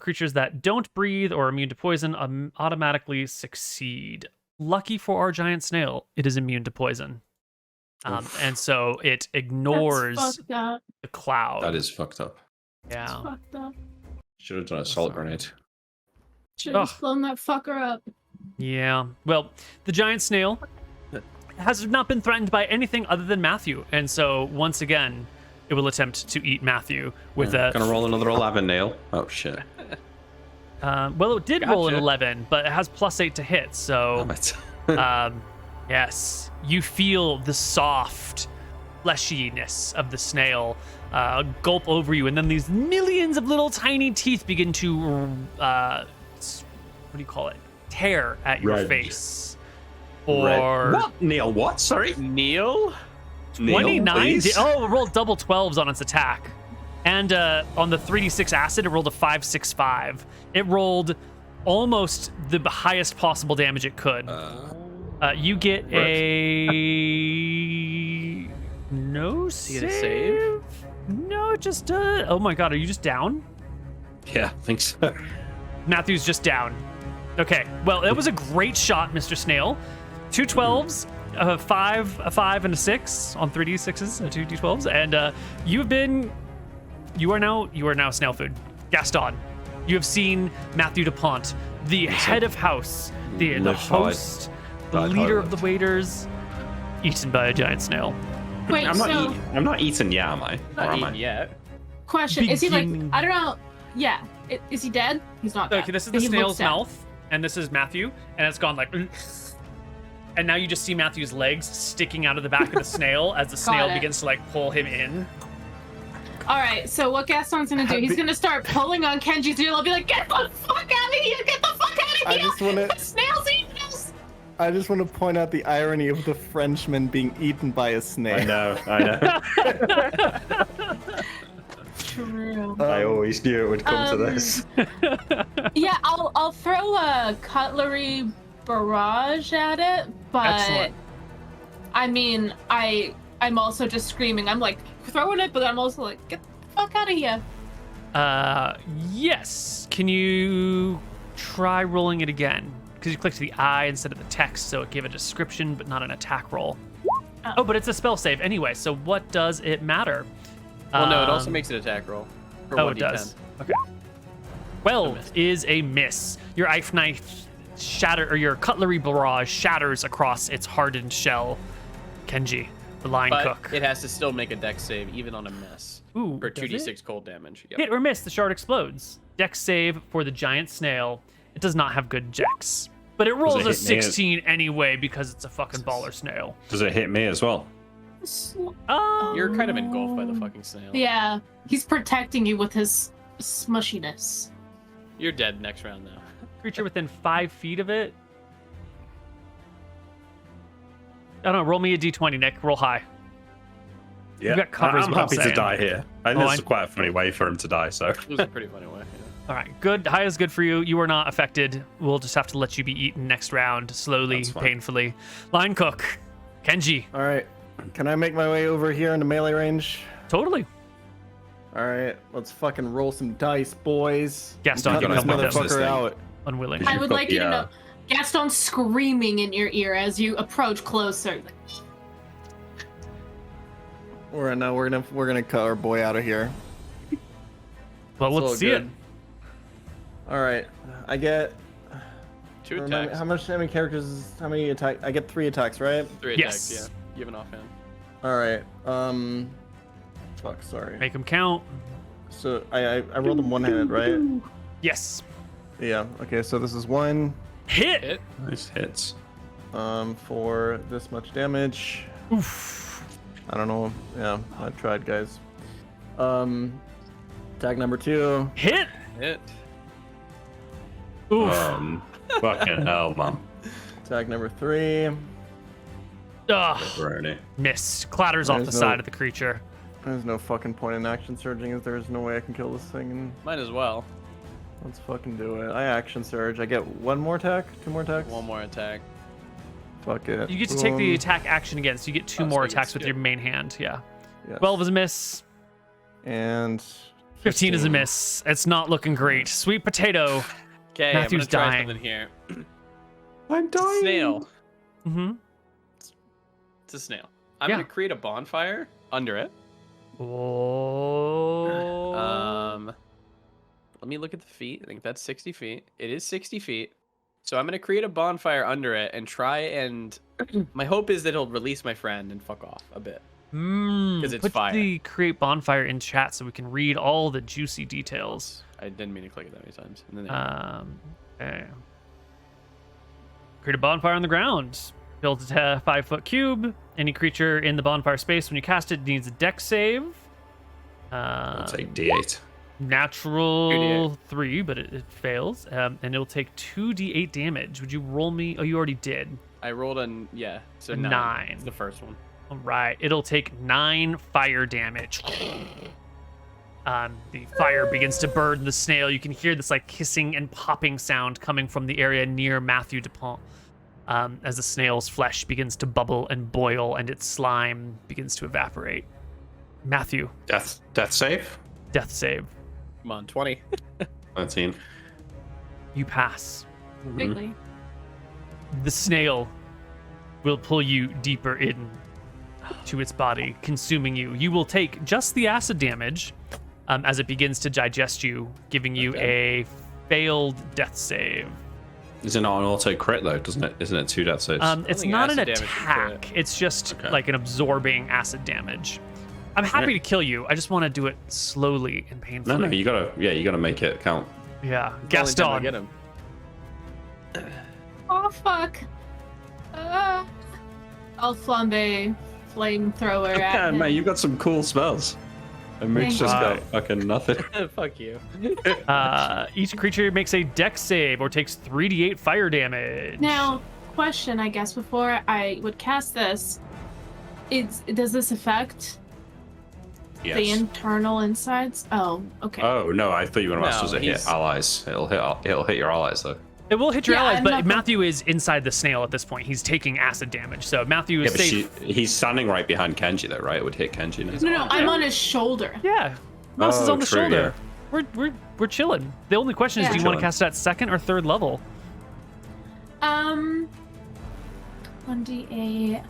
Creatures that don't breathe or are immune to poison automatically succeed. Lucky for our giant snail, it is immune to poison. And so it ignores That's fucked up. the cloud. That is fucked up. Yeah. That's fucked up. Should have done a salt grenade. Should have Ugh. blown that fucker up. Yeah. Well, the giant snail has not been threatened by anything other than Matthew. And so once again, it will attempt to eat Matthew with a... Gonna roll another 11 nail. Oh shit. well, it did roll an Gotcha. 11, but it has +8 to hit. So, Damn it. yes, you feel the soft fleshiness of the snail gulp over you. And then these millions of little tiny teeth begin to, what do you call it? Tear at your Red. face. Red. Or... What? Nail what? Sorry? Neil? Nail, 29. please? Oh, it rolled double 12s on its attack. And on the 3d6 acid, it rolled a 565. It rolled almost the highest possible damage it could. You get a no you save. get a save? No, just oh my god, are you just down? Yeah, I think so. Matthew's just down. Okay, well, it was a great shot, Mr. Snail. 2 12s, a 5, and a 6 on 3d6s, 2 d12s, and you are now snail food. Gaston, you have seen Matthew Dupont, the head of house, the Live hard. host, the Die leader hard. of the waiters, eaten by a giant snail. Wait, I'm so not eating yet, am I? Or Not am I? eaten yet. question: is he like? Begin- I don't know. Yeah, is he dead? He's not dead. Okay, this is but the he looks snail's dead. mouth, and this is Matthew, and it's gone like... And now you just see Matthew's legs sticking out of the back of the snail as the snail it. begins to like pull him in. All right, so what Gaston's gonna do? He's gonna start pulling on Kenji's ear. I'll be like, "Get the fuck out of here! Get the fuck out of I here! just wanna- The snail's eating us!" I just want to point out the irony of the Frenchman being eaten by a snake. I know. True. I always knew it would come to this. Yeah, I'll throw a cutlery barrage at it, but Excellent. I mean, I'm also just screaming. I'm like throwing it, but I'm also like, "Get the fuck out of here!" Yes. Can you try rolling it again? Because you clicked the I instead of the text, so it gave a description, but not an attack roll. Oh, but it's a spell save anyway, so what does it matter? Well, no, it also Um, makes an attack roll. For Oh, 1d10. it does. Okay. 12 is a miss. Your knife or your cutlery barrage shatters across its hardened shell. Kenji, the line But cook. it has to still make a dex save even on a miss. Ooh, For does 2d6 it? cold damage. Yep. Hit or miss, the shard explodes. Dex save for the giant snail. It does not have good dex. But it rolls it a hit me? 16 anyway because it's a fucking baller snail. Does it hit me as well? You're kind of engulfed by the fucking snail. Yeah, he's protecting you with his smushiness. You're dead next round, though. Creature within 5 feet of it. I don't know, roll me a d20, Nick. Roll high. Yeah, got cover is I'm what I'm happy to saying. die here. I Oh, think this is quite a funny way for him to die. So It was a pretty funny way. Yeah. All right, good. High is good for you. You are not affected. We'll just have to let you be eaten next round, slowly, That's fine. painfully. Line cook, Kenji. All right. Can I make my way over here into melee range? Totally. All right. Let's fucking roll some dice, boys. Gaston, Cut you this come with him. This motherfucker thing. out. Unwilling. I would like you to Yeah. know, Gaston screaming in your ear as you approach closer. We're gonna cut our boy out of here. Well, It's let's all see good. it. All right. I get 2 Remind me, attacks. how many characters? How many attack? I get 3 attacks, right? 3 Yes. attacks, yeah. You have an offhand. All right. Fuck. Sorry. Make them count. So I rolled them one-handed, right? Yes. Yeah. Okay. So this is 1. Hit. nice hits. For this much damage. Oof. I don't know. Yeah. I tried, guys. Attack number 2. Hit. Hit. Oof. Fucking hell, man. Attack number 3. Ugh. Bernie. Missed. Clatters off the There's no- side of the creature. There's no fucking point in action surging if there's no way I can kill this thing. And Might as well. let's fucking do it. I action surge. I get 1 more attack, 2 more attacks. 1 more attack. Fuck it. You get to take the Boom. attack action again, so you get 2 Oh, so more you get attacks with two. your main hand. Yeah. Yes. 12 is a miss. And 15 is a miss. It's not looking great. Sweet potato. Okay, Matthew's I'm gonna try dying. something here. I'm It's a snail. Mm-hmm. It's a snail. I'm Yeah. gonna create a bonfire under it. Oh. Let me look at the feet. I think that's 60 feet. It is 60 feet. So I'm gonna create a bonfire under it and try and. My hope is that it'll release my friend and fuck off a bit. 'Cause it's Put fire. the create bonfire in chat so we can read all the juicy details. I didn't mean to click it that many times. And then Okay. Create a bonfire on the ground. Build a 5-foot cube. Any creature in the bonfire space when you cast it needs a dex save. I'll take D8. Natural 2d8. 3, but it fails. And it'll take 2d8 damage. Would you roll me? Oh, you already did. I rolled a so A 9. 9. It's the first one. All right. It'll take 9 fire damage. The fire begins to burn the snail. You can hear this like hissing and popping sound coming from the area near Matthew Dupont. As the snail's flesh begins to bubble and boil and its slime begins to evaporate. Matthew, Death save. death save. Come on, 20. 13. You pass. Bigly. The snail will pull you deeper in to its body, consuming you. You will take just the acid damage as it begins to digest you, giving you a failed death save. Is it not an auto crit though? Doesn't it? Isn't it 2 death saves? It's think not an acid damage is attack. crit. It's just Okay. like an absorbing acid damage. I'm happy Okay. to kill you. I just want to do it slowly and no, painfully. you gotta make it count. Yeah, It's the only time I Gaston. get him. Oh fuck. I'll flambe flamethrower Yeah, at him. man, you got some cool spells. And Moon's just got Right. fucking nothing. Fuck you. Each creature makes a dex save or takes 3d8 fire damage. Now, question, I guess, before I would cast this, does this affect the Yes. internal insides? Oh, okay. Oh no, I thought you were gonna ask No, does it hit he's- allies? It'll hit your allies though. It will hit your Yeah, allies, I'm but not- Matthew is inside the snail at this point. He's taking acid damage, so Matthew Yeah, is but safe. he's standing right behind Kenji though, right? It would hit Kenji. No, I'm on his shoulder. Yeah, mouse is Oh, on the true, shoulder. We're chilling. The only question is, Yeah. do you want to Chilling. cast it at 2nd or 3rd level? 1d8.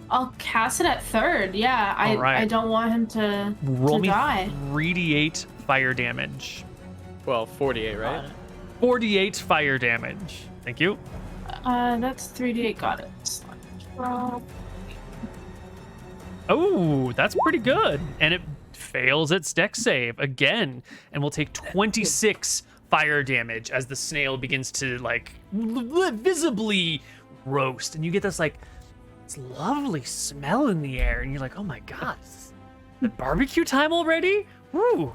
I'll cast it at 3rd. Yeah, All right. I don't want him to Roll me die. 3d8 fire damage. Well, 48, right? 48 fire damage. Thank you. That's 3d8. Got it. Oh, that's pretty good. And it fails its dex save again and will take 26 fire damage as the snail begins to like visibly roast. And you get this like this lovely smell in the air and you're like, oh my god, is it barbecue time already? Woo.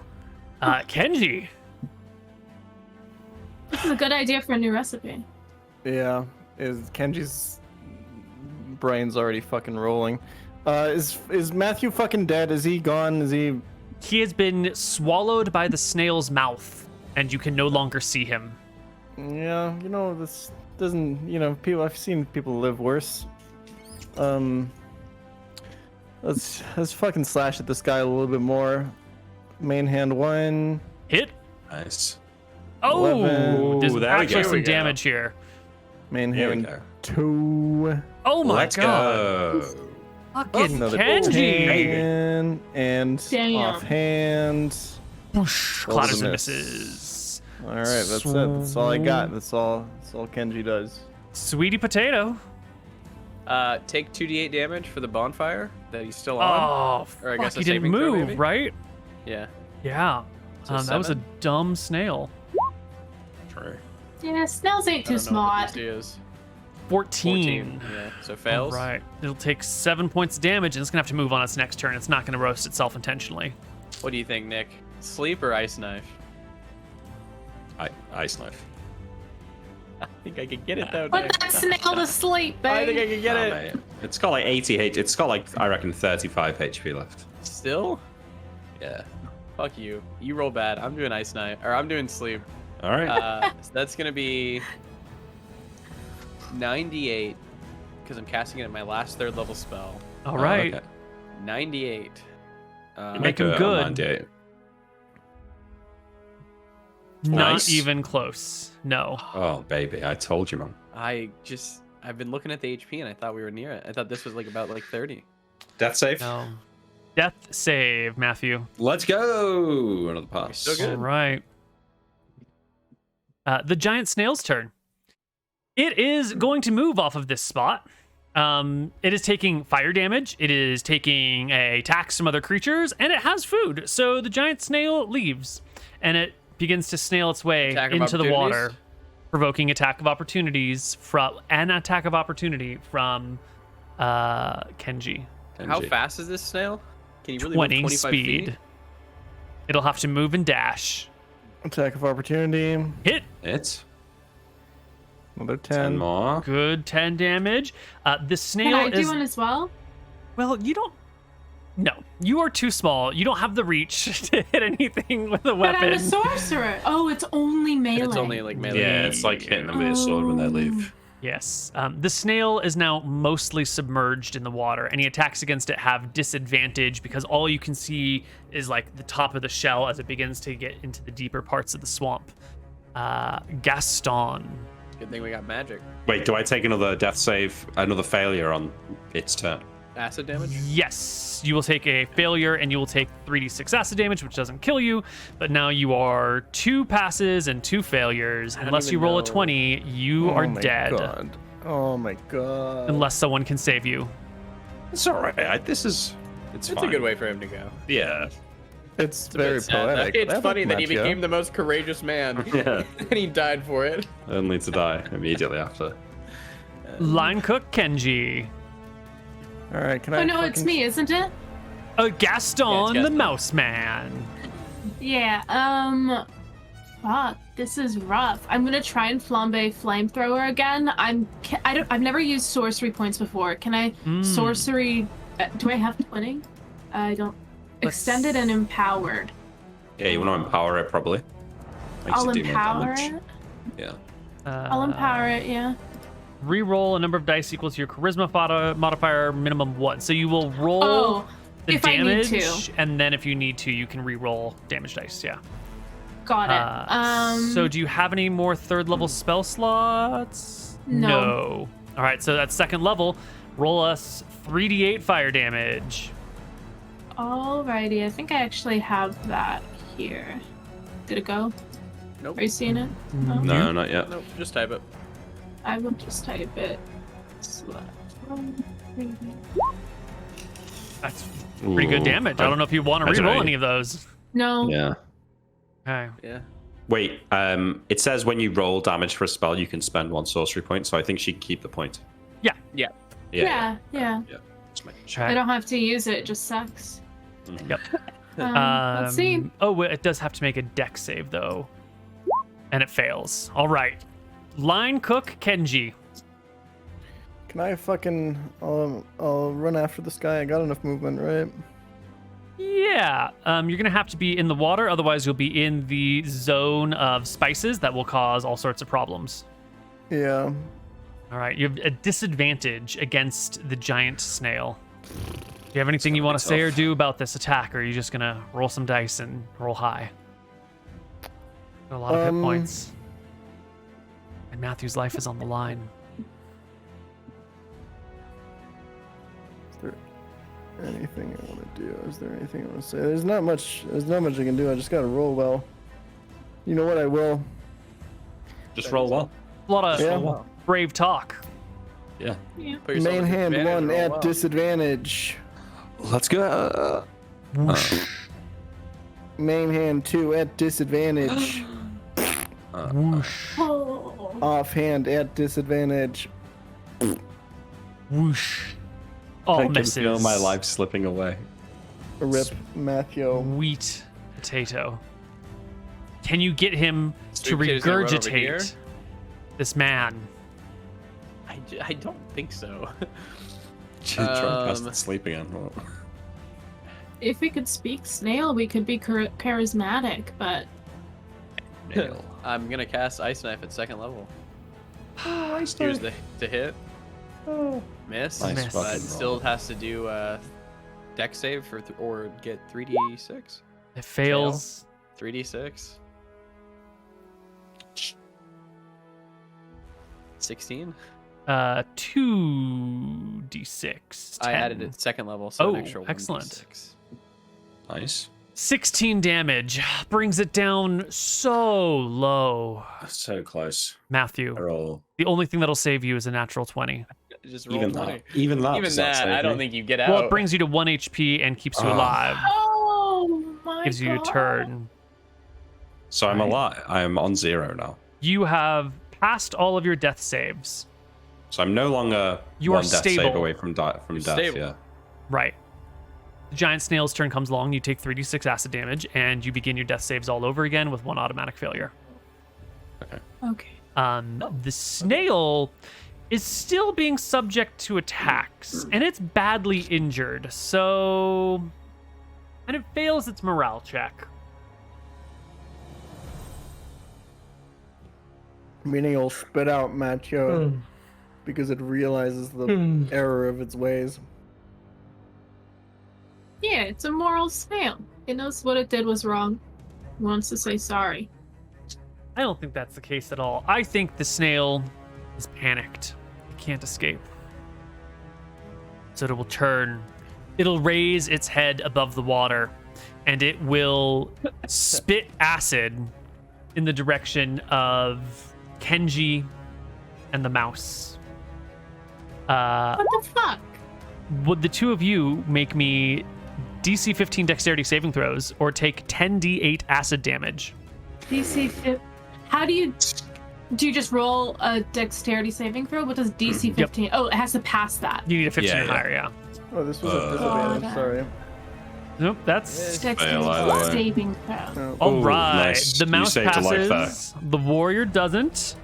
Kenji. This is a good idea for a new recipe. Yeah, is Kenji's brain's already fucking rolling. Is Matthew fucking dead? Is he gone? Is he? He has been swallowed by the snail's mouth, and you can no longer see him. Yeah, this doesn't. People. I've seen people live worse. Let's fucking slash at this guy a little bit more. Main hand 1. Hit. Nice. Oh, 11. there's Ooh, there we actually go. some damage here. Main Here we hand go. 2. Oh my Let's god. go. Fucking Another Kenji. 10, and Damn. offhand. Whoosh, What was clatters a and miss? misses. All right, that's it. That's all I got. That's all Kenji does. Sweetie potato. Take 2d8 damage for the bonfire that he's still on. Oh, Or I fuck, guess a he didn't saving throw, move, maybe? right? Yeah. Yeah. So That was a 7? dumb snail. True. Yeah, snails ain't I too don't know what smart. the DC is. 14. Yeah. So fails. All right. It'll take 7 points of damage, and it's going to have to move on its next turn. It's not going to roast itself intentionally. What do you think, Nick? Sleep or ice knife? Ice knife. I think I could get it though. Put Nick. that snail to sleep, babe. I think I could get Oh, it. mate. It's got like 80 H. It's got like, I reckon, 35 HP left. Still? Yeah. Fuck you. You roll bad. I'm doing ice knife, or I'm doing sleep. All right. So that's gonna be 98 because I'm casting it at my last 3rd level spell. All right. Okay. 98. Make him a good. 98. Not Nice. even close. No. Oh, baby. I told you, man. I've been looking at the HP and I thought we were near it. I thought this was like about like 30. Death save. No. Death save, Matthew. Let's go. Another pass. Still good. All right. The giant snail's turn. It is going to move off of this spot. It is taking fire damage. It is taking attacks from other creatures, and it has food. So the giant snail leaves, and it begins to snail its way Attack of into the water, opportunities? provoking attack of opportunities from an attack of opportunity from Kenji. How Kenji. fast is this snail? Can you really 20 move 25 speed. feet? It'll have to move and dash. Attack of opportunity. Hit. It's Another 10 10. more. Good 10 damage. The Can snail I do is one as well? well. You don't. No, you are too small. You don't have the reach to hit anything with a But I'm a weapon. sorcerer. Oh, it's only melee. It's only like melee. Yeah, it's like hitting them with your sword when they leave. Yes. The snail is now mostly submerged in the water. Any attacks against it have disadvantage because all you can see is like the top of the shell as it begins to get into the deeper parts of the swamp. Gaston. Good thing we got magic. Wait, do I take another death save, another failure on its turn? Acid damage? Yes, you will take a failure and you will take 3d6 acid damage, which doesn't kill you. But now you are 2 passes and 2 failures. don't Unless you even roll a know. 20, you are my dead. God. Oh my god. Unless someone can save you. It's all right. It's It's fine. a good way for him to go. Yeah. It's It's a bit very sad, though. poetic. It's That funny would that he match you. became the most courageous man. Yeah. And he died for it. Only to die immediately after. Line cook Kenji. All right, can I? Oh no, it's fucking- me, isn't it? Gaston the Gaston. Mouse Man. Yeah. Fuck, this is rough. I'm gonna try and flambe flamethrower again. I've never used sorcery points before. Can I sorcery? Do I have 20? I don't. Let's- Extended and empowered. Yeah, you want to empower it probably. Makes I'll it do more empower damage. it. Yeah. I'll empower it. Yeah. Reroll a number of dice equal to your charisma modifier minimum 1. So you will roll Oh, the if I need damage, to. and then if you need to, you can re-roll damage dice. Yeah. Got it. So do you have any more 3rd level spell slots? No. All right, so that's 2nd level. Roll us 3d8 fire damage. Alrighty, I think I actually have that here. Did it go? Nope. Are you seeing it? No, not yet. Nope, just type it. I will just type it. That's pretty good Ooh. damage. I don't know if you want to That's re-roll right. any of those. No. Yeah. Okay. Yeah. Wait, it says when you roll damage for a spell, you can spend 1 sorcery point, so I think she can keep the point. Yeah. Yeah. Yeah. Yeah. Just making sure. I don't have to use it. It just sucks. Yep. Let's see. Oh, it does have to make a dex save though, and it fails. All right. Line cook Kenji. Can I fucking I'll run after this guy? I got enough movement, right? Yeah, you're gonna have to be in the water, otherwise you'll be in the zone of spices that will cause all sorts of problems. Yeah. All right, you have a disadvantage against the giant snail. Do you have anything you want to say or do about this attack, or are you just gonna roll some dice and roll high? A lot of hit points, and Matthew's life is on the line. Is there anything I want to do? Is there anything I want to say? There's not much I can do. I just gotta roll well. You know what? I will. Just roll well. A lot of brave talk. Yeah. Put yourself Main at hand disadvantage, one roll at well. Let's disadvantage. go. Main hand 2 at disadvantage. Whoosh, Oh. Offhand at disadvantage. whoosh. All I can misses. feel my life slipping away. Rip Matthew. Wheat potato. Can you get him to Sweet potato's gonna run over here? regurgitate this man? I don't think so. Try and cast it sleep again. If we could speak snail, we could be charismatic, but Nail. I'm gonna cast Ice Knife at 2nd level. Ice Use the to hit. Miss. Nice Miss. But fucking still roll. has to do deck save for or get 3d6. It fails. 3d6. 16. 2d6. I 10. added it 2nd level, so an Oh, extra 1d6. excellent. Nice. 16 damage brings it down so low. So close. Matthew, Roll. the only thing that'll save you is a natural 20. Just roll Even 20. that. Even that. Even does not that, save I don't me. think you get out. Well, it brings you to 1 HP and keeps you Ah. alive. oh my Gives you a God. turn. So I'm Right. alive. I'm on 0 now. You have passed all of your death saves. So I'm no longer You are one death save stable. away from death. stable. Yeah. Right. The giant snail's turn comes along, you take 3d6 acid damage, and you begin your death saves all over again with 1 automatic failure. Okay. The snail is still being subject to attacks, and it's badly injured, so... And it fails its morale check. Meaning it'll spit out Matthew because it realizes the error of its ways. Yeah, it's a moral snail. It knows what it did was wrong. It wants to say sorry. I don't think that's the case at all. I think the snail is panicked. It can't escape. So it will turn. It'll raise its head above the water, and it will spit acid in the direction of Kenji and the mouse. What the fuck? Would the two of you make me DC 15 dexterity saving throws or take 10d8 acid damage? DC 15. How do you just roll a dexterity saving throw? What does DC 15? Oh, it has to pass that. You need a 15 or Yeah. higher, yeah. Oh, this was a disadvantage. God. Sorry. Nope, that's Dexterity either way. saving throw. Oh. all Ooh, right. nice. The You mouse saved a life passes. The warrior doesn't.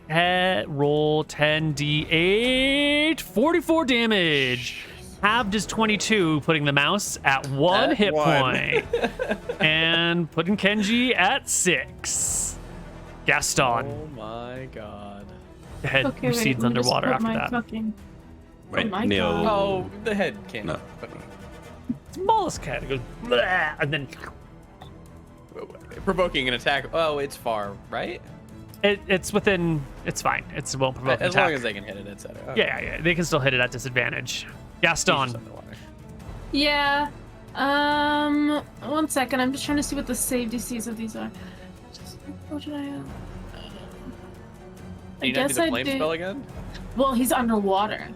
Roll 10d8. 44 damage. Halved is 22, putting the mouse at 1 At hit 1. point. And putting Kenji at 6. Gaston. Oh my god. The head Okay, wait, recedes let me just underwater put after my that. fucking- Wait, my Neil. God. Oh, the head can't. No. Smallest cat. It goes, "Bleh," and then Provoking an attack. Oh, it's far, right? it's within. It's fine. It won't provoke an As attack. long as they can hit it, etc. Yeah. They can still hit it at disadvantage. Gaston. Yeah. 1 second. I'm just trying to see what the save DCs of these are. What did I? Do you not do the flame spell again? Well, he's underwater.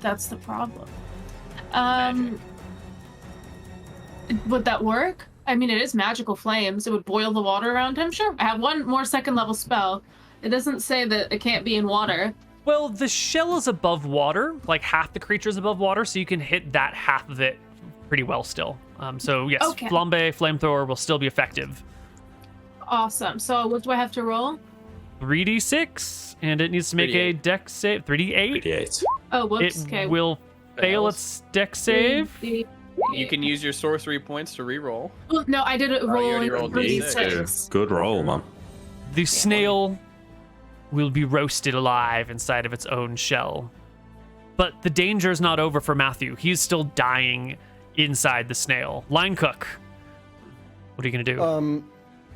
That's the problem. Would that work? I mean, it is magical flames. It would boil the water around him. Sure. I have 1 more 2nd level spell. It doesn't say that it can't be in water. Well, the shell is above water, like half the creature is above water, so you can hit that half of it pretty well still. So yes, Okay. flambe flamethrower will still be effective. Awesome. So what do I have to roll? 3d6, and it needs to make a 3d8. dex save. 3d8. 38. Oh, whoops. It Okay. will fail its dex save. You can use your sorcery points to re-roll. Oh, no, I did it you roll already in rolled 3d6. Good roll, man. The snail will be roasted alive inside of its own shell. But the danger is not over for Matthew. He's still dying inside the snail. Line cook, what are you gonna do?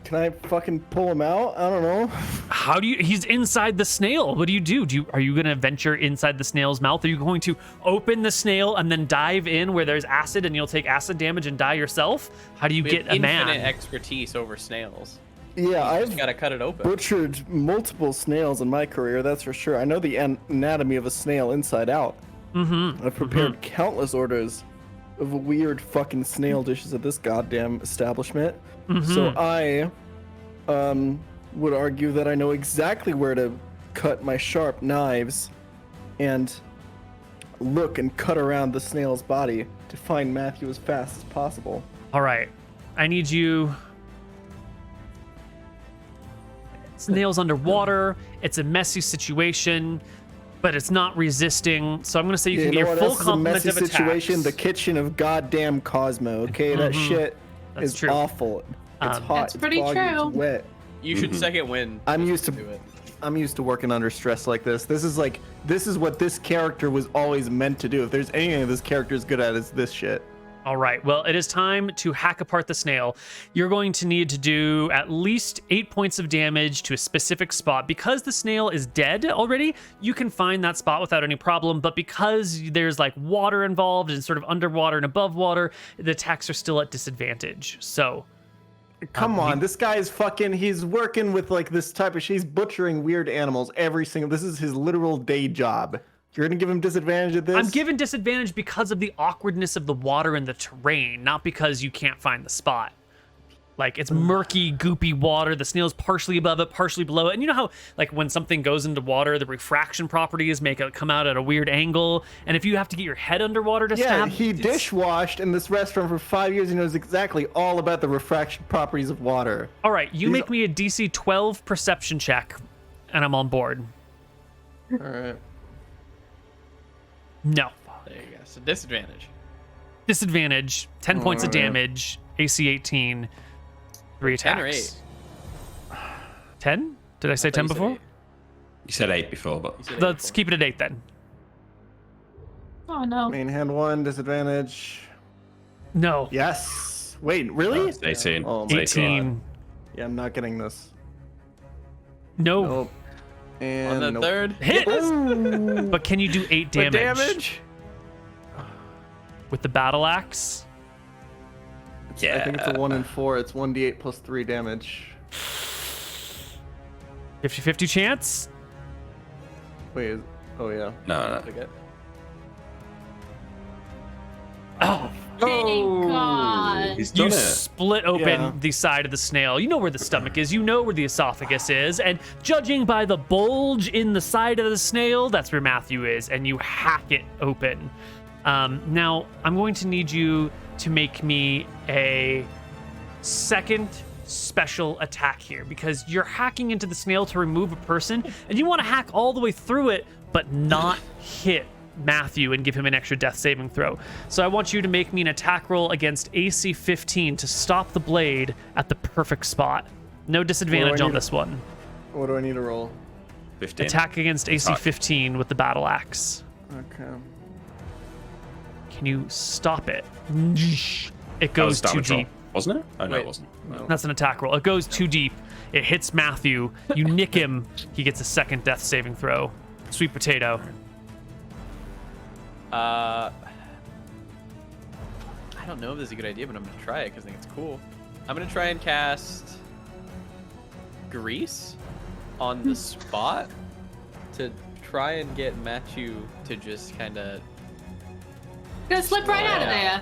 Can I fucking pull him out? I don't know. How do you? He's inside the snail. What do you do? Are you gonna venture inside the snail's mouth? Are you going to open the snail and then dive in where there's acid and you'll take acid damage and die yourself? How do you We get have a man? infinite expertise over snails. Yeah, Just I've gotta cut it open. butchered multiple snails in my career, that's for sure. I know the anatomy of a snail inside out. I've prepared countless orders of weird fucking snail dishes at this goddamn establishment. So I would argue that I know exactly where to cut my sharp knives and look and cut around the snail's body to find Matthew as fast as possible. All right, I need you. Snail's underwater. It's a messy situation, but it's not resisting. So I'm gonna say you can You get know your what full else is a complement messy of situation? attacks. The kitchen of goddamn Cosmo. Okay, that shit That's is true. awful. It's hot. That's pretty it's foggy, true. It's wet. You should second win. I'm just used to do it. I'm used to working under stress like this. This is what this character was always meant to do. If there's anything this character is good at, it's this shit. All right, well, it is time to hack apart the snail. You're going to need to do at least 8 points of damage to a specific spot. Because the snail is dead already, you can find that spot without any problem, but because there's like water involved and sort of underwater and above water, the attacks are still at disadvantage. So, Come on, this guy is fucking. He's working with like this type of. He's butchering weird animals every single. This is his literal day job. You're gonna give him disadvantage at this? I'm given disadvantage because of the awkwardness of the water and the terrain, not because you can't find the spot. Like, it's murky, goopy water. The snail's partially above it, partially below it. And you know how, like, when something goes into water, the refraction properties make it come out at a weird angle. And if you have to get your head underwater to Yeah, stab, he it's- dishwashed in this restaurant for 5 years. He knows exactly all about the refraction properties of water. All right, you These- make me a DC 12 perception check, and I'm on board. All right. No. There you go. So disadvantage. Disadvantage, 10 points of Alright. damage, AC 18, 3 attacks. 10 or 8? 10? Did I say 10 before? You said 8 before, but You said 8 Let's before. keep it at 8 then. Oh no. Main hand 1, disadvantage. No. Yes. Wait, really? it's 18. Oh my 18. Yeah, I'm not getting this. No. Nope. And On the nope. third Hit! Ooh. But can you do 8 What damage, damage? with the battle axe? Yeah. I think it's a 1 and 4. It's 1d8 plus 3 damage. 50-50 chance? Wait. Oh yeah. No. Okay. Oh, Thank God. He's done you it. split open Yeah. the side of the snail. You know where the stomach is. You know where the esophagus is. And judging by the bulge in the side of the snail, that's where Matthew is. And you hack it open. Now, I'm going to need you to make me a second special attack here, because you're hacking into the snail to remove a person, and you want to hack all the way through it, but not hit Matthew and give him an extra death saving throw. So I want you to make me an attack roll against AC 15 to stop the blade at the perfect spot. No disadvantage on need this one. What do I need to roll? 15. Attack against AC Attack. 15 with the battle axe. Okay. Can you stop it? It That was goes too damage roll, deep. wasn't it? Oh, no, Wait. it wasn't. No. That's an attack roll. It goes too deep. It hits Matthew. You nick him. He gets a second death saving throw. Sweet potato. I don't know if this is a good idea, but I'm gonna try it because I think it's cool. I'm gonna try and cast grease on the spot to try and get Matthew to just kind of. Gonna slip right out of Yeah. there.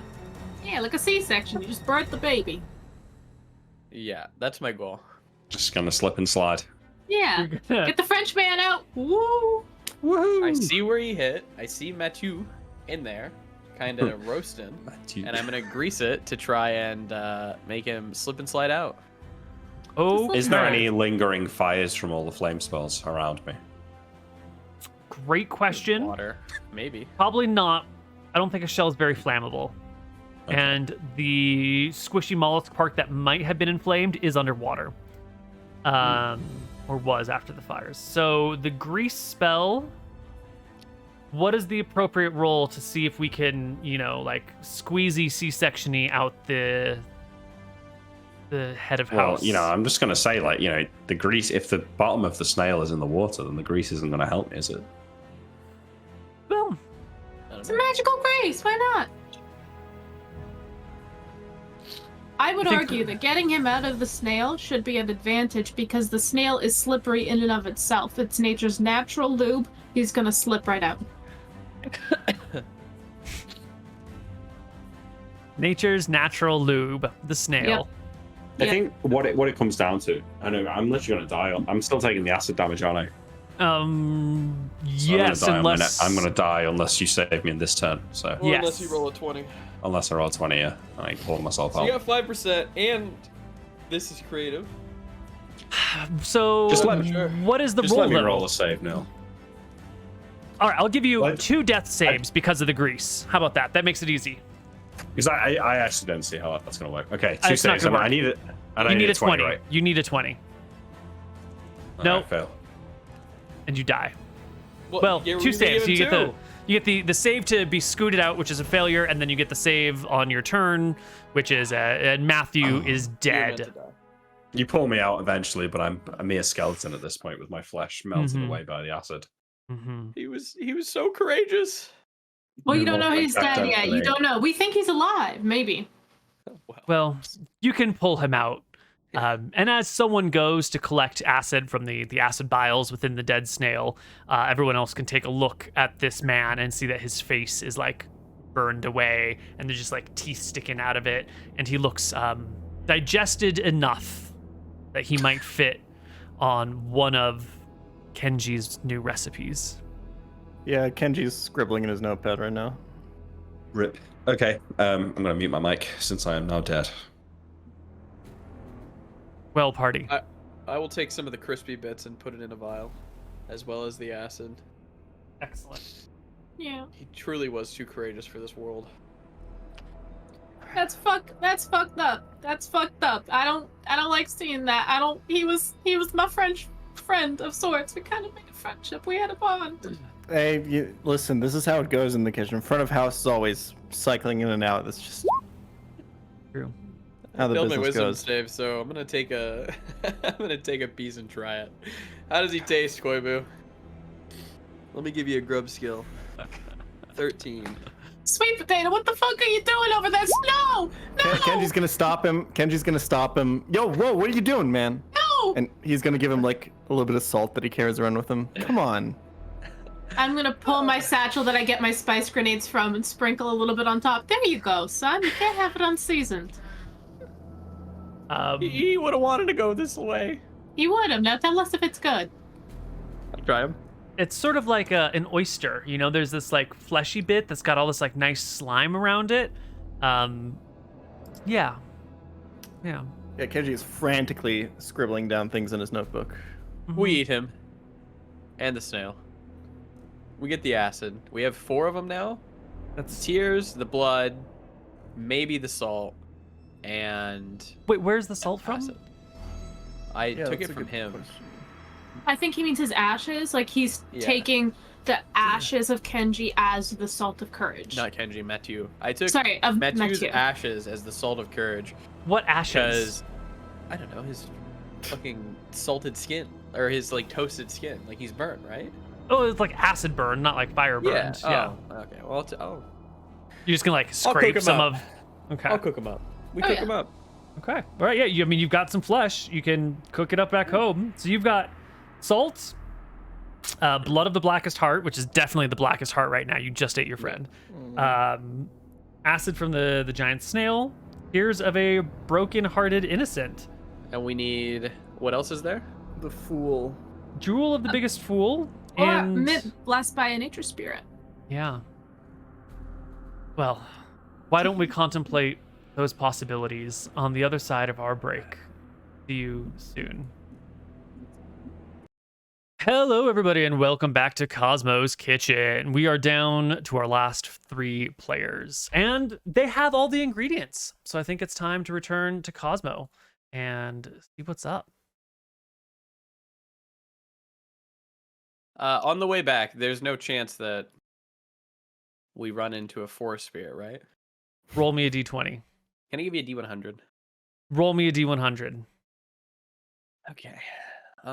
Yeah, like a C-section. You just birthed the baby. Yeah, that's my goal. Just gonna slip and slide. Yeah. Get the French man out. Woo. I see where he hit. I see Matthew in there, kind of roasting, and I'm gonna grease it to try and make him slip and slide out. Oh, Is there any lingering fires from all the flame spells around me? great question. Water, maybe. Probably not. I don't think a shell is very flammable. Okay. And the squishy mollusk part that might have been inflamed is underwater. Or was after the fires. So the grease spell, what is the appropriate roll to see if we can, like squeezy C-sectiony out the head of house? Well, I'm just gonna say, the grease. If the bottom of the snail is in the water, then the grease isn't gonna help me, is it? Well, It's a magical grace. Why not? I would argue that getting him out of the snail should be an advantage because the snail is slippery in and of itself. It's nature's natural lube. He's gonna slip right out. nature's natural lube, the snail. I think what it comes down to, I know I'm literally gonna die. I'm still taking the acid damage, aren't I? Yes, unless I'm gonna die unless you save me in this turn. So Or Yes. unless you roll a 20. unless I roll 20, yeah, I can pull myself So out. you got 5%, and this is creative. So Just let me- Sure. what is the Just roll let me though? roll a save, Neil. All right, I'll give you What? 2 death saves because of the grease. How about that? That makes it easy. Because I actually don't see how that's gonna work. Okay, It's 2 not saves. gonna I work. need it. And You I need a 20. right? You need a 20, All No. right, fail. and you die. Well, yeah, we're 2 gonna give saves. So him you get two. the save to be scooted out, which is a failure, and then you get the save on your turn, which is and Matthew is You're meant to dead. die. You pull me out eventually, but I'm a mere skeleton at this point with my flesh melted Mhm. away by the acid. hmm He was so courageous. Well, you You don't know won't he's like that, dead yet. You definitely. don't know. We think he's alive. Maybe. Well, you can pull him out. And as someone goes to collect acid from the acid vials within the dead snail, everyone else can take a look at this man and see that his face is like burned away and there's just like teeth sticking out of it. And he looks digested enough that he might fit on one of Kenji's new recipes. Yeah, Kenji's scribbling in his notepad right now. Rip. Okay, I'm gonna mute my mic since I am now dead. Well, party. I will take some of the crispy bits and put it in a vial, as well as the acid. Excellent. Yeah. He truly was too courageous for this world. That's fucked up. That's fucked up. I don't like seeing that. He was my friend of sorts. We kind of made a friendship. We had a bond. Hey, listen, this is how it goes in the kitchen. Front of house is always cycling in and out. That's just True. how the Failed my business wisdom goes. save, so I'm gonna take a piece and try it. How does he taste, Koibu? Let me give you a grub skill. 13. Sweet potato, what the fuck are you doing over there? No! No! Kenji's gonna stop him. Kenji's gonna stop him. Yo, whoa, what are you doing, man? No! And he's gonna give him like a little bit of salt that he carries around with him. Come on. I'm gonna pull my satchel that I get my spice grenades from and sprinkle a little bit on top. There you go, son. You can't have it unseasoned. He would have wanted to go this way. You would have. Now tell us if it's good. I'll try him. It's sort of like an oyster, there's this like fleshy bit that's got all this like nice slime around it. Yeah. Yeah, Kenji is frantically scribbling down things in his notebook. We eat him. And the snail. We get the acid. We have 4 of them now. That's the tears, the blood, maybe the salt, and Wait, where's the salt from? acid. I Yeah, took that's it a from good him. question. I think he means his ashes. Like he's Yeah. taking the ashes of Kenji as the salt of courage. Not Kenji, Matthew. I took Sorry, of Matthew's Matthew. ashes as the salt of courage What ashes? because I don't know his fucking salted skin or his like toasted skin. Like he's burnt, right? Oh, it's like acid burn, not like fire burned. Yeah. Oh, okay. Well, You're just gonna like I'll scrape cook 'em some up. of. Okay. I'll cook him up. We Oh, cook yeah. him up. Okay. All right. Yeah. You've got some flesh. You can cook it up back home. So you've got salt, blood of the blackest heart, which is definitely the blackest heart right now. You just ate your friend. Acid from the giant snail. Tears of a broken-hearted innocent. And we need what else is there? The fool. Jewel of the biggest fool. Or And blessed by a nature spirit. yeah. Well, why don't we contemplate those possibilities on the other side of our break? See you soon. Hello, everybody, and welcome back to Cosmo's Kitchen. We are down to our last 3 players, and they have all the ingredients. So I think it's time to return to Cosmo and see what's up. On the way back, there's no chance that we run into a forest spirit, right? Roll me a d20. Can I give you a D100? Roll me a d100. Okay. Do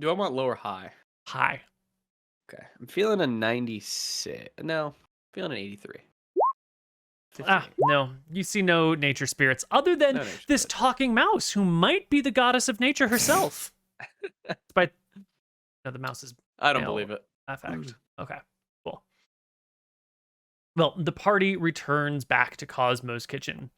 I want low or high? High. Okay. I'm feeling a 96. No, feeling an 83. Ah, no. You see no nature spirits other than No nature this spirits. talking mouse who might be the goddess of nature herself. But no, the mouse is I don't male believe it. affect. Okay, cool. Well, the party returns back to Cosmo's kitchen.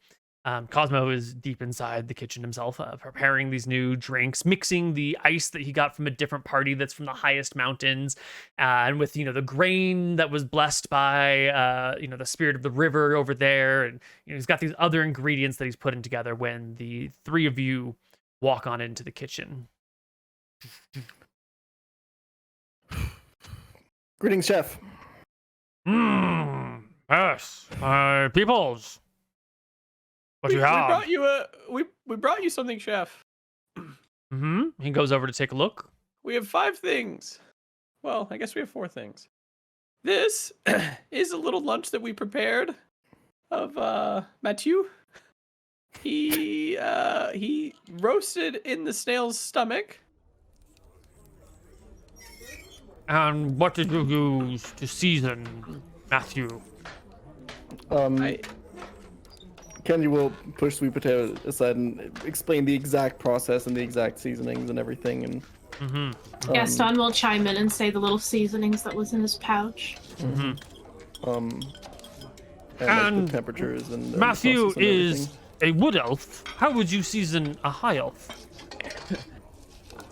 Cosmo is deep inside the kitchen himself, preparing these new drinks, mixing the ice that he got from a different party that's from the highest mountains, and with the grain that was blessed by the spirit of the river over there, and he's got these other ingredients that he's putting together when the 3 of you walk on into the kitchen. Greetings, chef. Yes, peoples. What We you have? brought you we brought you something, chef. He goes over to take a look. We have 5 things. Well, I guess we have 4 things. This is a little lunch that we prepared of Mathieu. He roasted in the snail's stomach. And what did you use to season, Matthew? Kenji will push sweet potato aside and explain the exact process and the exact seasonings and everything. And Gaston will chime in and say the little seasonings that was in his pouch. and And like the temperatures and the Matthew process and is a wood elf. How would you season a high elf?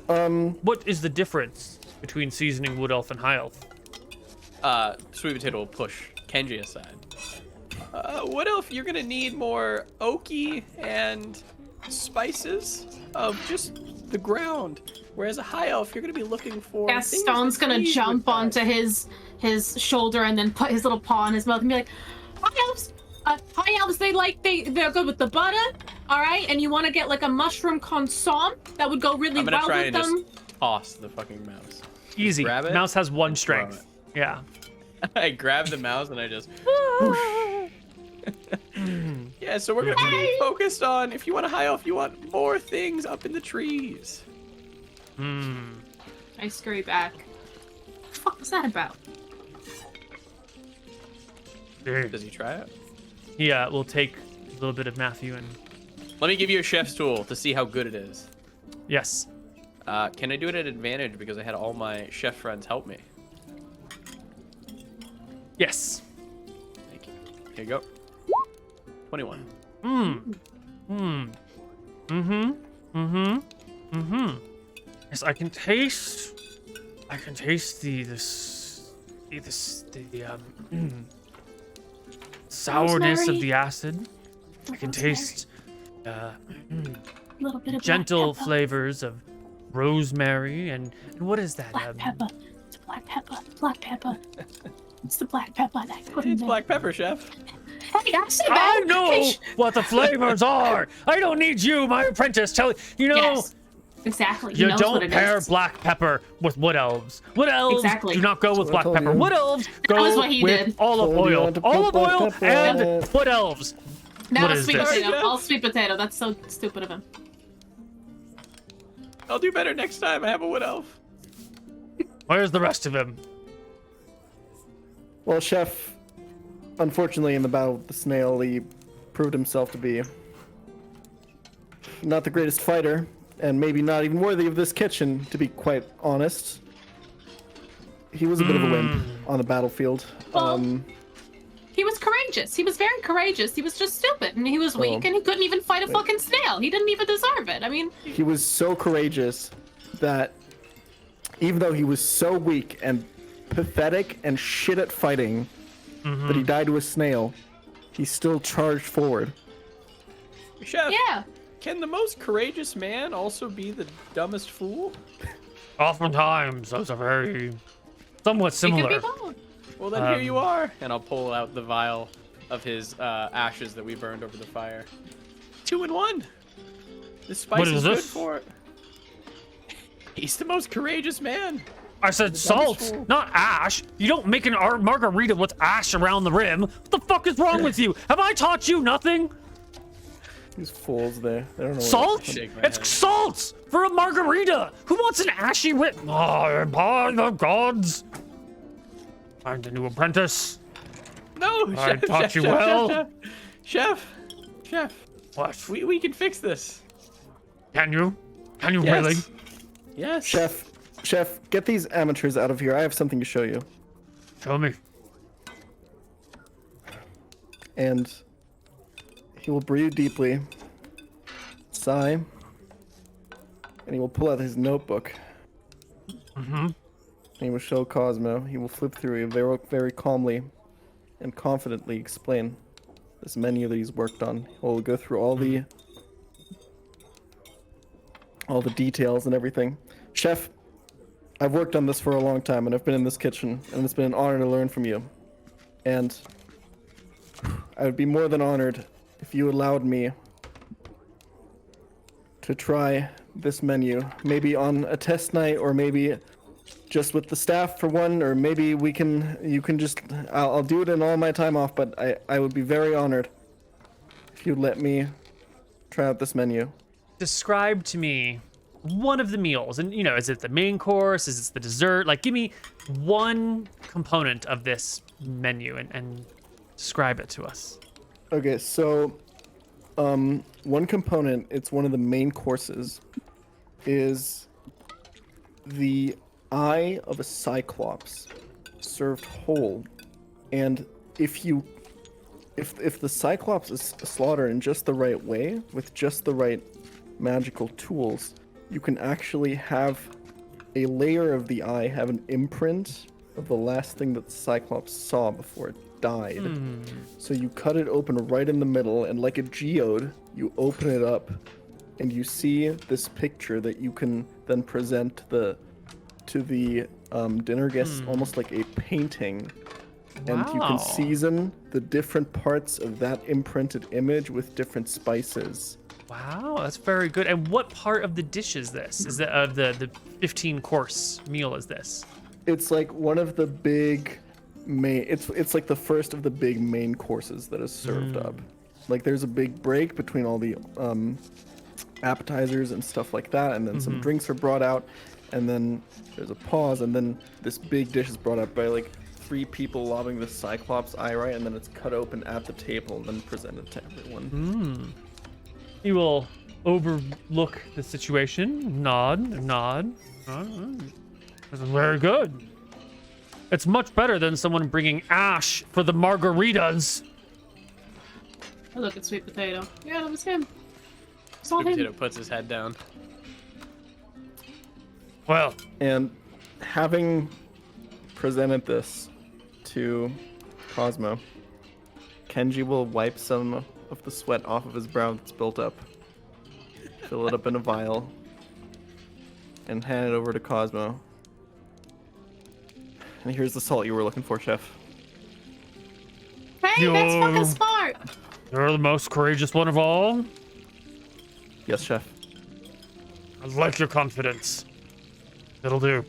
everything. What is the difference between seasoning wood elf and high elf? Sweet potato will push Kenji aside. What if you're gonna need more oaky and spices of just the ground, whereas a high elf you're gonna be looking for. Gaston's gonna jump onto his shoulder and then put his little paw in his mouth and be like, high elves, they're good with the butter, all right? And you want to get like a mushroom consomme that would go really I'm gonna well try with and them. just toss the fucking mouse. Easy. Grab it Mouse has 1 and throw strength. Yeah. I grab the mouse and I just. Yeah, so we're gonna be focused on, if you want a high elf, you want more things up in the trees. I scurry back. What the fuck was that about? Does he try it? Yeah, we'll take a little bit of Matthew and Let me give you a chef's tool to see how good it is. yes. Can I do it at advantage because I had all my chef friends help me? Yes. Thank you. Here you go. 21. Yes, I can taste the sourness of Rosemary. the acid. I can Rosemary. taste A little bit of gentle black pepper. flavors of rosemary and what is that? Black pepper. It's black pepper. Black pepper. It's the black pepper that I put in It's there. black pepper, chef. Hey, I say I that. know Hey, what the flavors are. I don't need you, my apprentice, tell you know. Yes. Exactly. He You knows what don't it pair is. black pepper with wood elves. Wood elves Exactly. do not go with That's black what I told pepper. you. Wood elves was go what he with did. olive Told you oil. not to put Olive black oil pepper on and it. wood elves. Now What it's is sweet this? potato. Chef. All sweet potato. That's so stupid of him. I'll do better next time I have a wood elf. Where's the rest of him? Well, chef, unfortunately, in the battle with the snail, he proved himself to be not the greatest fighter, and maybe not even worthy of this kitchen, to be quite honest. He was a bit of a wimp on the battlefield. Well, He was courageous. He was very courageous. He was just stupid, and he was weak, and he couldn't even fight a fucking snail. He didn't even deserve it. I mean, He was so courageous that even though he was so weak and pathetic and shit at fighting that he died to a snail, he still charged forward. Chef, yeah. Can the most courageous man also be the dumbest fool? Oftentimes, those are very somewhat It similar. could be both. Well, then here you are. And I'll pull out the vial of his ashes that we burned over the fire. 2 in 1. This spice What is is good this? for it. He's the most courageous man. I said salt, fool. not ash. You don't make an margarita with ash around the rim. What the fuck is wrong with you? Have I taught you nothing? These fools there. They don't know. Salt? Shake my It's head. salt for a margarita. Who wants an ashy rim? Oh, by the gods. I'm the new apprentice. No, I chef, taught chef, you chef, well. Chef. What? We can fix this. Can you? Can you Yes. really? Yes. Chef, get these amateurs out of here. I have something to show you. Show me. And he will breathe deeply, sigh, and he will pull out his notebook. Mm-hmm. And he will show Cosmo. He will flip through it very, very calmly and confidently explain this menu that he's worked on. He'll go through all the details and everything. Chef, I've worked on this for a long time, and I've been in this kitchen, and it's been an honor to learn from you. And I would be more than honored if you allowed me to try this menu, maybe on a test night, or maybe just with the staff for one, or maybe you can just, I'll do it in all my time off, but I would be very honored if you'd let me try out this menu. Describe to me one of the meals, and is it the main course? Is it the dessert? Like, give me one component of this menu and describe it to us. Okay, so one component, it's one of the main courses, is the eye of a cyclops served whole. And if the cyclops is slaughtered in just the right way, with just the right magical tools, you can actually have a layer of the eye have an imprint of the last thing that the cyclops saw before it died. So you cut it open right in the middle, and like a geode, you open it up, and you see this picture that you can then present to the dinner guests, almost like a painting. And you Wow. can season the different parts of that imprinted image with different spices. Wow, that's very good. And what part of the dish is this? Is that of the 15 course meal is this? It's like one of the big main. It's like the first of the big main courses that is served up. Like there's a big break between all the appetizers and stuff like that, and then some drinks are brought out, and then there's a pause, and then this big dish is brought up by like 3 people lobbing the cyclops eye right, and then it's cut open at the table and then presented to everyone. You will overlook the situation, nod. This is very good. It's much better than someone bringing ash for the margaritas. Oh, look at Sweet Potato. Yeah, that was him. Saw Sweet him. Potato puts his head down. Well, And having presented this to Cosmo, Kenji will wipe some of the sweat off of his brow that's built up, fill it up in a vial, and hand it over to Cosmo. And here's the salt you were looking for, Chef. Hey, that's Yo. fucking smart. you're the most courageous one of all. Yes, Chef. I like your confidence. It'll do.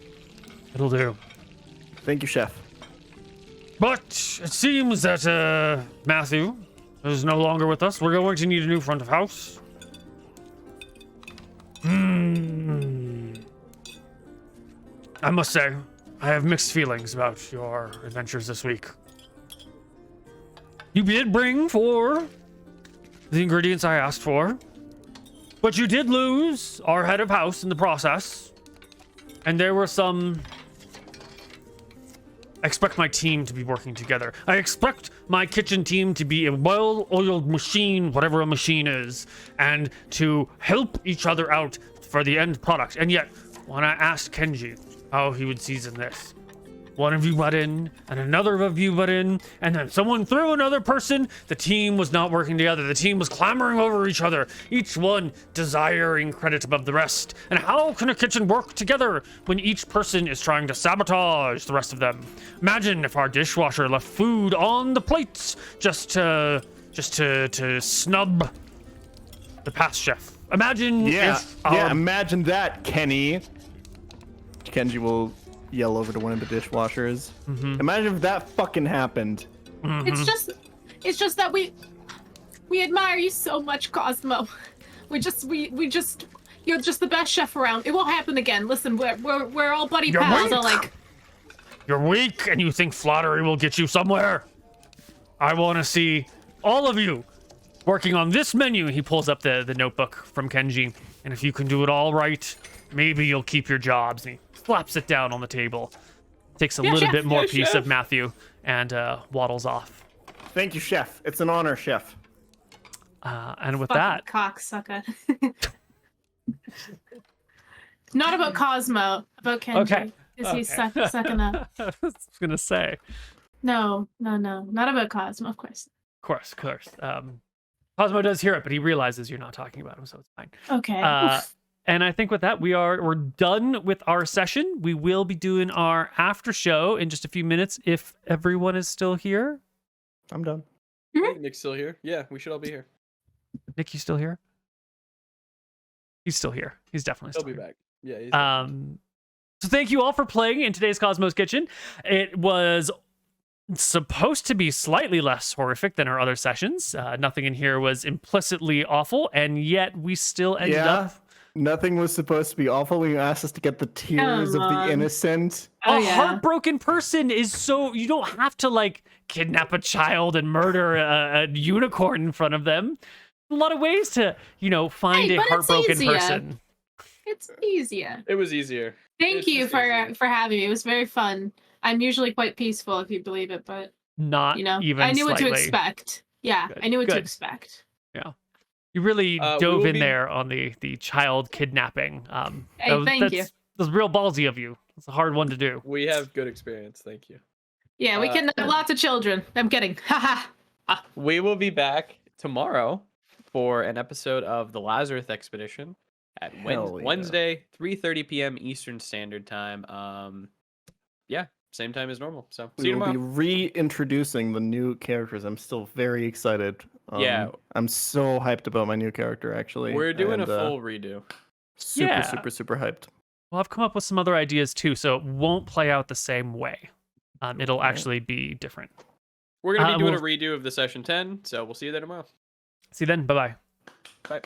Thank you, Chef. But it seems that Matthew is no longer with us. We're going to need a new front of house. I must say, I have mixed feelings about your adventures this week. You did bring for the ingredients I asked for, but you did lose our head of house in the process. And there were some... I expect my team to be working together. I expect my kitchen team to be a well-oiled machine, whatever a machine is, and to help each other out for the end product. And yet, when I asked Kenji how he would season this, one of you butt in, and another of you butt in, and then someone threw another person. The team was not working together. The team was clamoring over each other, each one desiring credit above the rest. And how can a kitchen work together when each person is trying to sabotage the rest of them? Imagine if our dishwasher left food on the plates just to snub the past chef. Imagine if imagine that, Kenny. Kenji will yell over to one of the dishwashers. Imagine if that fucking happened. It's just that we admire you so much, Cosmo. We just you're just the best chef around. It won't happen again. Listen, we're all buddy pals. So like, you're weak, and you think flattery will get you somewhere. I want to see all of you working on this menu. He pulls up the notebook from Kenji, and if you can do it all right, maybe you'll keep your jobs. And he slaps it down on the table, takes a little bit more piece of Matthew, and waddles off. Thank you, chef. It's an honor, chef. And with fucking that, cocksucker. Not about Cosmo, about Kenji. Okay. Because he's sucking up. I was gonna say, No, not about Cosmo, of course. of course. Cosmo does hear it, but he realizes you're not talking about him, so it's fine. Okay. And I think with that, we're done with our session. We will be doing our after show in just a few minutes if everyone is still here. I'm done. Nick's still here. Yeah, we should all be here. Nick, you still here? He's still here. He's definitely He'll still be here. back. Yeah. So thank you all for playing in today's Cosmo's Kitchen. It was supposed to be slightly less horrific than our other sessions. Nothing in here was implicitly awful, and yet we still ended up. Nothing was supposed to be awful. You asked us to get the tears of the innocent. A heartbroken person is so... You don't have to, like, kidnap a child and murder a unicorn in front of them. A lot of ways to, find a heartbroken person. It's easier. It was easier. Thank you for having me. It was very fun. I'm usually quite peaceful, if you believe it, but not even I knew slightly. what to expect. Yeah, Good. I knew what to Good. expect. Yeah. You really dove in there on the child kidnapping. Thank you. That was real ballsy of you. It's a hard one to do. We have good experience. Thank you. Yeah, we kidnapped lots of children. I'm kidding. Haha. We will be back tomorrow for an episode of the Lazarus Expedition at Wednesday, 3:30 p.m. Eastern Standard Time. Yeah, same time as normal. So see you We will tomorrow. be reintroducing the new characters. I'm still very excited. Yeah. I'm so hyped about my new character, actually. We're doing and, a full redo. Super hyped. Well, I've come up with some other ideas too, so it won't play out the same way. It'll actually be different. We're going to be doing a redo of the session 10, so we'll see you there tomorrow. See you then. Bye-bye. Bye.